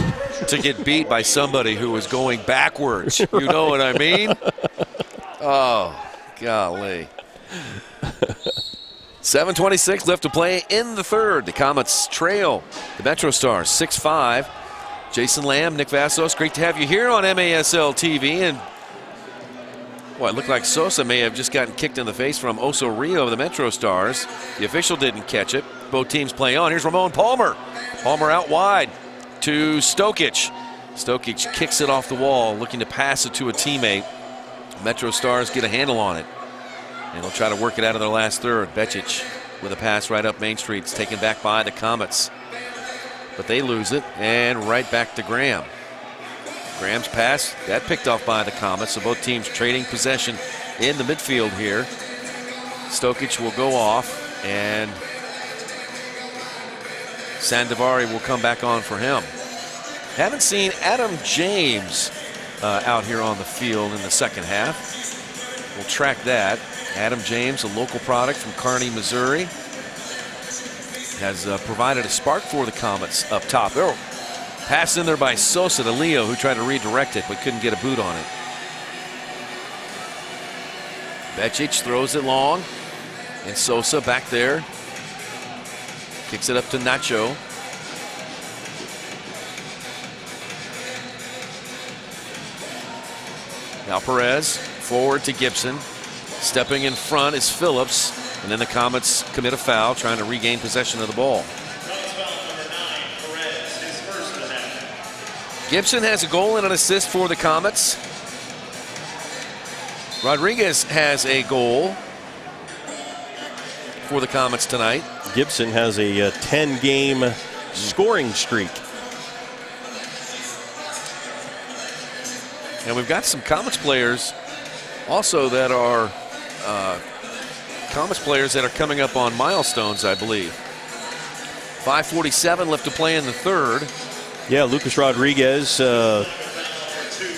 Speaker 5: to get beat by somebody who was going backwards. You know what I mean? Oh, golly. 7:26 left to play in the third. The Comets trail the MetroStars 6-5. Jason Lamb, Nick Vassos, great to have you here on MASL TV. And well, it looked like Sosa may have just gotten kicked in the face from Oso Rio of the MetroStars. The official didn't catch it. Both teams play on. Here's Ramon Palmer. Palmer out wide to Stokic. Stokic kicks it off the wall, looking to pass it to a teammate. MetroStars get a handle on it, and they'll try to work it out of their last third. Becic with a pass right up Main Street. It's taken back by the Comets, but they lose it, and right back to Graham. Graham's pass, that picked off by the Comets, so both teams trading possession in the midfield here. Stokic will go off, and Sandavari will come back on for him. Haven't seen Adam James out here on the field in the second half. We'll track that. Adam James, a local product from Kearney, Missouri, has provided a spark for the Comets up top. Pass in there by Sosa to Leo, who tried to redirect it but couldn't get a boot on it. Vetrix throws it long, and Sosa back there. Kicks it up to Nacho. Now Paredes forward to Gibson. Stepping in front is Phillips, and then the Comets commit a foul, trying to regain possession of the ball. Gibson has a goal and an assist for the Comets. Rodriguez has a goal for the Comets tonight.
Speaker 7: Gibson has a 10-game scoring streak.
Speaker 5: And we've got some Comets players also that are coming up on milestones, I believe. 5:47 left to play in the third.
Speaker 7: Yeah, Lucas Rodriguez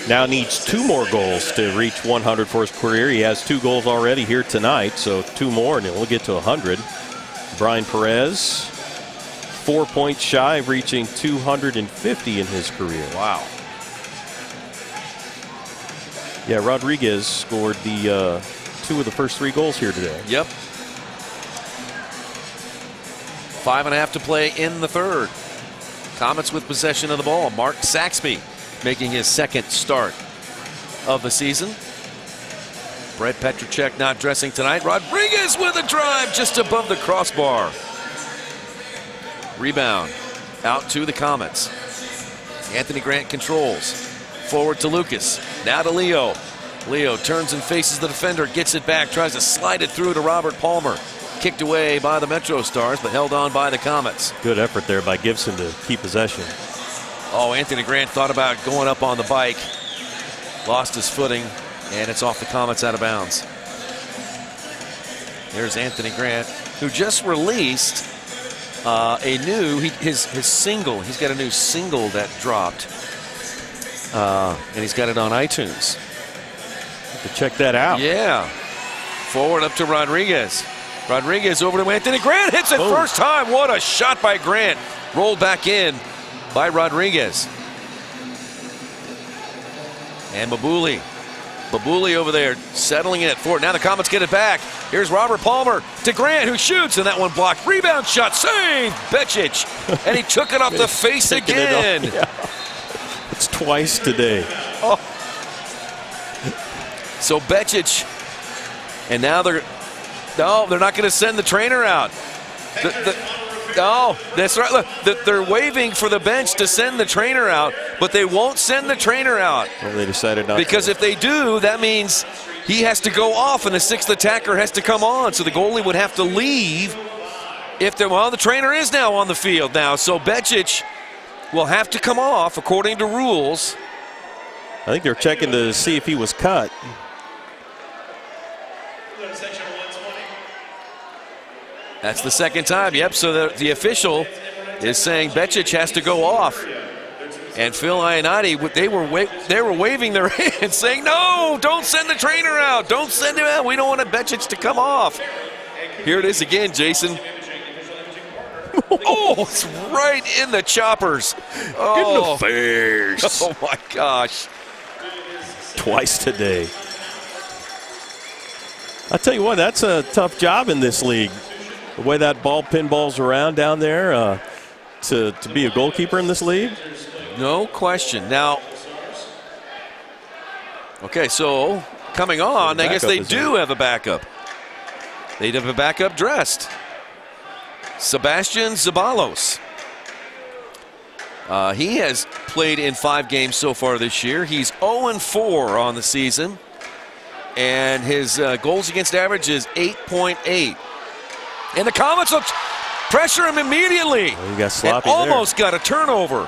Speaker 7: now needs 2 more goals to reach 100 for his career. He has 2 goals already here tonight, so 2 more and he'll get to 100. Brian Paredes, 4 points shy of reaching 250 in his career.
Speaker 5: Wow.
Speaker 7: Yeah, Rodriguez scored the 2 of the first 3 goals here today.
Speaker 5: Yep. 5.5 to play in the third. Comets with possession of the ball. Mark Saxby making his second start of the season. Brett Petracek not dressing tonight. Rodriguez with a drive just above the crossbar. Rebound out to the Comets. Anthony Grant controls. Forward to Lucas. Now to Leo. Leo turns and faces the defender. Gets it back. Tries to slide it through to Robert Palmer. Kicked away by the MetroStars, but held on by the Comets.
Speaker 7: Good effort there by Gibson to keep possession.
Speaker 5: Oh, Anthony Grant thought about going up on the bike. Lost his footing, and it's off the Comets out of bounds. There's Anthony Grant, who just released his single. He's got a new single that dropped, and he's got it on iTunes.
Speaker 7: Have to check that out.
Speaker 5: Yeah. Forward up to Rodriguez. Rodriguez over to Anthony Grant. Hits it first time. What a shot by Grant. Rolled back in by Rodriguez. And Babuli. Babuli over there settling it forward. Now the Comets get it back. Here's Robert Palmer to Grant, who shoots, and that one blocked. Rebound shot. Save. Bečić. And he took it off the face again.
Speaker 7: Yeah. It's twice today.
Speaker 5: Oh. So Bečić. And now they're not going to send the trainer out. No, that's right. Look, they're waving for the bench to send the trainer out, but they won't send the trainer out.
Speaker 7: Well, they decided not
Speaker 5: because
Speaker 7: to.
Speaker 5: If they do, that means he has to go off and the 6th attacker has to come on. So the goalie would have to leave. The trainer is now on the field now, so Bečić will have to come off according to rules.
Speaker 7: I think they're checking to see if he was cut.
Speaker 5: That's the second time. Yep, so the official is saying Bečić has to go off. And Phil Ionati, they were waving their hands saying, no, don't send the trainer out. Don't send him out. We don't want Bečić to come off. Here it is again, Jason. Oh, it's right in the choppers. Oh.
Speaker 7: In the face.
Speaker 5: Oh, my gosh.
Speaker 7: Twice today. I tell you what, that's a tough job in this league. The way that ball pinballs around down there to be a goalkeeper in this league?
Speaker 5: No question. Now, okay, so coming on, I guess they do have a backup. They have a backup dressed. Sebastian Cevallos. He has played in 5 games so far this year. He's 0-4 on the season. And his goals against average is 8.8. And the Comets will pressure him immediately.
Speaker 7: Well, you got sloppy
Speaker 5: and almost got a turnover.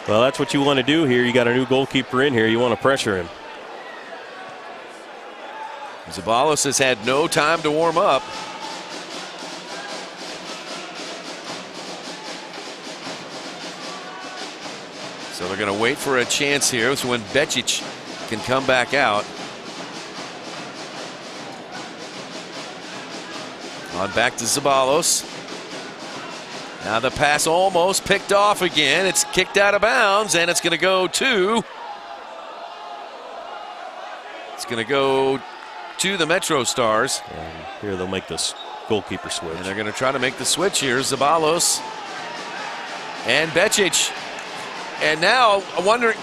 Speaker 7: Well, that's what you want to do here. You got a new goalkeeper in here. You want to pressure him.
Speaker 5: Cevallos has had no time to warm up. So they're going to wait for a chance here. So when Bečić can come back out. On back to Cevallos. Now the pass almost picked off again. It's kicked out of bounds, and it's going to go to the MetroStars.
Speaker 7: And here they'll make this goalkeeper switch.
Speaker 5: And they're going to try to make the switch here. Cevallos and Vetrix. And now I'm wondering.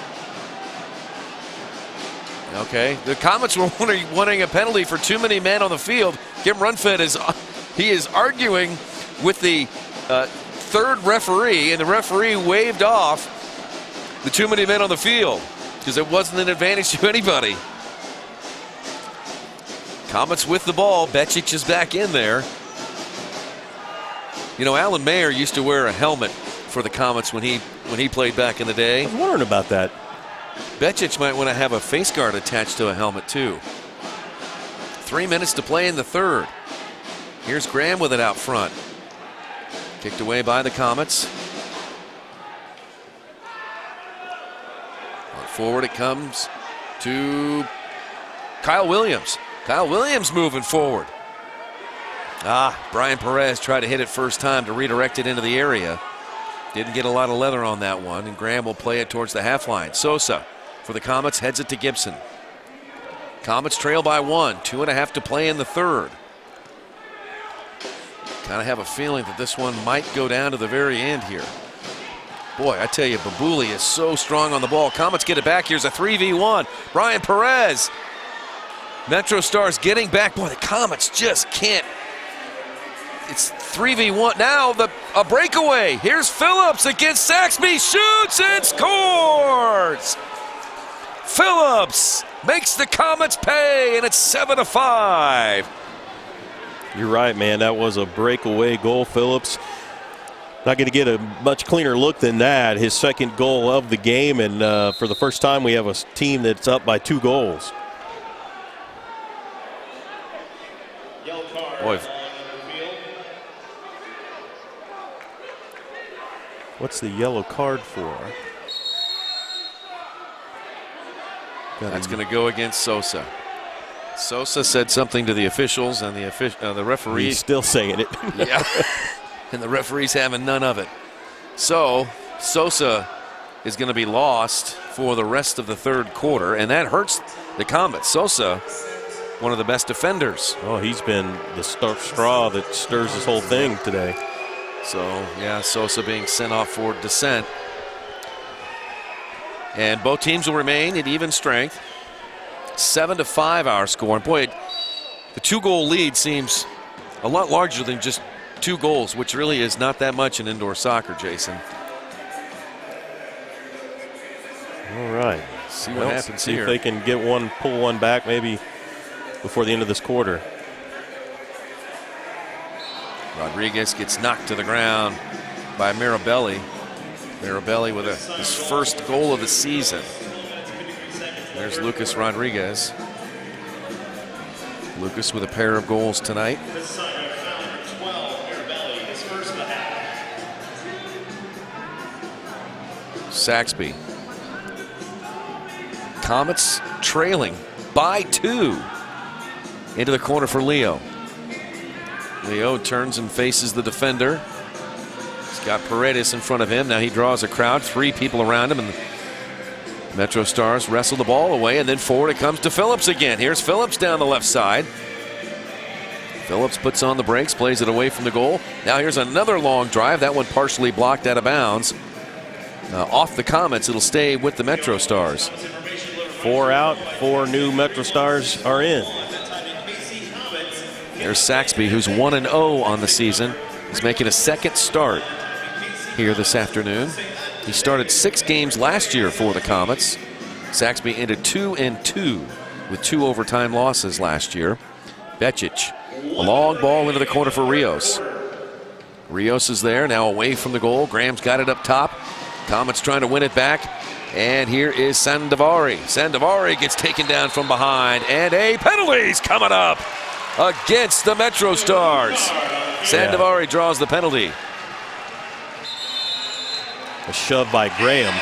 Speaker 5: Okay, the Comets were wanting a penalty for too many men on the field. Kim Runfed is arguing with the third referee, and the referee waved off the too many men on the field because it wasn't an advantage to anybody. Comets with the ball. Vetrix is back in there. You know, Alan Mayer used to wear a helmet for the Comets when he played back in the day.
Speaker 7: I was wondering about that.
Speaker 5: Vetrix might want to have a face guard attached to a helmet too. 3 minutes to play in the third. Here's Graham with it out front. Kicked away by the Comets. Forward it comes to Kyle Williams. Kyle Williams moving forward. Brian Paredes tried to hit it first time to redirect it into the area. Didn't get a lot of leather on that one, and Graham will play it towards the half line. Sosa for the Comets heads it to Gibson. Comets trail by 1, 2.5 to play in the third. Kind of have a feeling that this one might go down to the very end here. Boy, I tell you, Babuli is so strong on the ball. Comets get it back. Here's a 3v1. Brian Paredes. MetroStars getting back. Boy, the Comets just can't. It's 3v1. Now a breakaway. Here's Phillips against Saxby. Shoots and scores. Phillips makes the Comets pay, and it's 7-5.
Speaker 7: You're right, man. That was a breakaway goal. Phillips not going to get a much cleaner look than that. His second goal of the game, and for the first time we have a team that's up by 2 goals.
Speaker 5: Boy.
Speaker 7: What's the yellow card for?
Speaker 5: That's going to go against Sosa. Sosa said something to the officials, and the referee.
Speaker 7: He's still saying it.
Speaker 5: Yeah, and the referee's having none of it. So Sosa is going to be lost for the rest of the third quarter, and that hurts the Comets. Sosa, one of the best defenders.
Speaker 7: Oh, he's been the straw that stirs this whole thing today.
Speaker 5: So, yeah, Sosa being sent off for dissent. And both teams will remain at even strength. 7-5 our score. And boy, the 2-goal lead seems a lot larger than just 2 goals, which really is not that much in indoor soccer, Jason.
Speaker 7: All right.
Speaker 5: See what happens here.
Speaker 7: See if they can pull one back maybe before the end of this quarter.
Speaker 5: Rodriguez gets knocked to the ground by Mirabelli. Mirabelli with his first goal of the season. There's Lucas Rodriguez. Lucas with a pair of goals tonight. Saxby. Comets trailing by 2. Into the corner for Leo. Leo turns and faces the defender. He's got Paredes in front of him. Now he draws a crowd, 3 people around him, and the MetroStars wrestle the ball away, and then forward it comes to Phillips again. Here's Phillips down the left side. Phillips puts on the brakes, plays it away from the goal. Now here's another long drive. That one partially blocked out of bounds. Off the Comets, it'll stay with the MetroStars.
Speaker 7: 4 out, 4 new MetroStars are in.
Speaker 5: There's Saxby, who's 1-0 on the season. He's making a second start here this afternoon. He started 6 games last year for the Comets. Saxby ended 2-2 with 2 overtime losses last year. Vetrix, a long ball into the corner for Rios. Rios is there, now away from the goal. Graham's got it up top. Comets trying to win it back. And here is Sandovari. Sandovari gets taken down from behind, and a penalty's coming up against the MetroStars. Sandovari draws the penalty.
Speaker 7: A shove by Graham.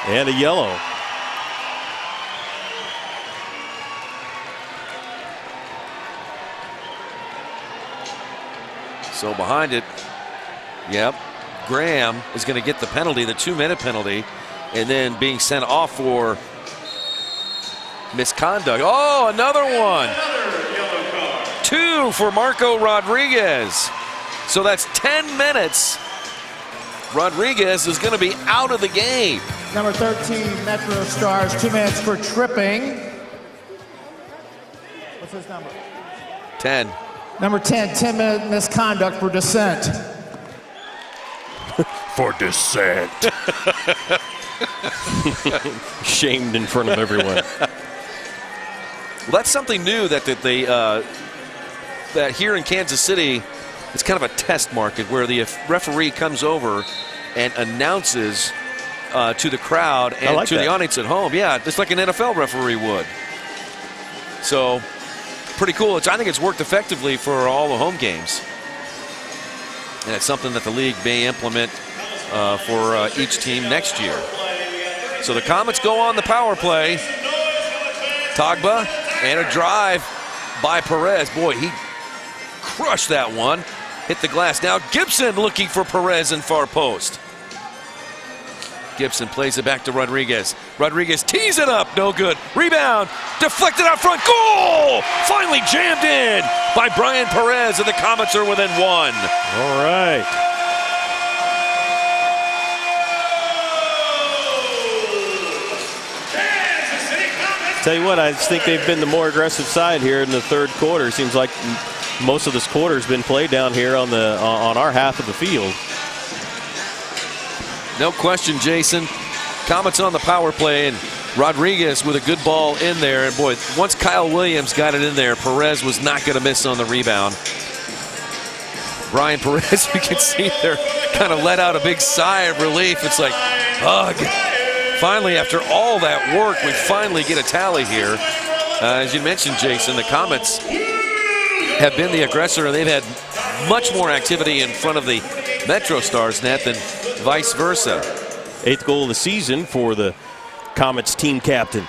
Speaker 7: And a yellow.
Speaker 5: So behind it, Yep. Graham is going to get the penalty, the 2-minute penalty, and then being sent off for misconduct. Oh, another one. 2 for Marco Rodriguez. So that's 10 minutes. Rodriguez is going to be out of the game.
Speaker 8: Number 13, MetroStars, 2 minutes for tripping. What's his number?
Speaker 5: 10.
Speaker 8: Number 10, 10-minute misconduct for dissent.
Speaker 4: For dissent.
Speaker 7: Shamed in front of everyone.
Speaker 5: Well, that's something new that here in Kansas City, it's kind of a test market where the referee comes over and announces to the crowd and to the audience at home. Yeah, just like an NFL referee would. So, pretty cool. I think it's worked effectively for all the home games. And it's something that the league may implement for each team next year. So the Comets go on the power play. Togba and a drive by Paredes. Boy, he crushed that one. Hit the glass. Now Gibson looking for Paredes in far post. Gibson plays it back to Rodriguez. Rodriguez tees it up. No good. Rebound. Deflected out front. Goal! Finally jammed in by Brian Paredes, and the Comets are within 1.
Speaker 7: All right. Tell you what, I just think they've been the more aggressive side here in the third quarter. Seems like most of this quarter has been played down here on our half of the field.
Speaker 5: No question, Jason. Comets on the power play, and Rodriguez with a good ball in there. And boy, once Kyle Williams got it in there, Paredes was not going to miss on the rebound. Brian Paredes, you can see there, kind of let out a big sigh of relief. It's like, ugh. Finally, after all that work, we finally get a tally here. As you mentioned, Jason, the Comets have been the aggressor, and they've had much more activity in front of the MetroStars net than vice versa.
Speaker 7: 8th goal of the season for the Comets team captain.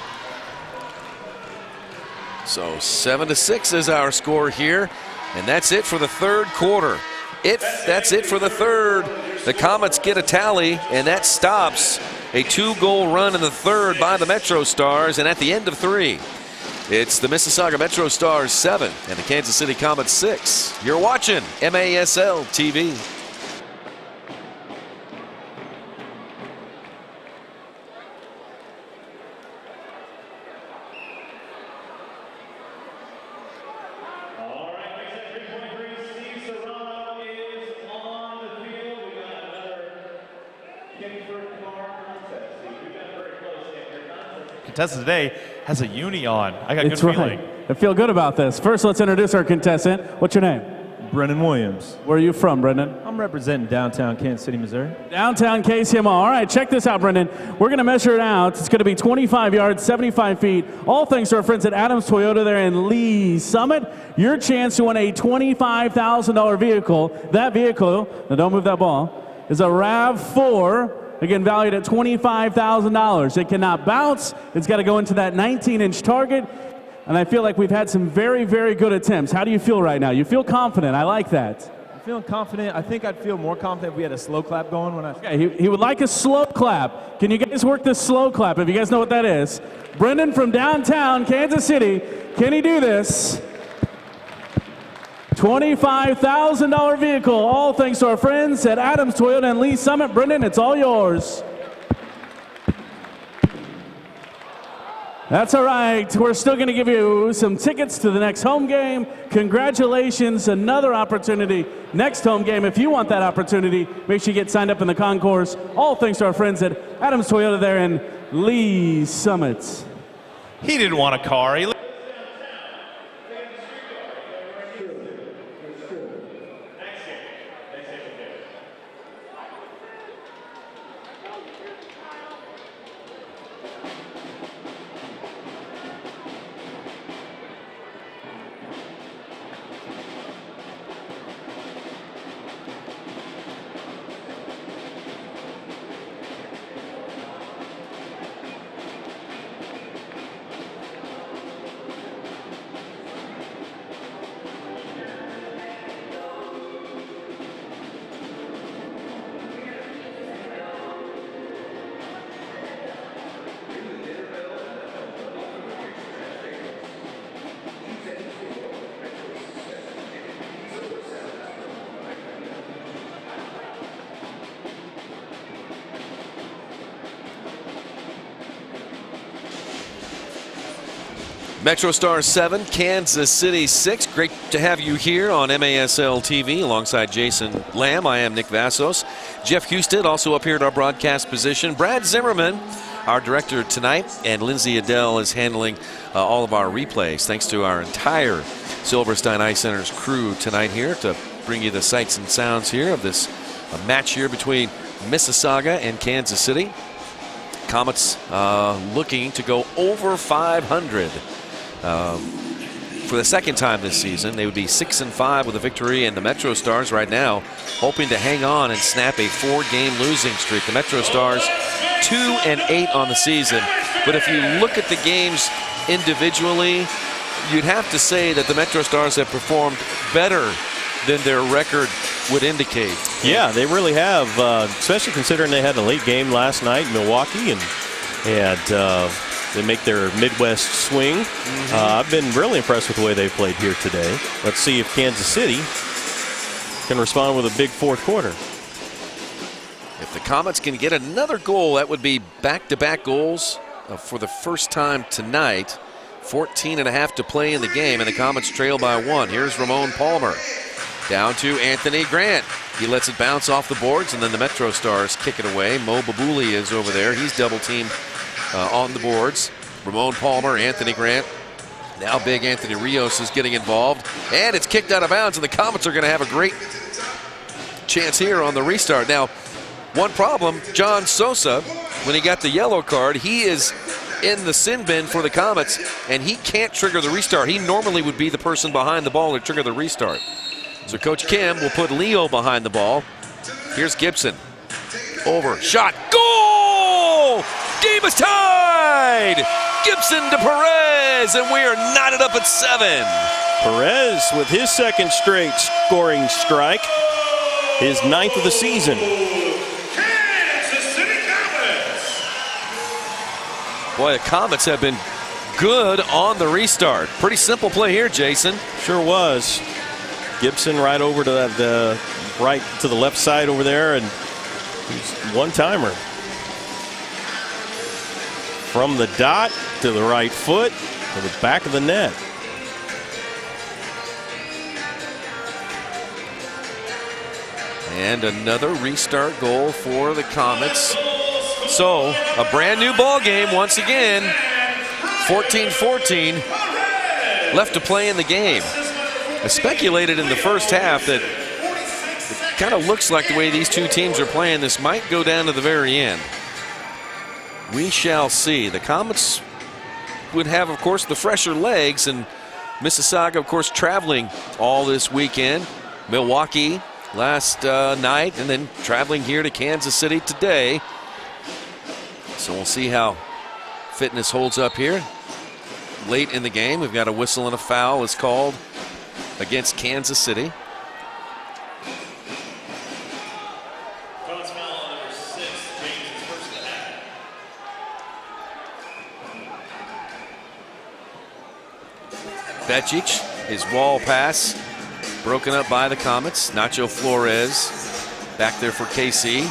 Speaker 5: So 7-6 is our score here, and that's it for the third quarter. That's it for the third. The Comets get a tally, and that stops a 2-goal run in the third by the MetroStars, and at the end of 3, it's the Mississauga MetroStars 7 and the Kansas City Comets 6. You're watching MASL TV.
Speaker 3: All right, next at 3.3, Serrano is on the field. We got another Kimford car contest. We've got very close here.
Speaker 2: Contestant today has a uni on. I got
Speaker 10: It's
Speaker 2: good feeling.
Speaker 10: right. I feel good about this. First, let's introduce our contestant. What's your name?
Speaker 12: Brennan Williams.
Speaker 10: Where are you from, Brendan?
Speaker 12: I'm representing downtown Kansas City, Missouri.
Speaker 10: Downtown KCMO. All right, check this out, Brendan. We're going to measure it out. It's going to be 25 yards, 75 feet. All thanks to our friends at Adams Toyota there in Lee Summit. Your chance to win a $25,000 vehicle. That vehicle, now don't move that ball, is a RAV4, again valued at $25,000. It cannot bounce. It's got to go into that 19-inch target. And I feel like we've had some very, very good attempts. How do you feel right now? You feel confident. I like that.
Speaker 12: I'm feeling confident. I think I'd feel more confident if we had a slow clap going when I...
Speaker 10: Okay, he would like a slow clap. Can you guys work this slow clap if you guys know what that is? Brendan from downtown Kansas City, can he do this? $25,000 vehicle, all thanks to our friends at Adams Toyota and Lee Summit. Brendan, it's all yours. That's all right. We're still going to give you some tickets to the next home game. Congratulations. Another opportunity. Next home game, if you want that opportunity, make sure you get signed up in the concourse. All thanks to our friends at Adams Toyota there in Lee Summit.
Speaker 2: He didn't want a car. He
Speaker 5: MetroStars 7, Kansas City 6. Great to have you here on MASL TV alongside Jason Lamb. I am Nick Vassos. Jeff Husted also up here at our broadcast position. Brad Zimmerman, our director tonight, and Lindsay Adele is handling all of our replays. Thanks to our entire Silverstein Ice Center's crew tonight here to bring you the sights and sounds here of this match here between Mississauga and Kansas City. Comets looking to go over 500 for the second time this season. They would be 6-5 with a victory, and the MetroStars right now hoping to hang on and snap a 4-game losing streak. The MetroStars 2-8 on the season, but if you look at the games individually, you'd have to say that the MetroStars have performed better than their record would indicate.
Speaker 7: Yeah, they really have, especially considering they had a late game last night in Milwaukee, and they make their Midwest swing. I've been really impressed with the way they played here today. Let's see if Kansas City can respond with a big fourth quarter.
Speaker 5: If the Comets can get another goal, that would be back-to-back goals for the first time tonight. 14.5 to play in the game, and the Comets trail by 1. Here's Ramon Palmer. Down to Anthony Grant. He lets it bounce off the boards, and then the MetroStars kick it away. Mo Babuli is over there. He's double-teamed on the boards. Ramon Palmer, Anthony Grant. Now big Anthony Rios is getting involved, and it's kicked out of bounds, and the Comets are going to have a great chance here on the restart. Now, one problem, John Sosa, when he got the yellow card, he is in the sin bin for the Comets, and he can't trigger the restart. He normally would be the person behind the ball to trigger the restart. So Coach Kim will put Leo behind the ball. Here's Gibson. Over, shot, goal! Game is tied! Gibson to Paredes, and we are knotted up at 7.
Speaker 7: Paredes with his second straight scoring strike, his 9th of the season.
Speaker 3: Kansas City Comets.
Speaker 5: Boy, the Comets have been good on the restart. Pretty simple play here, Jason.
Speaker 7: Sure was. Gibson right over to that right to the left side over there, and he's one-timer. From the dot to the right foot to the back of the net.
Speaker 5: And another restart goal for the Comets. So a brand new ball game once again. 14-14 left to play in the game. I speculated in the first half that it kind of looks like the way these two teams are playing, this might go down to the very end. We shall see. The Comets would have, of course, the fresher legs, and Mississauga, of course, traveling all this weekend. Milwaukee last night, and then traveling here to Kansas City today. So we'll see how fitness holds up here. Late in the game, we've got a whistle and a foul is called against Kansas City. Vetrix, his wall pass broken up by the Comets. Nacho Flores back there for KC.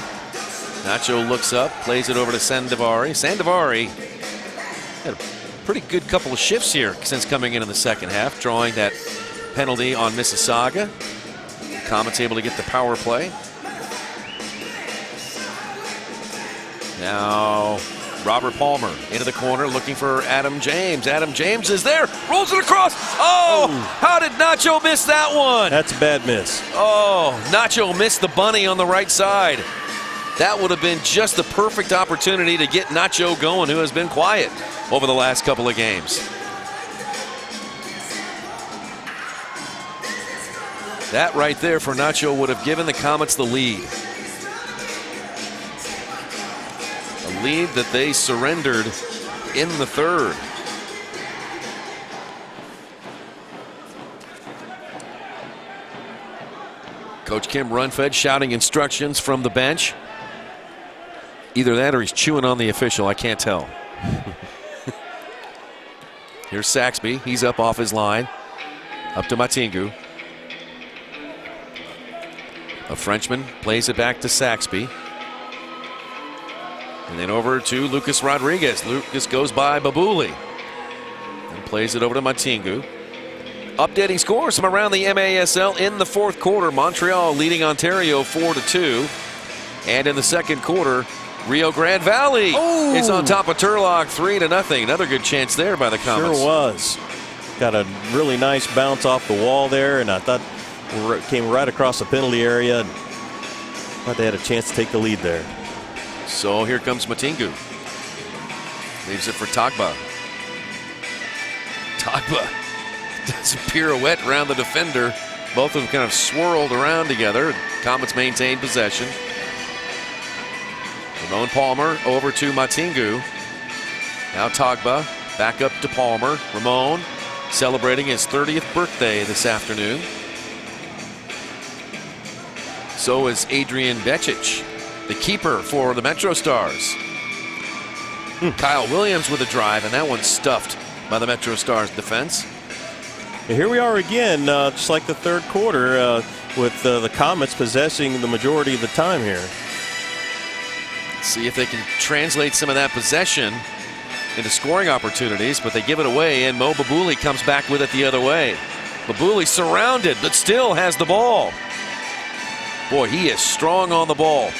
Speaker 5: Nacho looks up, plays it over to Sandovari. Sandovari had a pretty good couple of shifts here since coming in the second half, drawing that penalty on Mississauga. Comets able to get the power play. Now Robert Palmer into the corner looking for Adam James. Adam James is there, rolls it across. Oh, how did Nacho miss that one?
Speaker 7: That's a bad miss.
Speaker 5: Oh, Nacho missed the bunny on the right side. That would have been just the perfect opportunity to get Nacho going, who has been quiet over the last couple of games. That right there for Nacho would have given the Comets the lead. A lead that they surrendered in the third. Coach Kim Runfed shouting instructions from the bench. Either that or he's chewing on the official. I can't tell. Here's Saxby. He's up off his line. Up to Matingu. A Frenchman plays it back to Saxby. And then over to Lucas Rodriguez. Lucas goes by Babuli. And plays it over to Matingu. Updating scores from around the MASL in the fourth quarter. Montreal leading Ontario 4-2. And in the second quarter, Rio Grande Valley is on top of Turlock 3-0. Another good chance there by the Comets.
Speaker 7: Sure was. Got a really nice bounce off the wall there, and I thought it came right across the penalty area. Thought they had a chance to take the lead there.
Speaker 5: So here comes Matingu. Leaves it for Tagba. Tagba does a pirouette around the defender. Both of them kind of swirled around together. Comets maintain possession. Ramon Palmer over to Matingu. Now Tagba back up to Palmer. Ramon celebrating his 30th birthday this afternoon. So is Adrian Vetrix, the keeper for the MetroStars. Kyle Williams with a drive, and that one's stuffed by the MetroStars defense.
Speaker 7: And here we are again, just like the third quarter, with the Comets possessing the majority of the time here.
Speaker 5: See if they can translate some of that possession into scoring opportunities, but they give it away, and Mo Babouli comes back with it the other way. Babouli surrounded, but still has the ball. Boy, he is strong on the ball.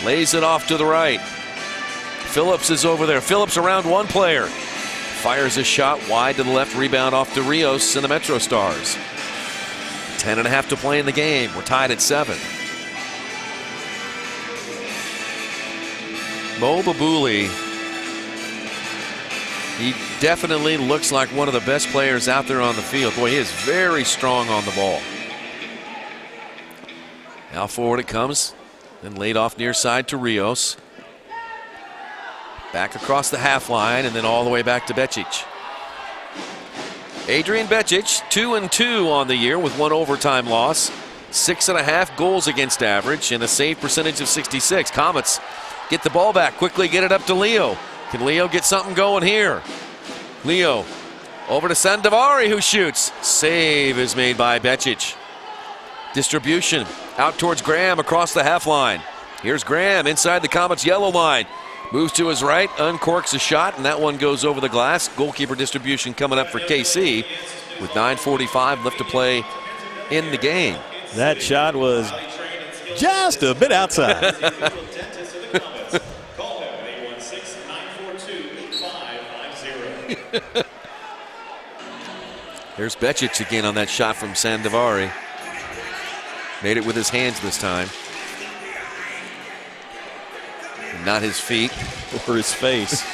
Speaker 5: Lays it off to the right. Phillips is over there. Phillips around one player. Fires a shot wide to the left, rebound off to Rios and the MetroStars. 10.5 to play in the game. We're tied at 7. Mo Babouli, he definitely looks like one of the best players out there on the field. Boy, he is very strong on the ball. Now forward it comes, then laid off near side to Rios. Back across the half line and then all the way back to Vetrix. Adrian Vetrix, 2-2 on the year with 1 overtime loss. 6.5 goals against average and a save percentage of 66. Comets get the ball back, quickly get it up to Leo. Can Leo get something going here? Leo over to Sandavari, who shoots. Save is made by Vetrix. Distribution out towards Graham across the half line. Here's Graham inside the Comets yellow line. Moves to his right, uncorks a shot, and that one goes over the glass. Goalkeeper distribution coming up for KC with 9:45 left to play in the game.
Speaker 7: That shot was just a bit outside.
Speaker 5: There's Vetrix again on that shot from Sandavari. Made it with his hands this time. Not his feet.
Speaker 7: Or his face.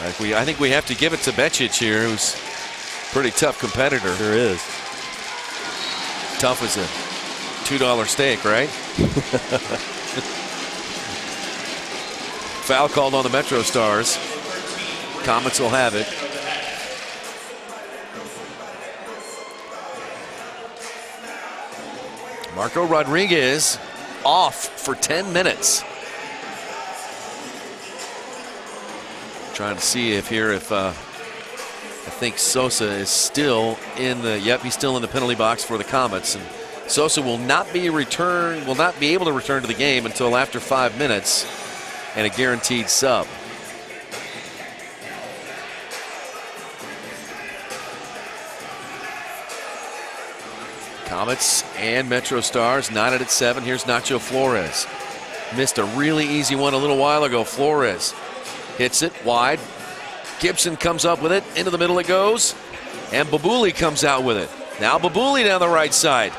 Speaker 5: Right. I think we have to give it to Vetrix here, who's a pretty tough competitor.
Speaker 7: Sure is.
Speaker 5: Tough as a $2 steak, right? Foul called on the MetroStars. Comets will have it. Marco Rodriguez off for 10 minutes. Trying to see if I think Sosa is still in the, he's still in the penalty box for the Comets. And Sosa will not be able to return to the game until after 5 minutes and a guaranteed sub. Comets and MetroStars knotted at 7. Here's Nacho Flores. Missed a really easy one a little while ago. Flores hits it wide. Gibson comes up with it. Into the middle it goes. And Babouli comes out with it. Now Babouli down the right side.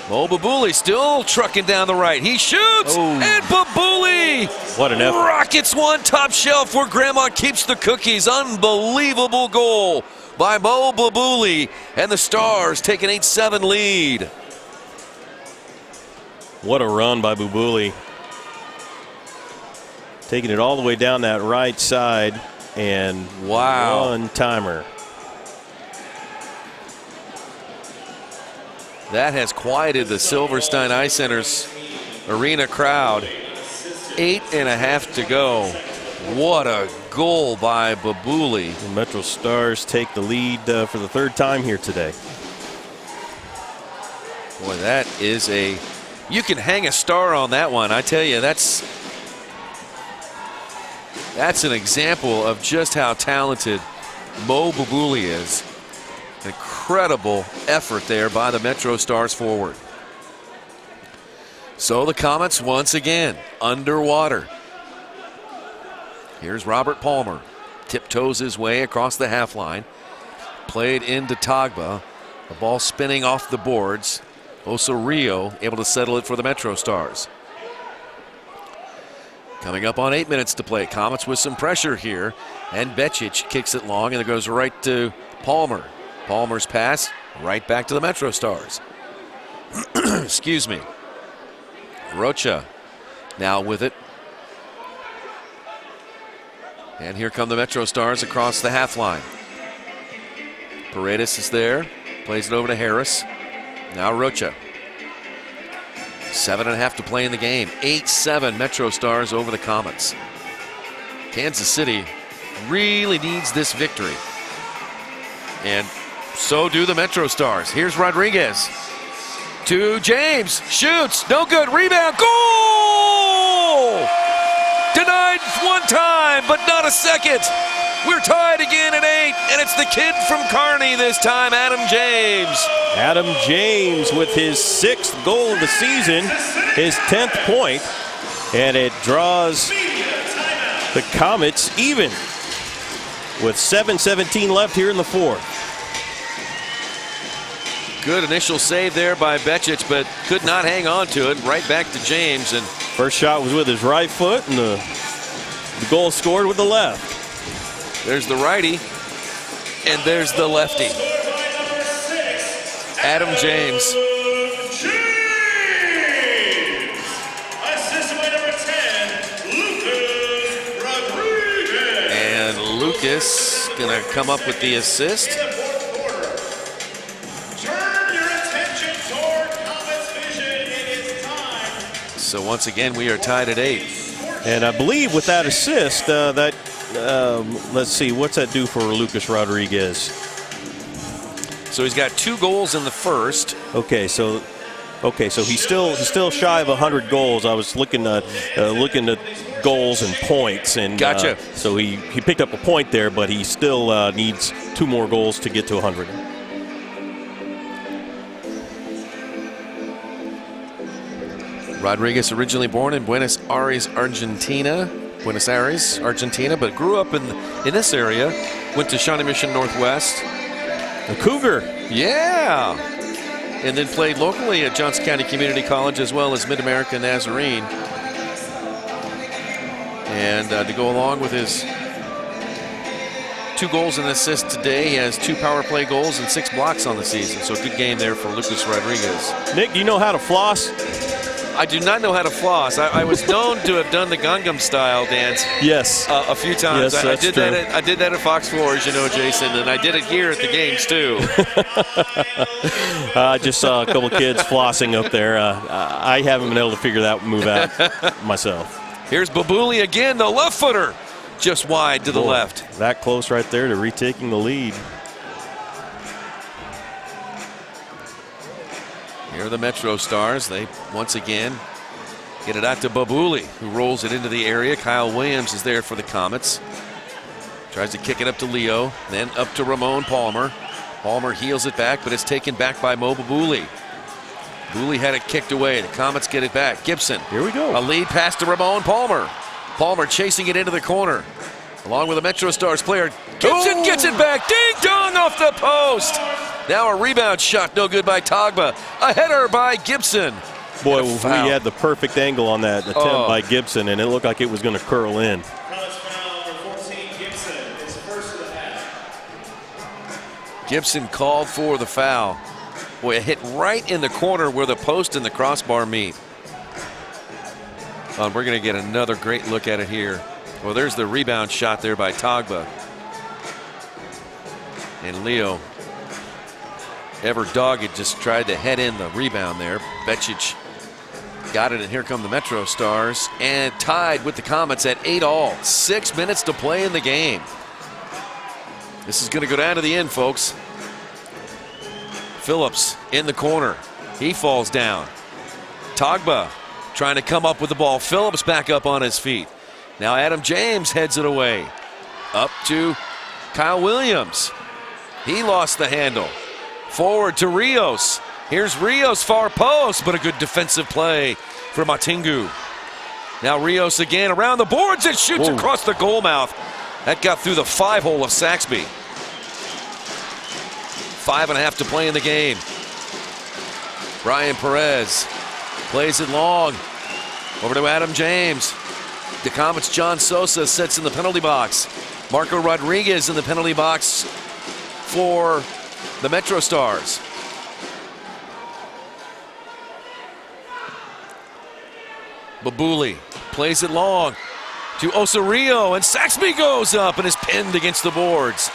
Speaker 5: Mo Babouli still trucking down the right. He shoots! And Babouli!
Speaker 7: What an effort.
Speaker 5: Rockets one top shelf where Grandma keeps the cookies. Unbelievable goal by Mo Babouli, and the Stars take an 8-7 lead.
Speaker 7: What a run by Babouli. Taking it all the way down that right side, and
Speaker 5: wow,
Speaker 7: one timer.
Speaker 5: That has quieted the Silverstein Ice Center's arena crowd. 8.5 to go. What a goal by Babouli.
Speaker 7: The MetroStars take the lead for the third time here today.
Speaker 5: Boy, that is you can hang a star on that one. I tell you, That's an example of just how talented Mo Babuli is. Incredible effort there by the MetroStars forward. So the Comets once again underwater. Here's Robert Palmer. Tiptoes his way across the half line. Played into Tagba. The ball spinning off the boards. Osorio able to settle it for the MetroStars. Coming up on 8 minutes to play. Comets with some pressure here. And Vetrix kicks it long, and it goes right to Palmer. Palmer's pass right back to the MetroStars. Excuse me. Rocha now with it. And here come the MetroStars across the half line. Paredes is there. Plays it over to Harris. Now Rocha. 7.5 to play in the game. 8-7 MetroStars over the Comets. Kansas City really needs this victory. And so do the MetroStars. Here's Rodriguez. To James. Shoots. No good. Rebound. Goal! Denied one time, but not a second. We're tied again at 8, and it's the kid from Kearney this time, Adam James.
Speaker 7: Adam James with his 6th goal of the season, his 10th point, and it draws the Comets even with 7:17 left here in the 4th.
Speaker 5: Good initial save there by Vetrix, but could not hang on to it. Right back to James. And
Speaker 7: first shot was with his right foot, and the goal scored with the left.
Speaker 5: There's the righty, and there's the lefty. Adam James.
Speaker 3: Assisted by number 10, Lucas Rodriguez.
Speaker 5: And Lucas gonna come up with the assist.
Speaker 3: Turn your attention toward Comets vision. It is time.
Speaker 5: So once again, we are tied at 8.
Speaker 7: And I believe with that assist, let's see, what's that do for Lucas Rodriguez?
Speaker 5: So he's got 2 goals in the first.
Speaker 7: Okay, so he's still shy of 100 goals. I was looking at goals and points, and
Speaker 5: gotcha.
Speaker 7: So he picked up a point there, but he still needs 2 more goals to get to 100.
Speaker 5: Rodriguez originally born in Buenos Aires, Argentina, but grew up in this area. Went to Shawnee Mission Northwest.
Speaker 7: A Cougar.
Speaker 5: Yeah. And then played locally at Johnson County Community College as well as Mid-America Nazarene. And to go along with his 2 goals and assists today, he has 2 power play goals and 6 blocks on the season. So a good game there for Lucas Rodriguez.
Speaker 7: Nick, do you know how to floss?
Speaker 5: I do not know how to floss. I was known to have done the Gangnam Style dance.
Speaker 7: Yes.
Speaker 5: A few times.
Speaker 7: Yes,
Speaker 5: I did
Speaker 7: true.
Speaker 5: that. I did that at Fox 4, as you know, Jason, and I did it here at the games too.
Speaker 7: I just saw a couple of kids flossing up there. I haven't been able to figure that move out myself.
Speaker 5: Here's Babuli again, the left footer, just wide to the left.
Speaker 7: That close right there to retaking the lead.
Speaker 5: Here are the MetroStars. They once again get it out to Babuli, who rolls it into the area. Kyle Williams is there for the Comets. Tries to kick it up to Leo, then up to Ramon Palmer. Palmer heels it back, but it's taken back by Mo Babuli. Babuli had it kicked away. The Comets get it back. Gibson.
Speaker 7: Here we go.
Speaker 5: A lead pass to Ramon Palmer. Palmer chasing it into the corner, along with a MetroStars player. Gibson gets it back. Ding dong off the post. Now a rebound shot, no good by Tagba. A header by Gibson.
Speaker 7: Boy, we had the perfect angle on that attempt by Gibson, and it looked like it was going to curl in.
Speaker 3: College foul number 14, Gibson. His first of the half.
Speaker 5: Gibson called for the foul. Boy, it hit right in the corner where the post and the crossbar meet. We're going to get another great look at it here. Well, there's the rebound shot there by Tagba. And Leo, ever dogged, just tried to head in the rebound there. Vetrix got it, and here come the MetroStars, and tied with the Comets at 8-all. 6 minutes to play in the game. This is going to go down to the end, folks. Phillips in the corner. He falls down. Tagba trying to come up with the ball. Phillips back up on his feet. Now Adam James heads it away. Up to Kyle Williams. He lost the handle. Forward to Rios. Here's Rios, far post, but a good defensive play for Matingu. Now Rios again around the boards and shoots across the goal mouth. That got through the 5-hole of Saxby. 5.5 to play in the game. Brian Paredes plays it long. Over to Adam James. The Comets' John Sosa sits in the penalty box. Marco Rodriguez in the penalty box for the MetroStars. Babuli plays it long to Osorio, and Saxby goes up and is pinned against the boards.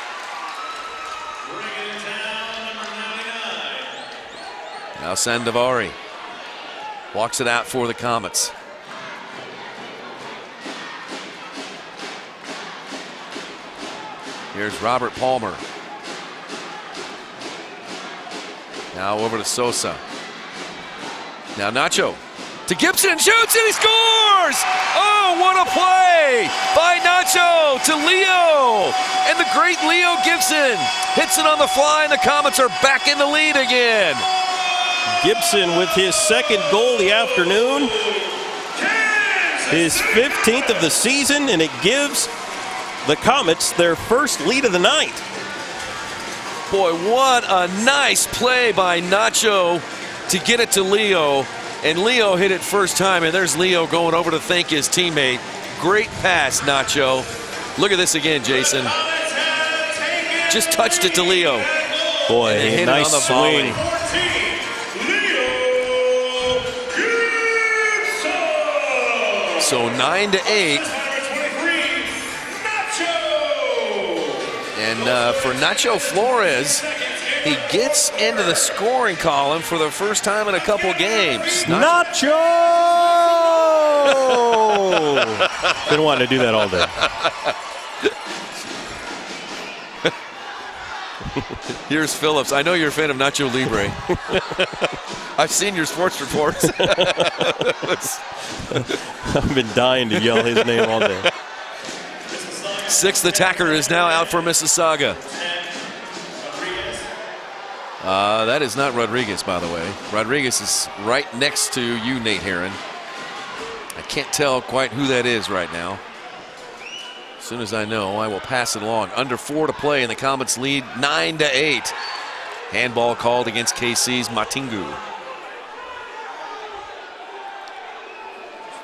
Speaker 5: Now Sandovari walks it out for the Comets. Here's Robert Palmer. Now over to Sosa. Now Nacho to Gibson, shoots and he scores! Oh, what a play by Nacho to Leo. And the great Leo Gibson hits it on the fly, and the Comets are back in the lead again.
Speaker 7: Gibson with his second goal of the afternoon. His 15th of the season, and it gives the Comets their first lead of the night.
Speaker 5: Boy, what a nice play by Nacho to get it to Leo. And Leo hit it first time, and there's Leo going over to thank his teammate. Great pass, Nacho. Look at this again, Jason. Just touched it to Leo.
Speaker 7: Boy, nice swing.
Speaker 5: So 9-8. And for Nacho Flores, he gets into the scoring column for the first time in a couple games.
Speaker 7: Nacho! Been wanting to do that all day.
Speaker 5: Here's Phillips. I know you're a fan of Nacho Libre. I've seen your sports reports.
Speaker 7: I've been dying to yell his name all day.
Speaker 5: Sixth attacker is now out for Mississauga. That is not Rodriguez, by the way. Rodriguez is right next to you, Nate Herron. I can't tell quite who that is right now. As soon as I know, I will pass it along. Under 4 to play, and the Comets lead 9-8. Handball called against KC's Matingu.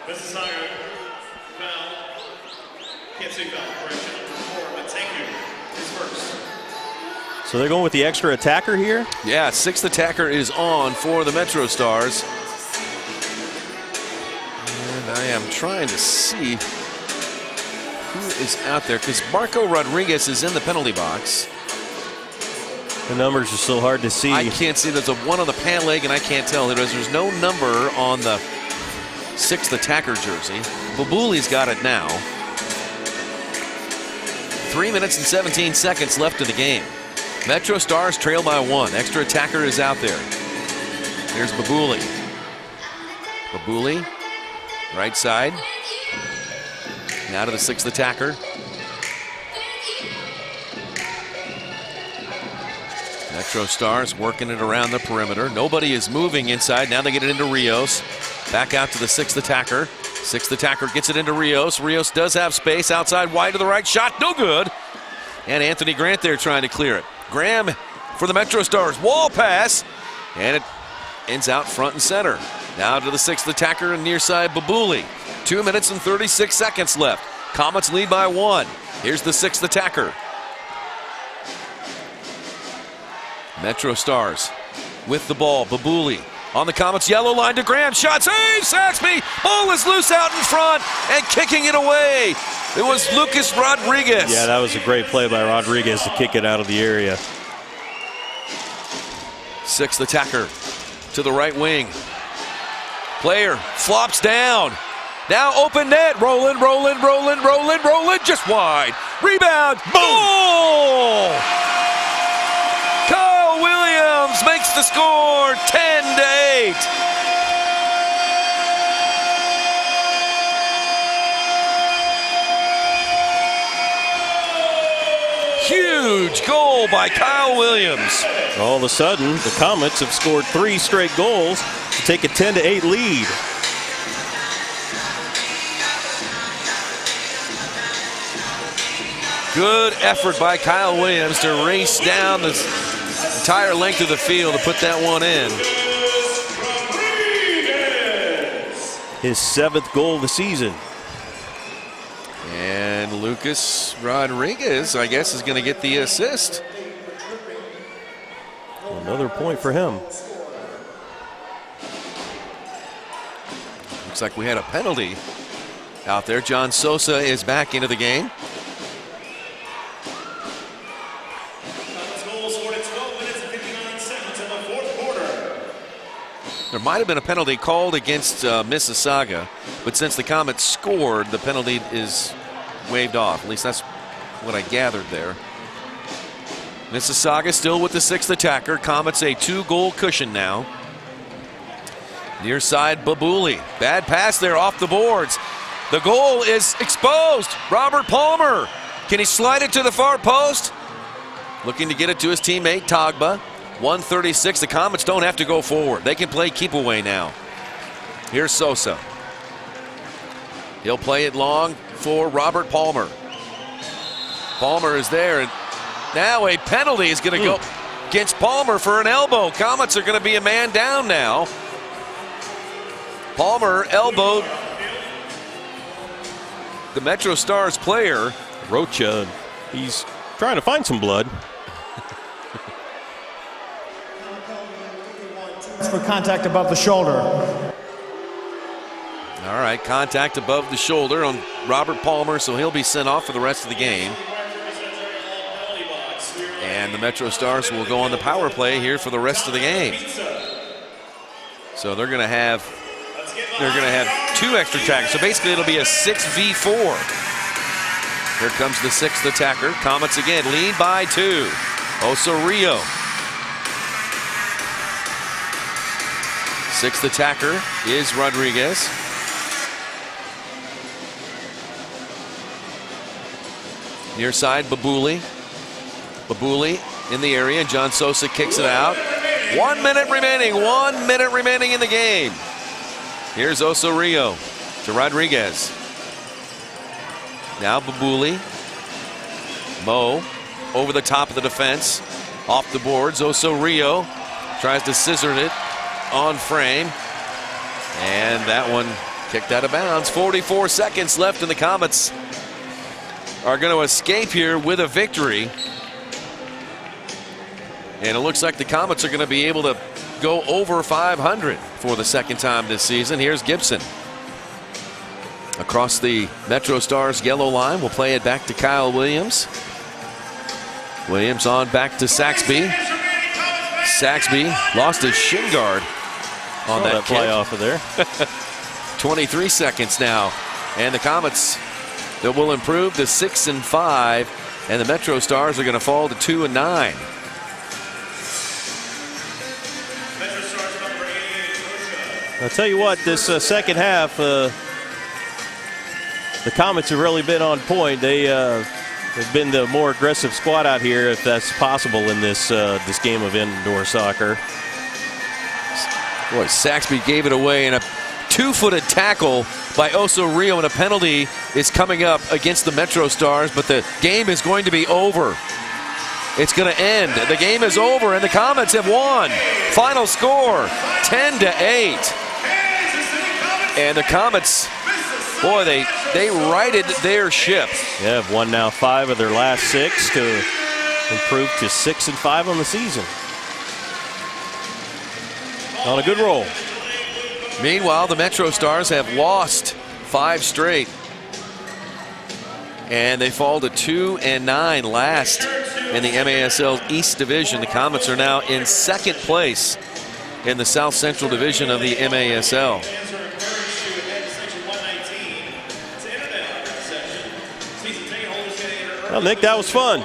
Speaker 3: Mississauga foul. Can't say foul. Correction. Number 4, Matingu is first.
Speaker 7: So they're going with the extra attacker here?
Speaker 5: Yeah, sixth attacker is on for the MetroStars. And I am trying to see who is out there, because Marco Rodriguez is in the penalty box.
Speaker 7: The numbers are so hard to see.
Speaker 5: I can't see. There's a 1 on the pant leg, and I can't tell. There's no number on the sixth attacker jersey. Babuli's got it now. 3 minutes and 17 seconds left in the game. MetroStars trail by 1. Extra attacker is out there. Here's Babuli. Babuli, right side. Now to the sixth attacker. MetroStars working it around the perimeter. Nobody is moving inside. Now they get it into Rios. Back out to the sixth attacker. Sixth attacker gets it into Rios. Rios does have space outside wide to the right. Shot no good. And Anthony Grant there trying to clear it. Graham for the MetroStars. Wall pass. And it ends out front and center. Now to the sixth attacker and near side Babuli. 2 minutes and 36 seconds left. Comets lead by 1. Here's the sixth attacker. MetroStars with the ball. Babuli on the Comets yellow line to Graham. Shot save. Saxby. Ball is loose out in front and kicking it away. It was Lucas Rodriguez.
Speaker 7: Yeah, that was a great play by Rodriguez to kick it out of the area.
Speaker 5: Sixth attacker to the right wing. Player flops down. Now open net. Rolling, rolling, rolling, rolling, rolling. Just wide. Rebound. Goal! Kyle Williams makes the score. 10-8. huge goal by Kyle Williams.
Speaker 7: All of a sudden, the Comets have scored 3 straight goals to take a 10-8 lead.
Speaker 5: Good effort by Kyle Williams to race down the entire length of the field to put that one in.
Speaker 7: His 7th goal of the season.
Speaker 5: And Lucas Rodriguez, I guess, is going to get the assist.
Speaker 7: Another point for him.
Speaker 5: Looks like we had a penalty out there. John Sosa is back into the game. There might have been a penalty called against Mississauga, but since the Comets scored, the penalty is waved off. At least that's what I gathered there. Mississauga still with the 6th attacker. Comets a 2-goal cushion now. Near side, Babuli. Bad pass there off the boards. The goal is exposed. Robert Palmer. Can he slide it to the far post? Looking to get it to his teammate, Togba. 1:36. The Comets don't have to go forward. They can play keep away now. Here's Sosa. He'll play it long for Robert Palmer. Palmer is there, and now a penalty is going to go against Palmer for an elbow. Comets are going to be a man down now. Palmer elbowed the MetroStars player.
Speaker 7: Rocha, he's trying to find some blood.
Speaker 8: For contact above the shoulder.
Speaker 5: All right, contact above the shoulder on Robert Palmer, so he'll be sent off for the rest of the game. And the MetroStars will go on the power play here for the rest of the game. So they're going to have 2 extra tackles. So basically it'll be a 6v4. Here comes the 6th attacker. Comets again lead by 2. Osorio. 6th attacker is Rodriguez. Near side, Babuli. Babuli in the area, and John Sosa kicks it out. 1 minute remaining, 1 minute remaining in the game. Here's Osorio to Rodriguez. Now Babuli. Mo over the top of the defense. Off the boards, Osorio tries to scissor it on frame. And that one kicked out of bounds. 44 seconds left, and the Comets are going to escape here with a victory. And it looks like the Comets are going to be able to go over 500 for the 2nd time this season. Here's Gibson. Across the MetroStars yellow line, we'll play it back to Kyle Williams. Williams on back to Saxby. Saxby lost his shin guard on that
Speaker 7: fly off of there.
Speaker 5: 23 seconds now, and the Comets that will improve to 6-5, and the MetroStars are going to fall to 2-9.
Speaker 7: I'll tell you what, this second half, the Comets have really been on point. They've been the more aggressive squad out here, if that's possible in this this game of indoor soccer.
Speaker 5: Boy, Saxby gave it away, and a 2-footed tackle by Osorio, and a penalty is coming up against the MetroStars, but the game is going to be over. It's going to end. The game is over, and the Comets have won. Final score, 10-8. And the Comets, boy, they righted their ship.
Speaker 7: Yeah, have won now 5 of their last 6 to improve to 6-5 on the season. On a good roll.
Speaker 5: Meanwhile, the MetroStars have lost 5 straight. And they fall to 2-9 last in the MASL East Division. The Comets are now in 2nd place in the South Central Division of the MASL.
Speaker 7: Well, Nick, that was fun.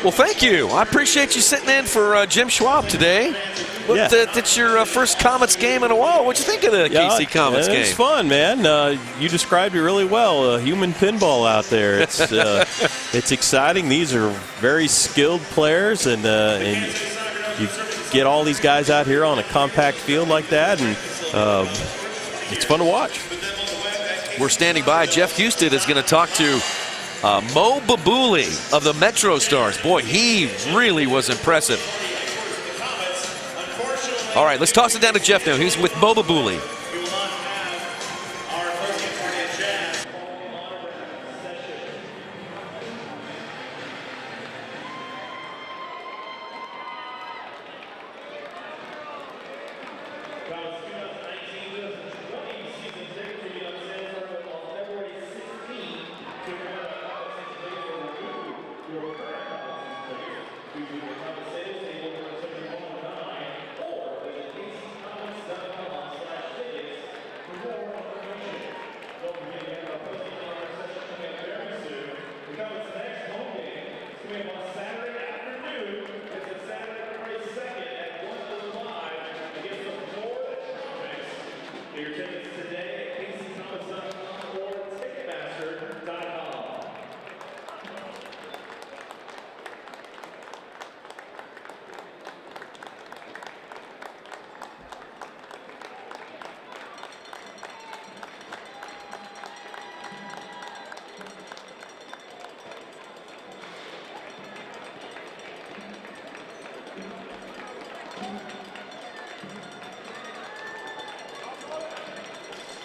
Speaker 5: Well, thank you. I appreciate you sitting in for Jim Schwab today. It's your first Comets game in a while. What'd you think of the KC Comets game?
Speaker 7: It's fun, man. You described it really well. Human pinball out there. It's it's exciting. These are very skilled players, and you get all these guys out here on a compact field like that, and it's fun to watch.
Speaker 5: We're standing by. Jeff Houston is going to talk to Mo Babouli of the MetroStars. Boy, he really was impressive. All right, let's toss it down to Jeff now. He's with Mo Babouli.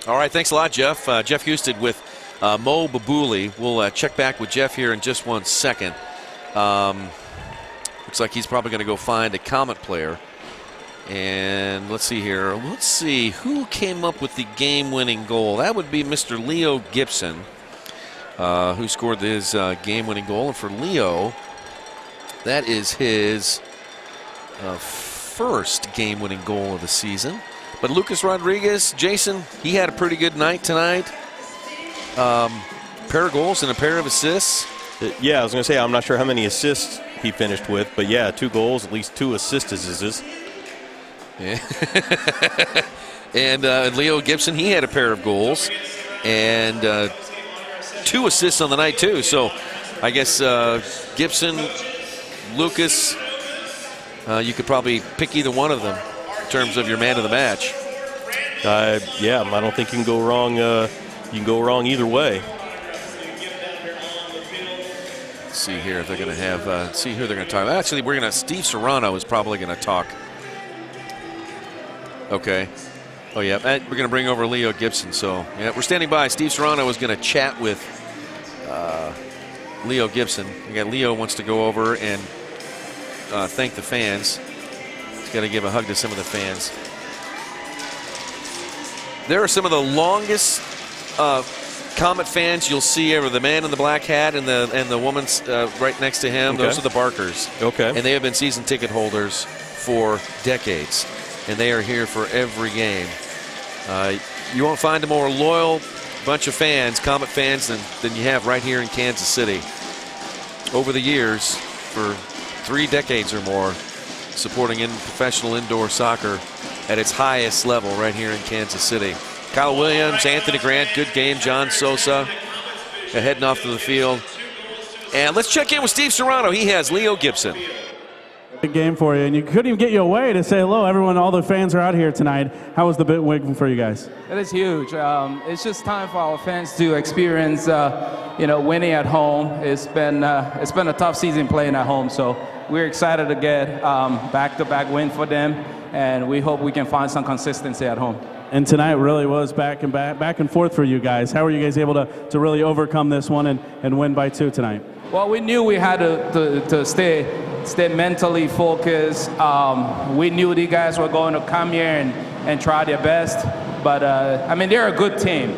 Speaker 5: All right, thanks a lot, Jeff. Jeff Houston with Mo Babouli. We'll check back with Jeff here in just 1 second. Looks like he's probably going to go find a Comet player. And let's see here. Let's see who came up with the game-winning goal. That would be Mr. Leo Gibson, who scored his game-winning goal. And for Leo, that is his first game-winning goal of the season. But Lucas Rodriguez, Jason, he had a pretty good night tonight. Pair of goals and a pair of assists.
Speaker 7: Yeah, I was going to say, I'm not sure how many assists he finished with, but yeah, 2 goals, at least 2 assists.
Speaker 5: Yeah. And Leo Gibson, he had a pair of goals and 2 assists on the night, too. So I guess Gibson, Lucas, you could probably pick either one of them in terms of your man of the match.
Speaker 7: Yeah, I don't think you can go wrong. You can go wrong either way.
Speaker 5: Let's see here if they're going to have. See who they're going to talk. Actually, we're going to. Steve Serrano is probably going to talk. Okay. Oh yeah, we're going to bring over Leo Gibson. So yeah, we're standing by. Steve Serrano is going to chat with Leo Gibson. Leo wants to go over and thank the fans. He's got to give a hug to some of the fans. There are some of the longest Comet fans you'll see ever. The man in the black hat and the woman's right next to him. Okay. Those are the Barkers.
Speaker 7: Okay.
Speaker 5: And they have been season ticket holders for decades, and they are here for every game. You won't find a more loyal bunch of fans, Comet fans, than you have right here in Kansas City. Over the years, for 3 decades or more, supporting professional indoor soccer at its highest level right here in Kansas City. Kyle Williams, Anthony Grant, good game. John Sosa heading off to the field. And let's check in with Steve Serrano. He has Leo Gibson.
Speaker 10: Big game for you, and you couldn't even get you away to say hello. Everyone, all the fans are out here tonight. How was the bit win for you guys?
Speaker 13: It is huge. It's just time for our fans to experience, winning at home. It's been a tough season playing at home, so we're excited to get back-to-back win for them, and we hope we can find some consistency at home.
Speaker 10: And tonight really was back and forth for you guys. How were you guys able to really overcome this one and win by 2 tonight?
Speaker 13: Well, we knew we had to stay mentally focused. We knew the guys were going to come here and try their best. But they're a good team.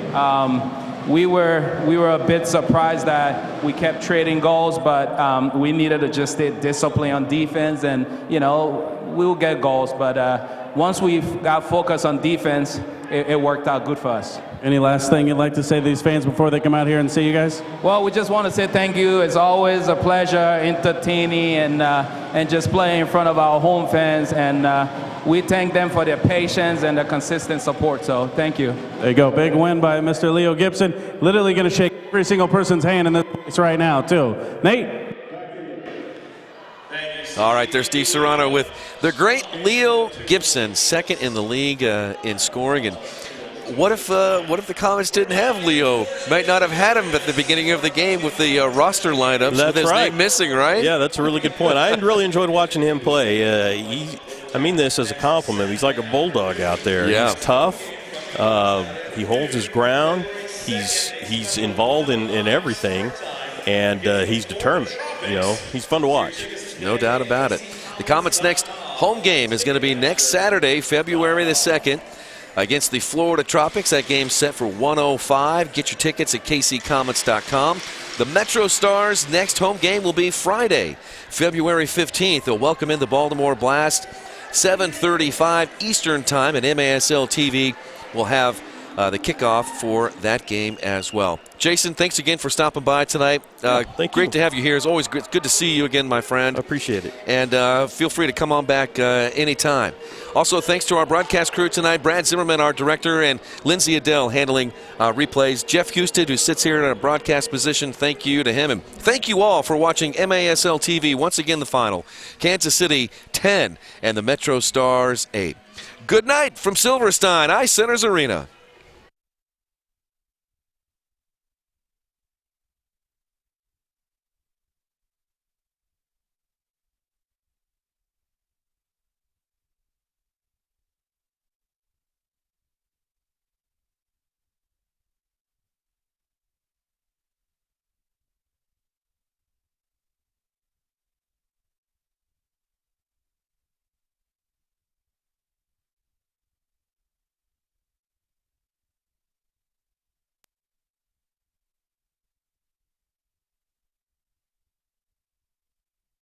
Speaker 13: We were a bit surprised that we kept trading goals, but we needed to just stay disciplined on defense, and we'll get goals. But once we got focused on defense, it worked out good for us.
Speaker 10: Any last thing you'd like to say to these fans before they come out here and see you guys?
Speaker 13: Well, we just want to say thank you. It's always a pleasure entertaining and just playing in front of our home fans. And we thank them for their patience and their consistent support. So thank you.
Speaker 10: There you go. Big win by Mr. Leo Gibson. Literally going to shake every single person's hand in this place right now, too. Nate?
Speaker 5: All right, there's Steve Serrano with the great Leo Gibson, second in the league in scoring. And what if the Comets didn't have Leo? Might not have had him at the beginning of the game with the roster lineups.
Speaker 7: That's
Speaker 5: with his
Speaker 7: right.
Speaker 5: name missing, right?
Speaker 7: Yeah, that's a really good point. I really enjoyed watching him play. I mean this as a compliment. He's like a bulldog out there.
Speaker 5: Yeah.
Speaker 7: He's tough. He holds his ground. He's involved in everything, and he's determined. You know, he's fun to watch.
Speaker 5: No doubt about it. The Comets' next home game is going to be next Saturday, February the 2nd, against the Florida Tropics. That game's set for 1:05. Get your tickets at kccomets.com. The MetroStars' next home game will be Friday, February 15th. They'll welcome in the Baltimore Blast, 7:35 Eastern Time, and MASL TV will have the kickoff for that game as well. Jason, thanks again for stopping by tonight. Great to have you here. It's always good to see you again, my friend.
Speaker 7: I appreciate it.
Speaker 5: And feel free to come on back anytime. Also, thanks to our broadcast crew tonight, Brad Zimmerman, our director, and Lindsay Adele handling replays. Jeff Houston, who sits here in a broadcast position, thank you to him. And thank you all for watching MASL TV. Once again, the final. Kansas City 10 and the MetroStars 8. Good night from Silverstein Ice Centers Arena.